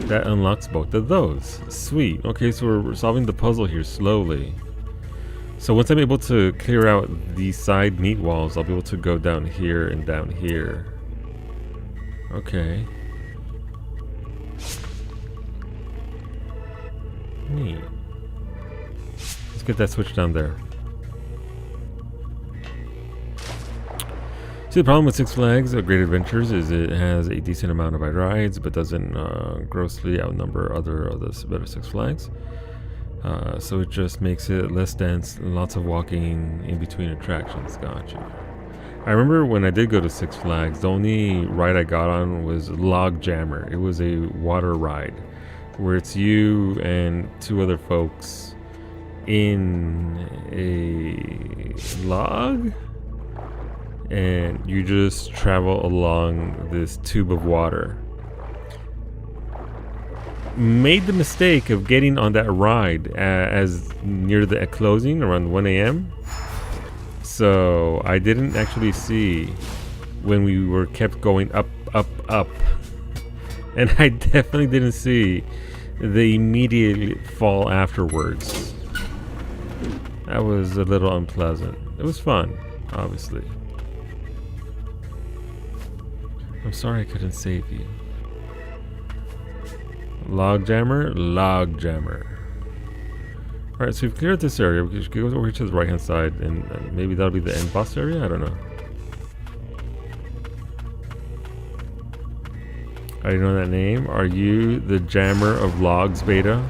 That unlocks both of those. Sweet. Okay, so we're solving the puzzle here slowly. So once I'm able to clear out the side meat walls, I'll be able to go down here and down here. Okay. Neat. Let's get that switch down there. See, the problem with Six Flags Great Adventures is it has a decent amount of rides, but doesn't grossly outnumber other better Six Flags. So it just makes it less dense, lots of walking in between attractions. Gotcha. I remember when I did go to Six Flags, the only ride I got on was Log Jammer. It was a water ride where it's you and two other folks in a log, and you just travel along this tube of water. Made the mistake of getting on that ride as near the closing around 1 a.m. So I didn't actually see when we were kept going up, up, up. And I definitely didn't see the immediate fall afterwards. That was a little unpleasant. It was fun, obviously. I'm sorry I couldn't save you. Log jammer, log jammer. Alright, so we've cleared this area. We should go over here to the right hand side, and maybe that'll be the end boss area? I don't know. I know that name. Are you the jammer of logs, Beta?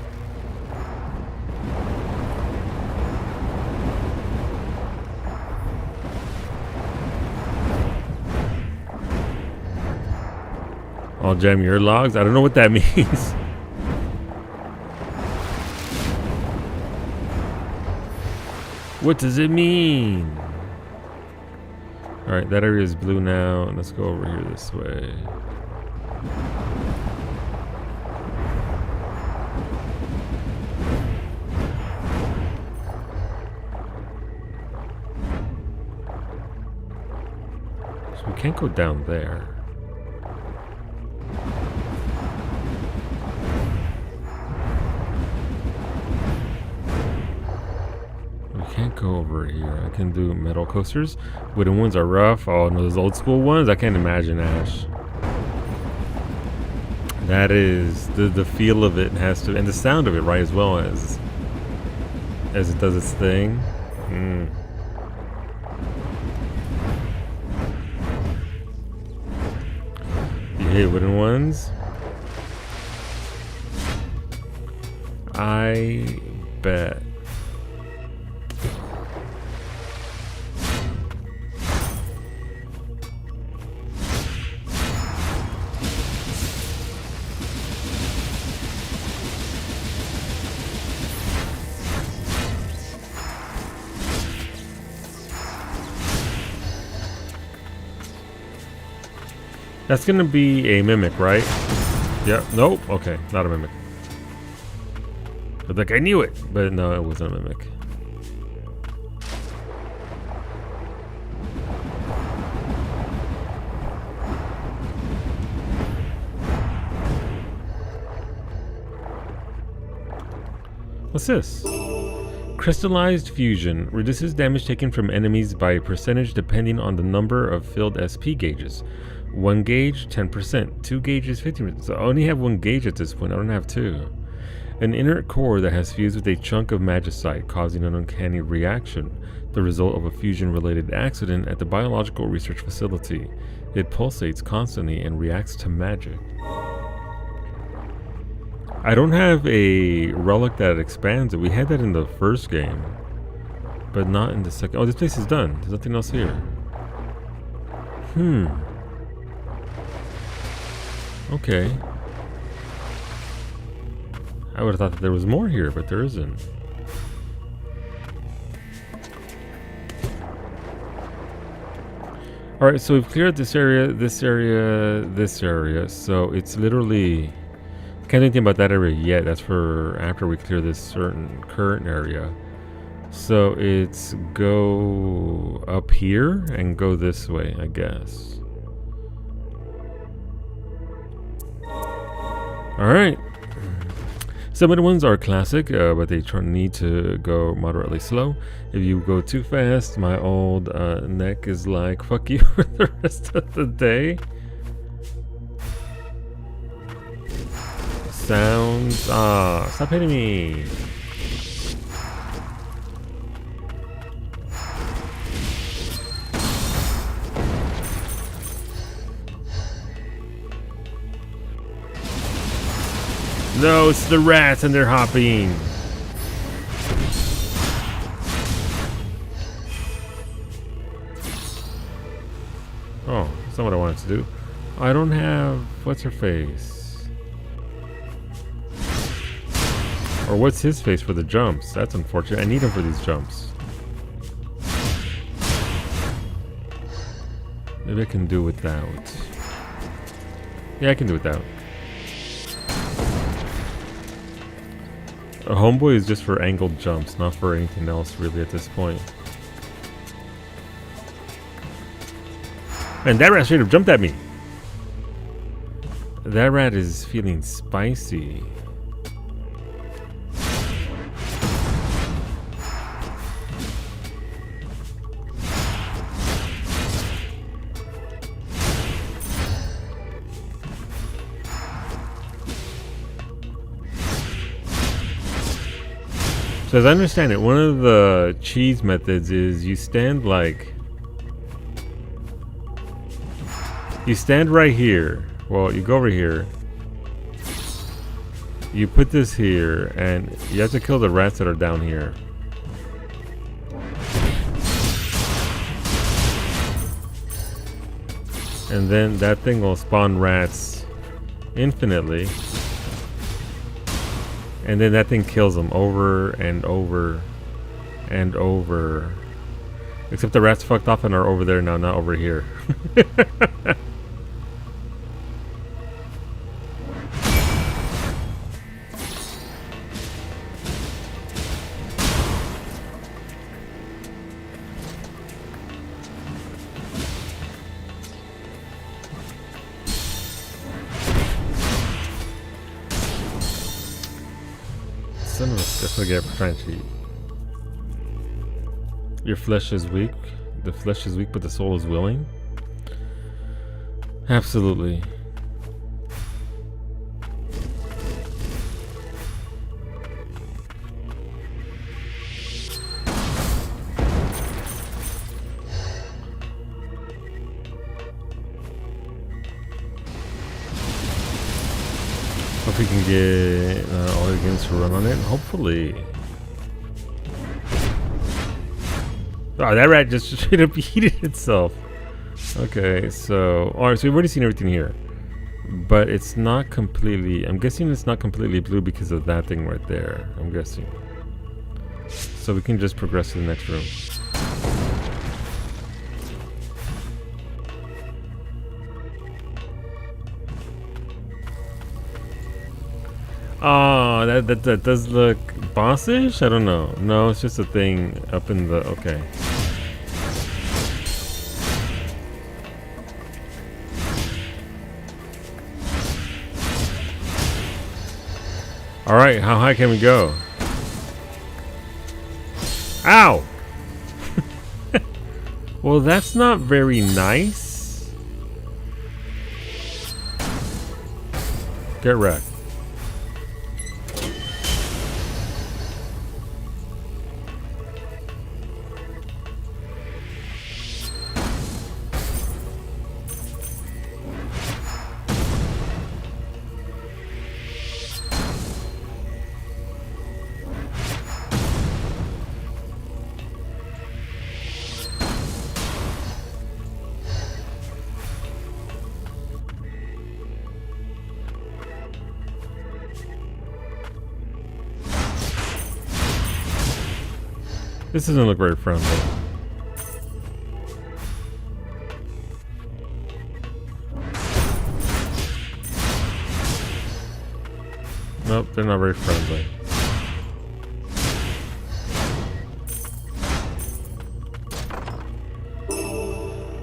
I'll jam your logs? I don't know what that means. What does it mean? Alright, that area is blue now. And let's go over here this way. So we can't go down there. Can't go over here. I can do metal coasters. Wooden ones are rough. Oh no, those old school ones. I can't imagine, Ash. That is the feel of it has to, and the sound of it, right, as well as it does its thing. You hate wooden ones? I bet. That's gonna be a mimic, right? Yeah, nope, okay, not a mimic. But like I knew it, but no, it wasn't a mimic. What's this? Crystallized fusion reduces damage taken from enemies by a percentage depending on the number of filled SP gauges. 1 gauge, 10%. 2 gauges, 15%. So I only have 1 gauge at this point. I don't have 2. An inert core that has fused with a chunk of magicite, causing an uncanny reaction, the result of a fusion-related accident at the biological research facility. It pulsates constantly and reacts to magic. I don't have a relic that expands it. We had that in the first game, but not in the second. Oh, this place is done. There's nothing else here. Okay. I would have thought that there was more here, but there isn't. Alright, so we've cleared this area, this area, this area. So it's literally... Can't do anything about that area yet. That's for after we clear this certain current area. So it's go up here and go this way, I guess. Alright. Some of the ones are classic, but they need to go moderately slow. If you go too fast, my old neck is like, fuck you for the rest of the day. Sounds... stop hitting me. No, it's the rats and they're hopping. Oh, that's not what I wanted to do. I don't have... What's her face? Or what's his face for the jumps? That's unfortunate. I need him for these jumps. Maybe I can do without. Yeah, I can do without. A homeboy is just for angled jumps, not for anything else really at this point. Man, that rat straight up jumped at me. That rat is feeling spicy. So as I understand it, one of the cheese methods is you stand like... You stand right here. Well, you go over here. You put this here, and you have to kill the rats that are down here. And then that thing will spawn rats infinitely. And then that thing kills them over and over and over. Except the rats fucked off and are over there now, not over here. That's what I get for trying to cheat. Your flesh is weak. The flesh is weak, but the soul is willing. Absolutely. Hope we can get all the games to run on it. Hopefully. Oh, that rat just straight up heated itself. Okay, so... Alright, so we've already seen everything here. But it's not completely... I'm guessing it's not completely blue because of that thing right there. I'm guessing. So we can just progress to the next room. Oh, that does look bossish? I don't know. No, it's just a thing up in the... Okay. Alright, how high can we go? Ow! Well, that's not very nice. Get wrecked. This doesn't look very friendly. Nope, they're not very friendly.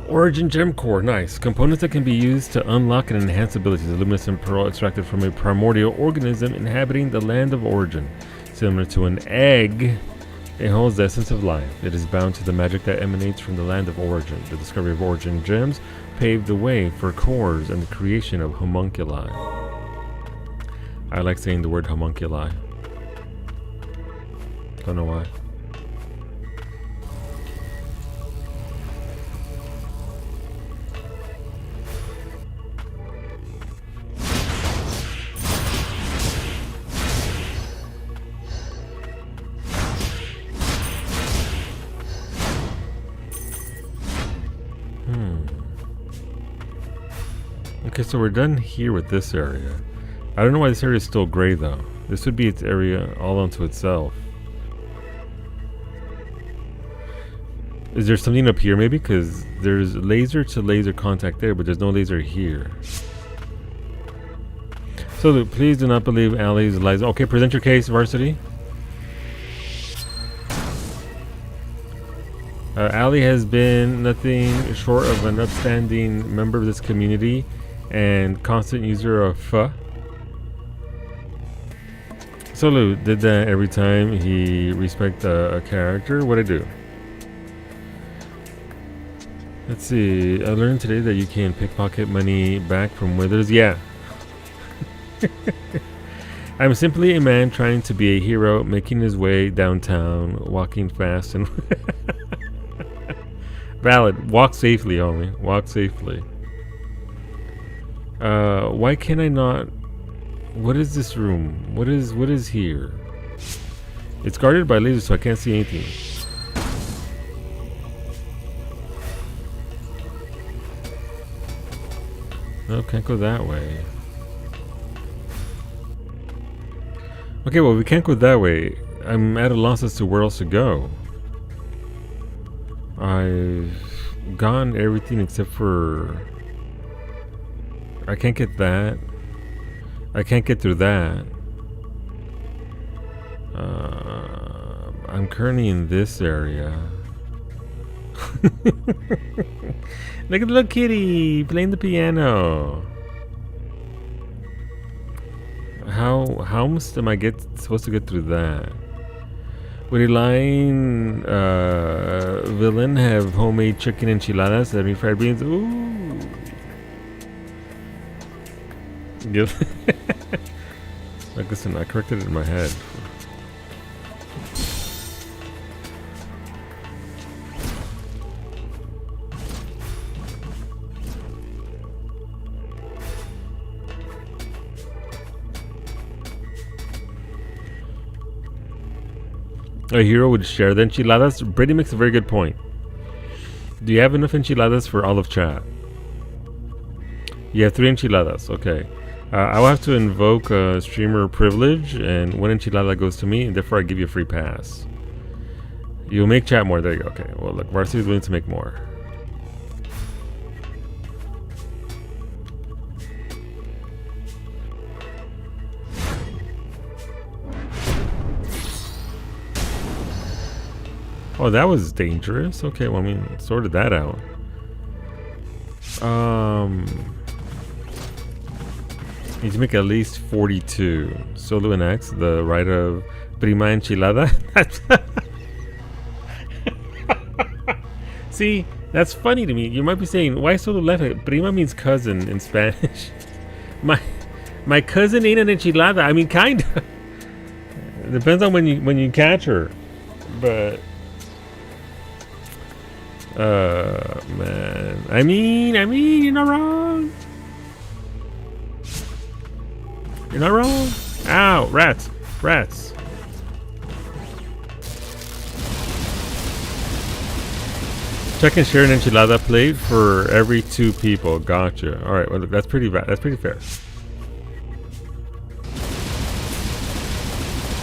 Origin Gem Core, nice. Components that can be used to unlock and enhance abilities. A luminescent pearl extracted from a primordial organism inhabiting the land of origin. Similar to an egg, it holds the essence of life. It is bound to the magic that emanates from the land of origin. The discovery of origin gems paved the way for cores and the creation of homunculi. I like saying the word homunculi. Don't know why. Okay, so we're done here with this area. I don't know why this area is still gray though. This would be its area all unto itself. Is there something up here maybe? Because there's laser to laser contact there, but there's no laser here. So please do not believe Allie's lies. Okay, present your case, Varsity. Allie has been nothing short of an upstanding member of this community and constant user of pho. Solo did that every time he respect a character. What'd I do? Let's see. I learned today that you can pickpocket money back from withers. Yeah. I'm simply a man trying to be a hero, making his way downtown, walking fast and valid. Walk safely, homie. Walk safely. Why can I not? What is this room? What is here? It's guarded by lasers, so I can't see anything. No, can't go that way. Okay, well, we can't go that way. I'm at a loss as to where else to go. I've gone everything except for... I can't get that. I can't get through that. I'm currently in this area. Look at the little kitty playing the piano. How am I supposed to get through that? Would a lying villain have homemade chicken enchiladas and refried beans? Ooh. Give. Like, listen, I corrected it in my head. A hero would share the enchiladas. Brady makes a very good point. Do you have enough enchiladas for all of chat? You have 3 enchiladas. Okay. I will have to invoke streamer privilege, and 1 enchilada goes to me, and therefore I give you a free pass. You'll make chat more. There you go. Okay. Well, look, Varsity is willing to make more. Oh, that was dangerous. Okay, well, I mean, sorted that out. Need to make at least 42. Solo and X, the right of Prima Enchilada. See, that's funny to me. You might be saying, why Solo left it? Prima means cousin in Spanish. My cousin ain't an enchilada. I mean, kind of. It depends on when you catch her. But... man. I mean, you're not wrong. You're not wrong. Ow, rats. Check and share an enchilada plate for every 2 people. Gotcha. All right, well, that's pretty bad. That's pretty fair.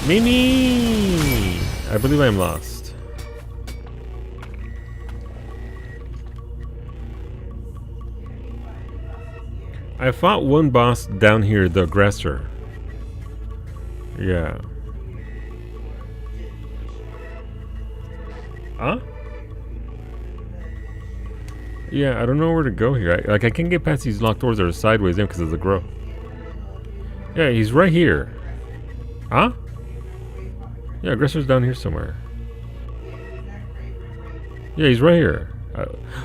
Mimi! I believe I'm lost. I fought one boss down here, the aggressor. Yeah. Huh? Yeah, I don't know where to go here. I can't get past these locked doors that are sideways in because of the grow. Yeah, he's right here. Huh? Yeah, aggressor's down here somewhere. Yeah, he's right here.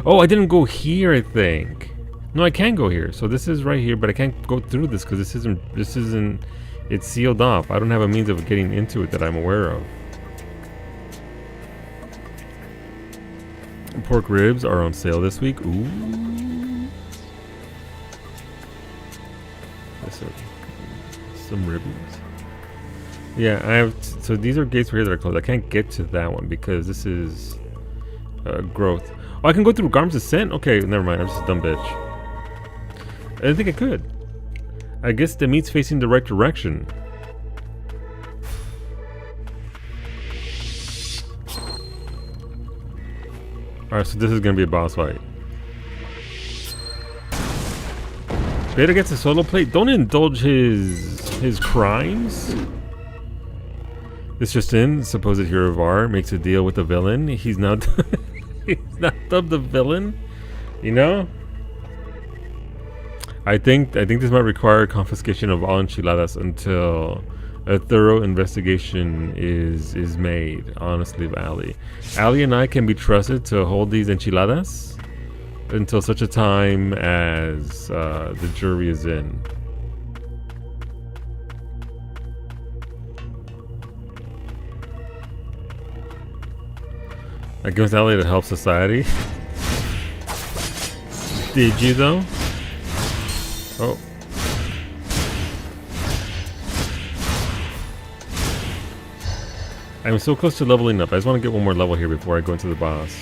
Oh, I didn't go here, I think. No, I can go here. So this is right here, but I can't go through this because this isn't, it's sealed off. I don't have a means of getting into it that I'm aware of. Pork ribs are on sale this week. Ooh. Some ribs. Yeah, I have, so these are gates right here that are closed. I can't get to that one because this is growth. Oh, I can go through Garm's Ascent? Okay, never mind. I'm just a dumb bitch. I didn't think I could. I guess the meat's facing the right direction. Alright, so this is gonna be a boss fight. Beta gets a solo plate. Don't indulge his crimes. This just in, supposed hero of R makes a deal with the villain. He's not he's not dubbed the villain. You know? I think this might require confiscation of all enchiladas until a thorough investigation is made. Honestly, Ali. Ali and I can be trusted to hold these enchiladas until such a time as the jury is in. I guess Ali to help society. Did you though? Oh. I'm so close to leveling up. I just want to get one more level here before I go into the boss.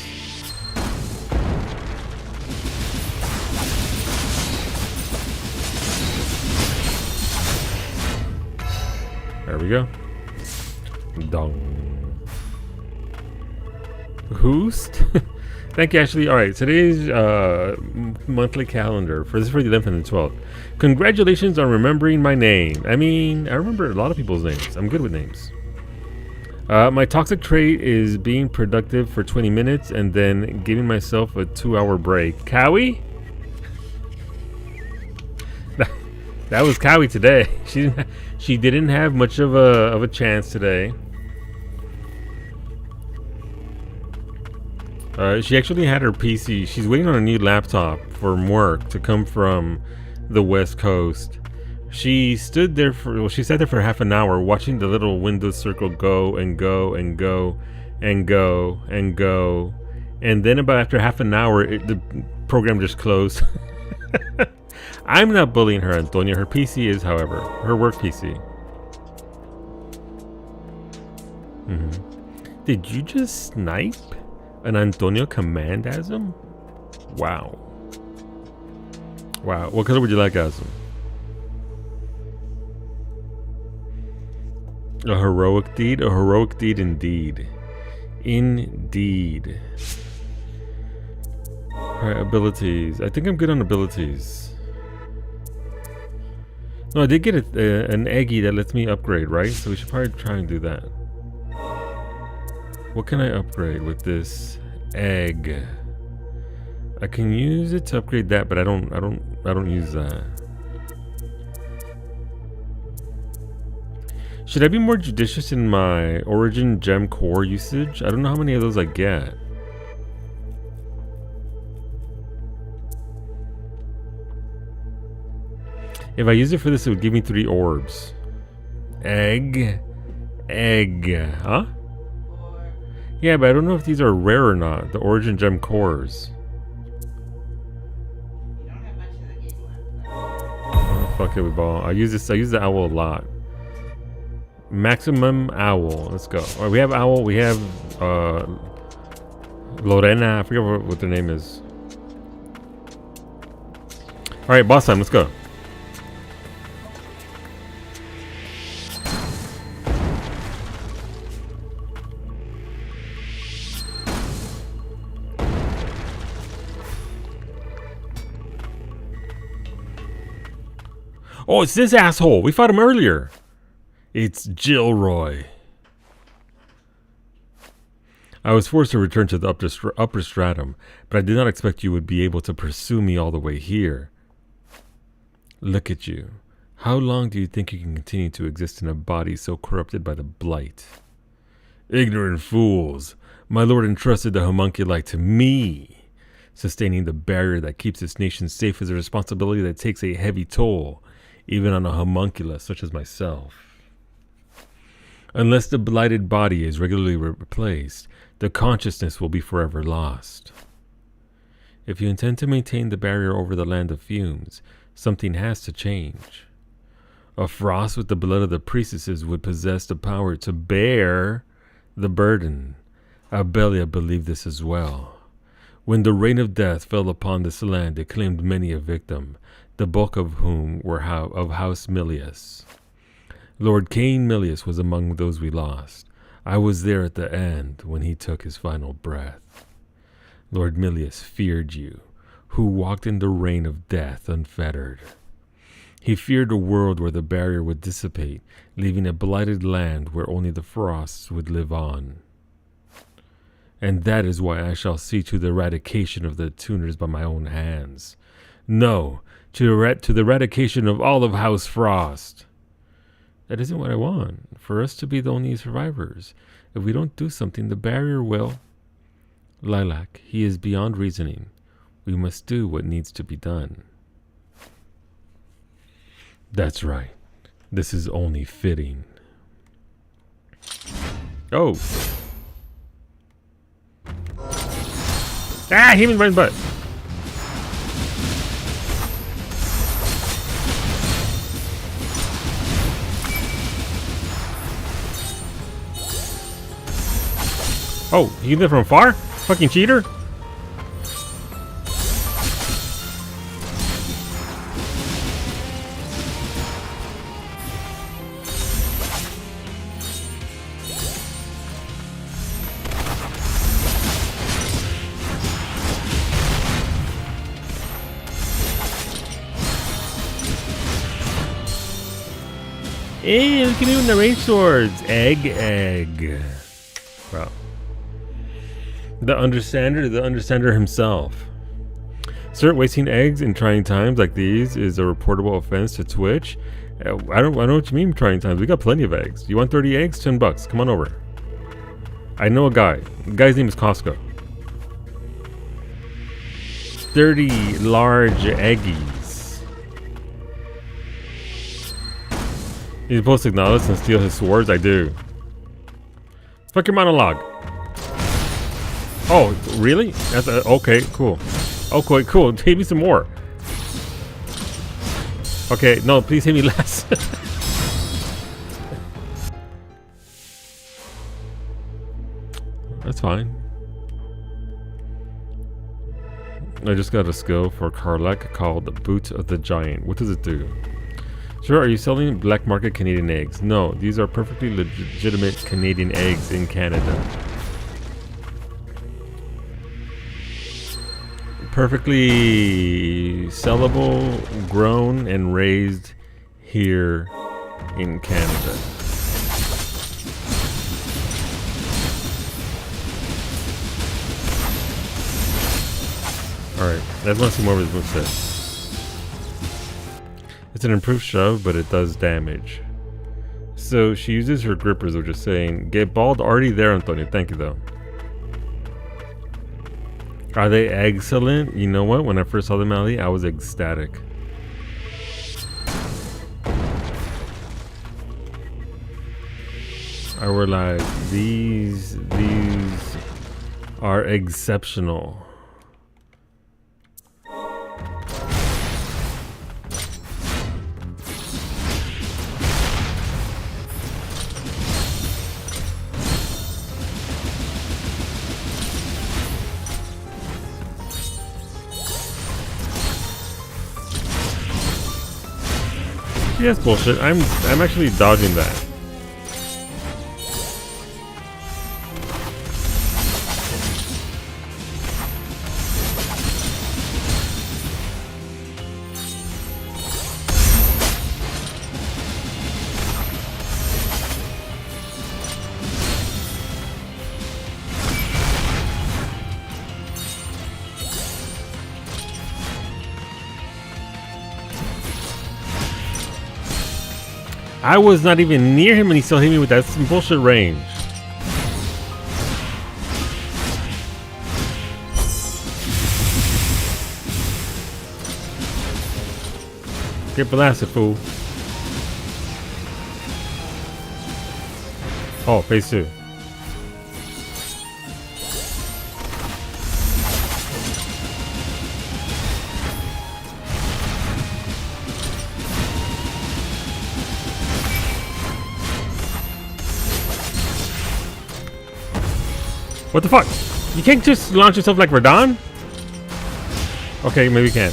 There we go. Dong. Hoost? Thank you, Ashley. Alright, today's monthly calendar for this for the 11th and the 12th. Congratulations on remembering my name. I mean, I remember a lot of people's names. I'm good with names. My toxic trait is being productive for 20 minutes and then giving myself a 2-hour break. Cowie? That was Cowie today. She didn't have much of a chance today. She actually had her PC. She's waiting on a new laptop from work to come from the West Coast. She stood there she sat there for half an hour watching the little Windows circle go and go and go and go and go. And then about after half an hour, the program just closed. I'm not bullying her, Antonia. Her PC is, however, her work PC. Did you just snipe an Antonio command Asm? Wow. Wow. What color would you like, Asm? A heroic deed? A heroic deed indeed. Indeed. Alright, abilities. I think I'm good on abilities. No, I did get an Eggy that lets me upgrade, right? So we should probably try and do that. What can I upgrade with this egg? I can use it to upgrade that, but I don't use that. Should I be more judicious in my origin gem core usage? I don't know how many of those I get. If I use it for this, it would give me 3 orbs. Egg. Huh? Yeah, but I don't know if these are rare or not. The origin gem cores. Oh, fuck it, we ball. I use the owl a lot. Maximum owl. Let's go. All right, we have owl. We have Lorena. I forget what their name is. All right, boss time. Let's go. Oh, it's this asshole. We fought him earlier. It's Gilroy. I was forced to return to the upper stratum, but I did not expect you would be able to pursue me all the way here. Look at you. How long do you think you can continue to exist in a body so corrupted by the blight? Ignorant fools. My lord entrusted the homunculi to me. Sustaining the barrier that keeps this nation safe is a responsibility that takes a heavy toll, even on a homunculus such as myself. Unless the blighted body is regularly replaced, the consciousness will be forever lost. If you intend to maintain the barrier over the land of fumes, something has to change. A frost with the blood of the priestesses would possess the power to bear the burden. Abelia believed this as well. When the rain of death fell upon this land, it claimed many a victim, the bulk of whom were of House Milius. Lord Cain Milius was among those we lost. I was there at the end when he took his final breath. Lord Milius feared you, who walked in the rain of death unfettered. He feared a world where the barrier would dissipate, leaving a blighted land where only the frosts would live on. And that is why I shall see to the eradication of the tuners by my own hands. No, to the eradication of all of House Frost. That isn't what I want, for us to be the only survivors. If we don't do something, the barrier will. Lilac, he is beyond reasoning. We must do what needs to be done. That's right. This is only fitting. Oh. Ah, hit me right in the butt. Oh, you did it from far? Fucking cheater. Hey, look at me with the range swords. Egg. Wow. The understander himself. Start wasting eggs in trying times like these is a reportable offense to Twitch. I don't know what you mean trying times. We got plenty of eggs. You want 30 eggs? $10. Come on over. I know a guy. The guy's name is Costco. 30 large eggies. You're supposed to acknowledge and steal his swords? I do. Fuck your monologue. Oh, really? That's okay, cool. Okay, cool. Hit me some more. Okay, no, please hit me less. That's fine. I just got a skill for Karlak called Boot of the Giant. What does it do? Sure, are you selling black market Canadian eggs? No, these are perfectly legitimate Canadian eggs in Canada. Perfectly sellable, grown, and raised here in Canada. Alright, let's want to see more of his moveset. It's an improved shove, but it does damage. So she uses her grippers, which is saying, get bald already there, Antonio. Thank you, though. Are they excellent? You know what? When I first saw them, Ali, I was ecstatic. I were like, these are exceptional. Yes, bullshit. I'm actually dodging that. I was not even near him and he still hit me with that some bullshit range. Get blasted, fool. Oh, phase 2. What the fuck? You can't just launch yourself like Radon? Okay, maybe you can.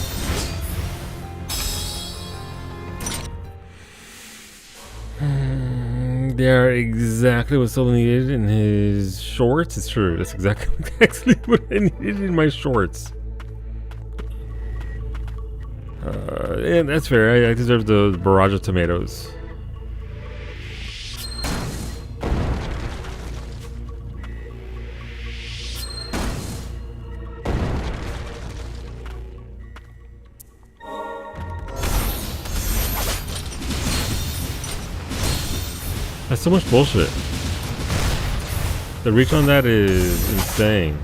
They're exactly what Solo needed in his shorts. It's true. That's exactly what I needed in my shorts. And that's fair. I deserve the barrage of tomatoes. That's so much bullshit. The reach on that is insane.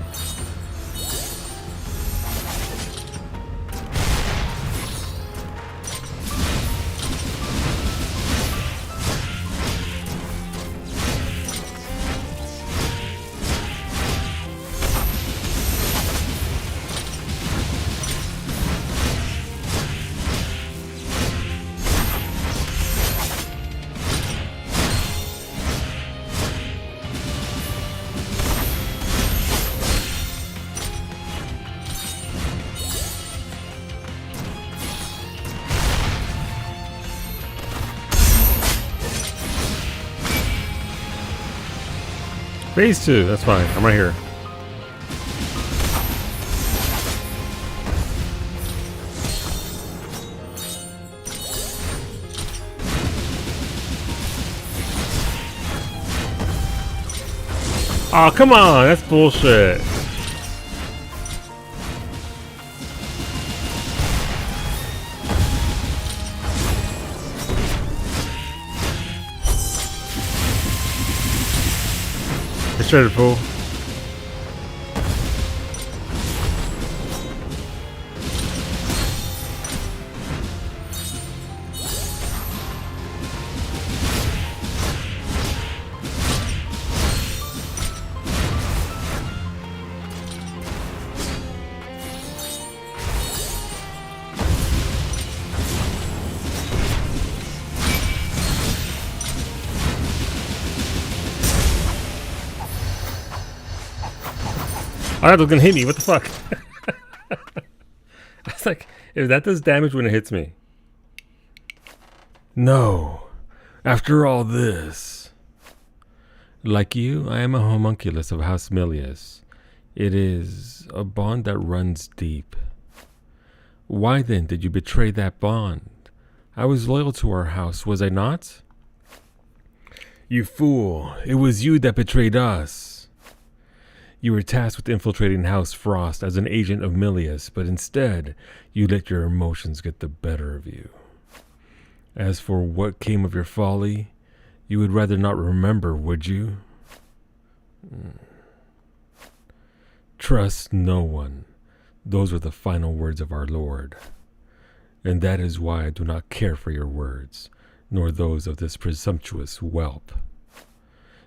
Phase 2, that's fine. I'm right here. Oh, come on, that's bullshit. Shredded fool. Oh, that was gonna hit me. What the fuck? I was like, if that does damage when it hits me. No. After all this. Like you, I am a homunculus of House Milius. It is a bond that runs deep. Why then did you betray that bond? I was loyal to our house, was I not? You fool. It was you that betrayed us. You were tasked with infiltrating House Frost as an agent of Milius, but instead, you let your emotions get the better of you. As for what came of your folly, you would rather not remember, would you? Trust no one. Those were the final words of our Lord. And that is why I do not care for your words, nor those of this presumptuous whelp.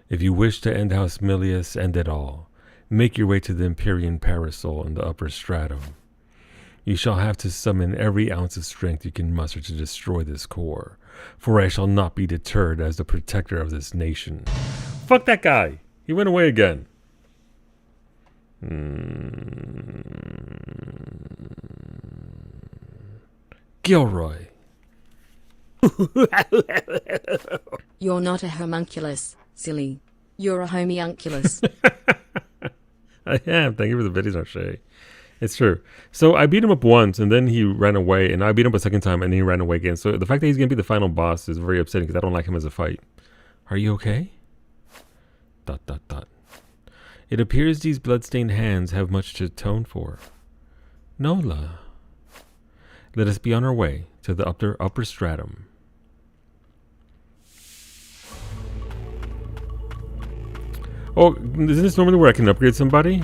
If you wish to end House Milius, end it all. Make your way to the Empyrean Parasol in the upper stratum. You shall have to summon every ounce of strength you can muster to destroy this core, for I shall not be deterred as the protector of this nation. Fuck that guy! He went away again. Gilroy. You're not a homunculus, silly. You're a homunculus. I am. Thank you for the videos, Shay. It's true. So I beat him up once, and then he ran away, and I beat him up a second time, and he ran away again. So the fact that he's going to be the final boss is very upsetting, because I don't like him as a fight. Are you okay? ... It appears these bloodstained hands have much to atone for. Nola. Let us be on our way to the upper stratum. Oh, isn't this normally where I can upgrade somebody?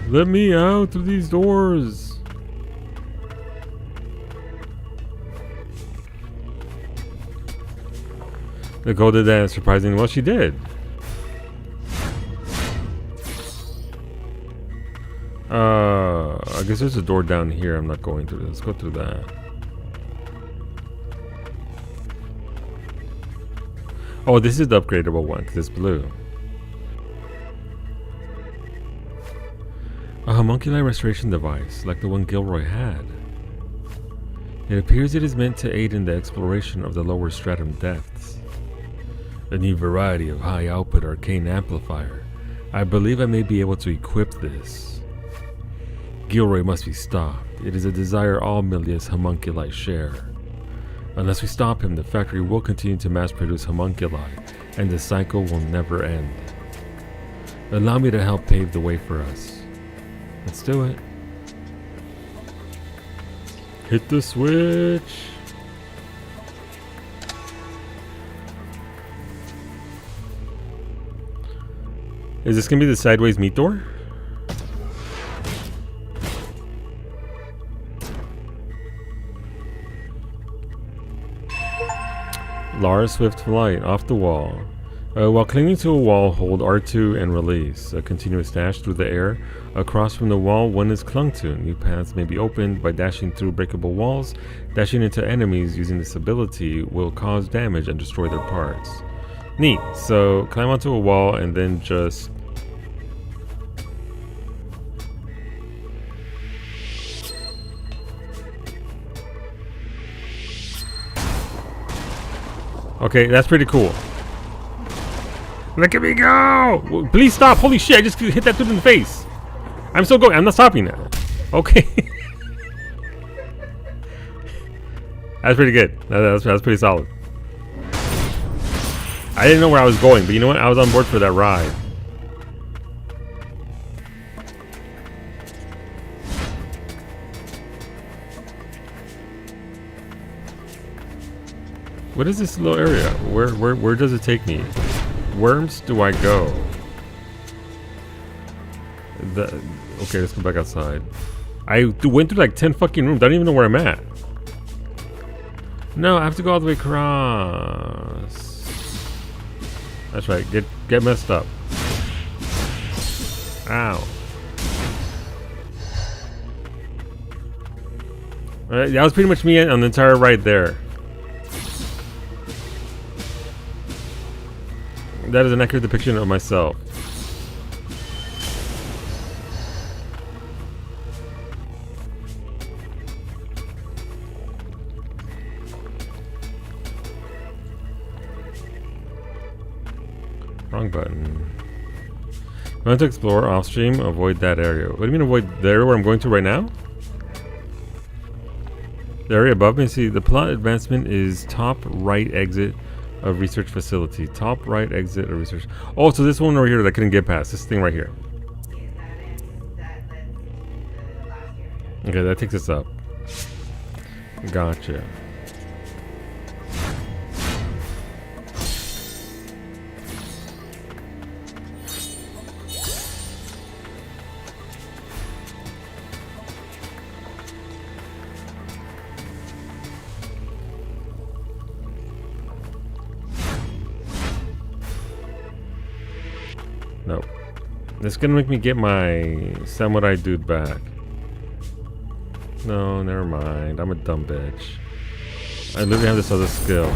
Let me out through these doors. Nicole did that surprisingly well. She did. I guess there's a door down here I'm not going through. Let's go through that. Oh, this is the upgradable one because it's blue. A homunculi restoration device, like the one Gilroy had. It appears it is meant to aid in the exploration of the lower stratum depths. A new variety of high-output arcane amplifier. I believe I may be able to equip this. Gilroy must be stopped. It is a desire all Milius homunculi share. Unless we stop him, the factory will continue to mass-produce homunculi, and the cycle will never end. Allow me to help pave the way for us. Let's do it. Hit the switch. Is this gonna be the sideways meat door? Lara Swift Flight off the wall. While clinging to a wall, hold R2 and release. A continuous dash through the air. Across from the wall one is clung to. New paths may be opened by dashing through breakable walls. Dashing into enemies using this ability will cause damage and destroy their parts. Neat. So climb onto a wall and then just... Okay, that's pretty cool. Look at me go! Please stop! Holy shit, I just hit that dude in the face. I'm still going. I'm not stopping now. Okay. That's pretty good. That's pretty solid. I didn't know where I was going, but you know what? I was on board for that ride. What is this little area? Where does it take me? Worms do I go? Okay, let's go back outside. I went through like 10 fucking rooms. I don't even know where I'm at. No, I have to go all the way across. That's right. Get messed up. Ow. Alright, that was pretty much me on the entire ride there. That is an accurate depiction of myself. Wrong button. I want to explore off stream, avoid that area. What do you mean avoid the area where I'm going to right now? The area above me, see the plot advancement is top right exit of research facility. Top right exit of research. Oh, so this one over here that I couldn't get past. This thing right here. Okay, that takes us up. Gotcha. Nope. It's gonna make me get my samurai dude back. No, never mind. I'm a dumb bitch. I literally have this other skill.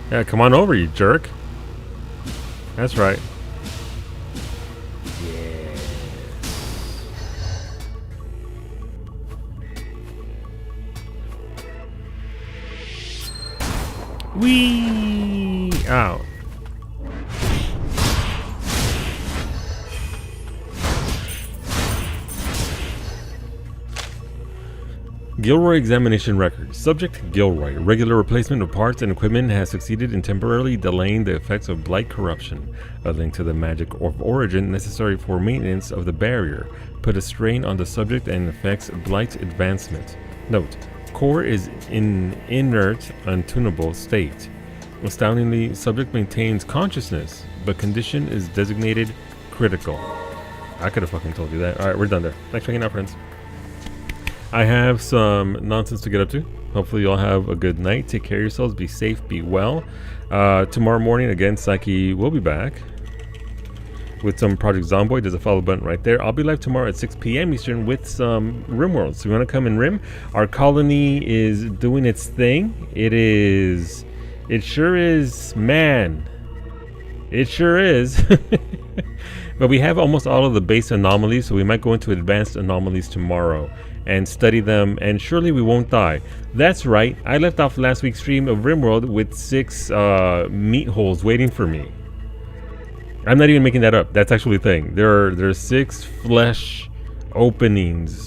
Yeah, come on over, you jerk. That's right. Whee! Ow. Gilroy examination record. Subject Gilroy. Regular replacement of parts and equipment has succeeded in temporarily delaying the effects of blight corruption. A link to the magic of origin necessary for maintenance of the barrier put a strain on the subject and affects blight advancement. Note: core is in inert, untunable state. Astoundingly, subject maintains consciousness, but condition is designated critical. I could have fucking told you that. Alright, we're done there. Thanks for hanging out, friends. I have some nonsense to get up to. Hopefully you all have a good night. Take care of yourselves. Be safe. Be well. Tomorrow morning, again, Psyche will be back with some Project Zomboid. There's a follow button right there. I'll be live tomorrow at 6 p.m. Eastern with some RimWorld. So you want to come in Rim? Our colony is doing its thing. It sure is, man. It sure is. But we have almost all of the base anomalies, so we might go into advanced anomalies tomorrow and study them, and surely we won't die. That's right, I left off last week's stream of RimWorld with 6 meat holes waiting for me. I'm not even making that up. That's actually a thing. There are 6 flesh openings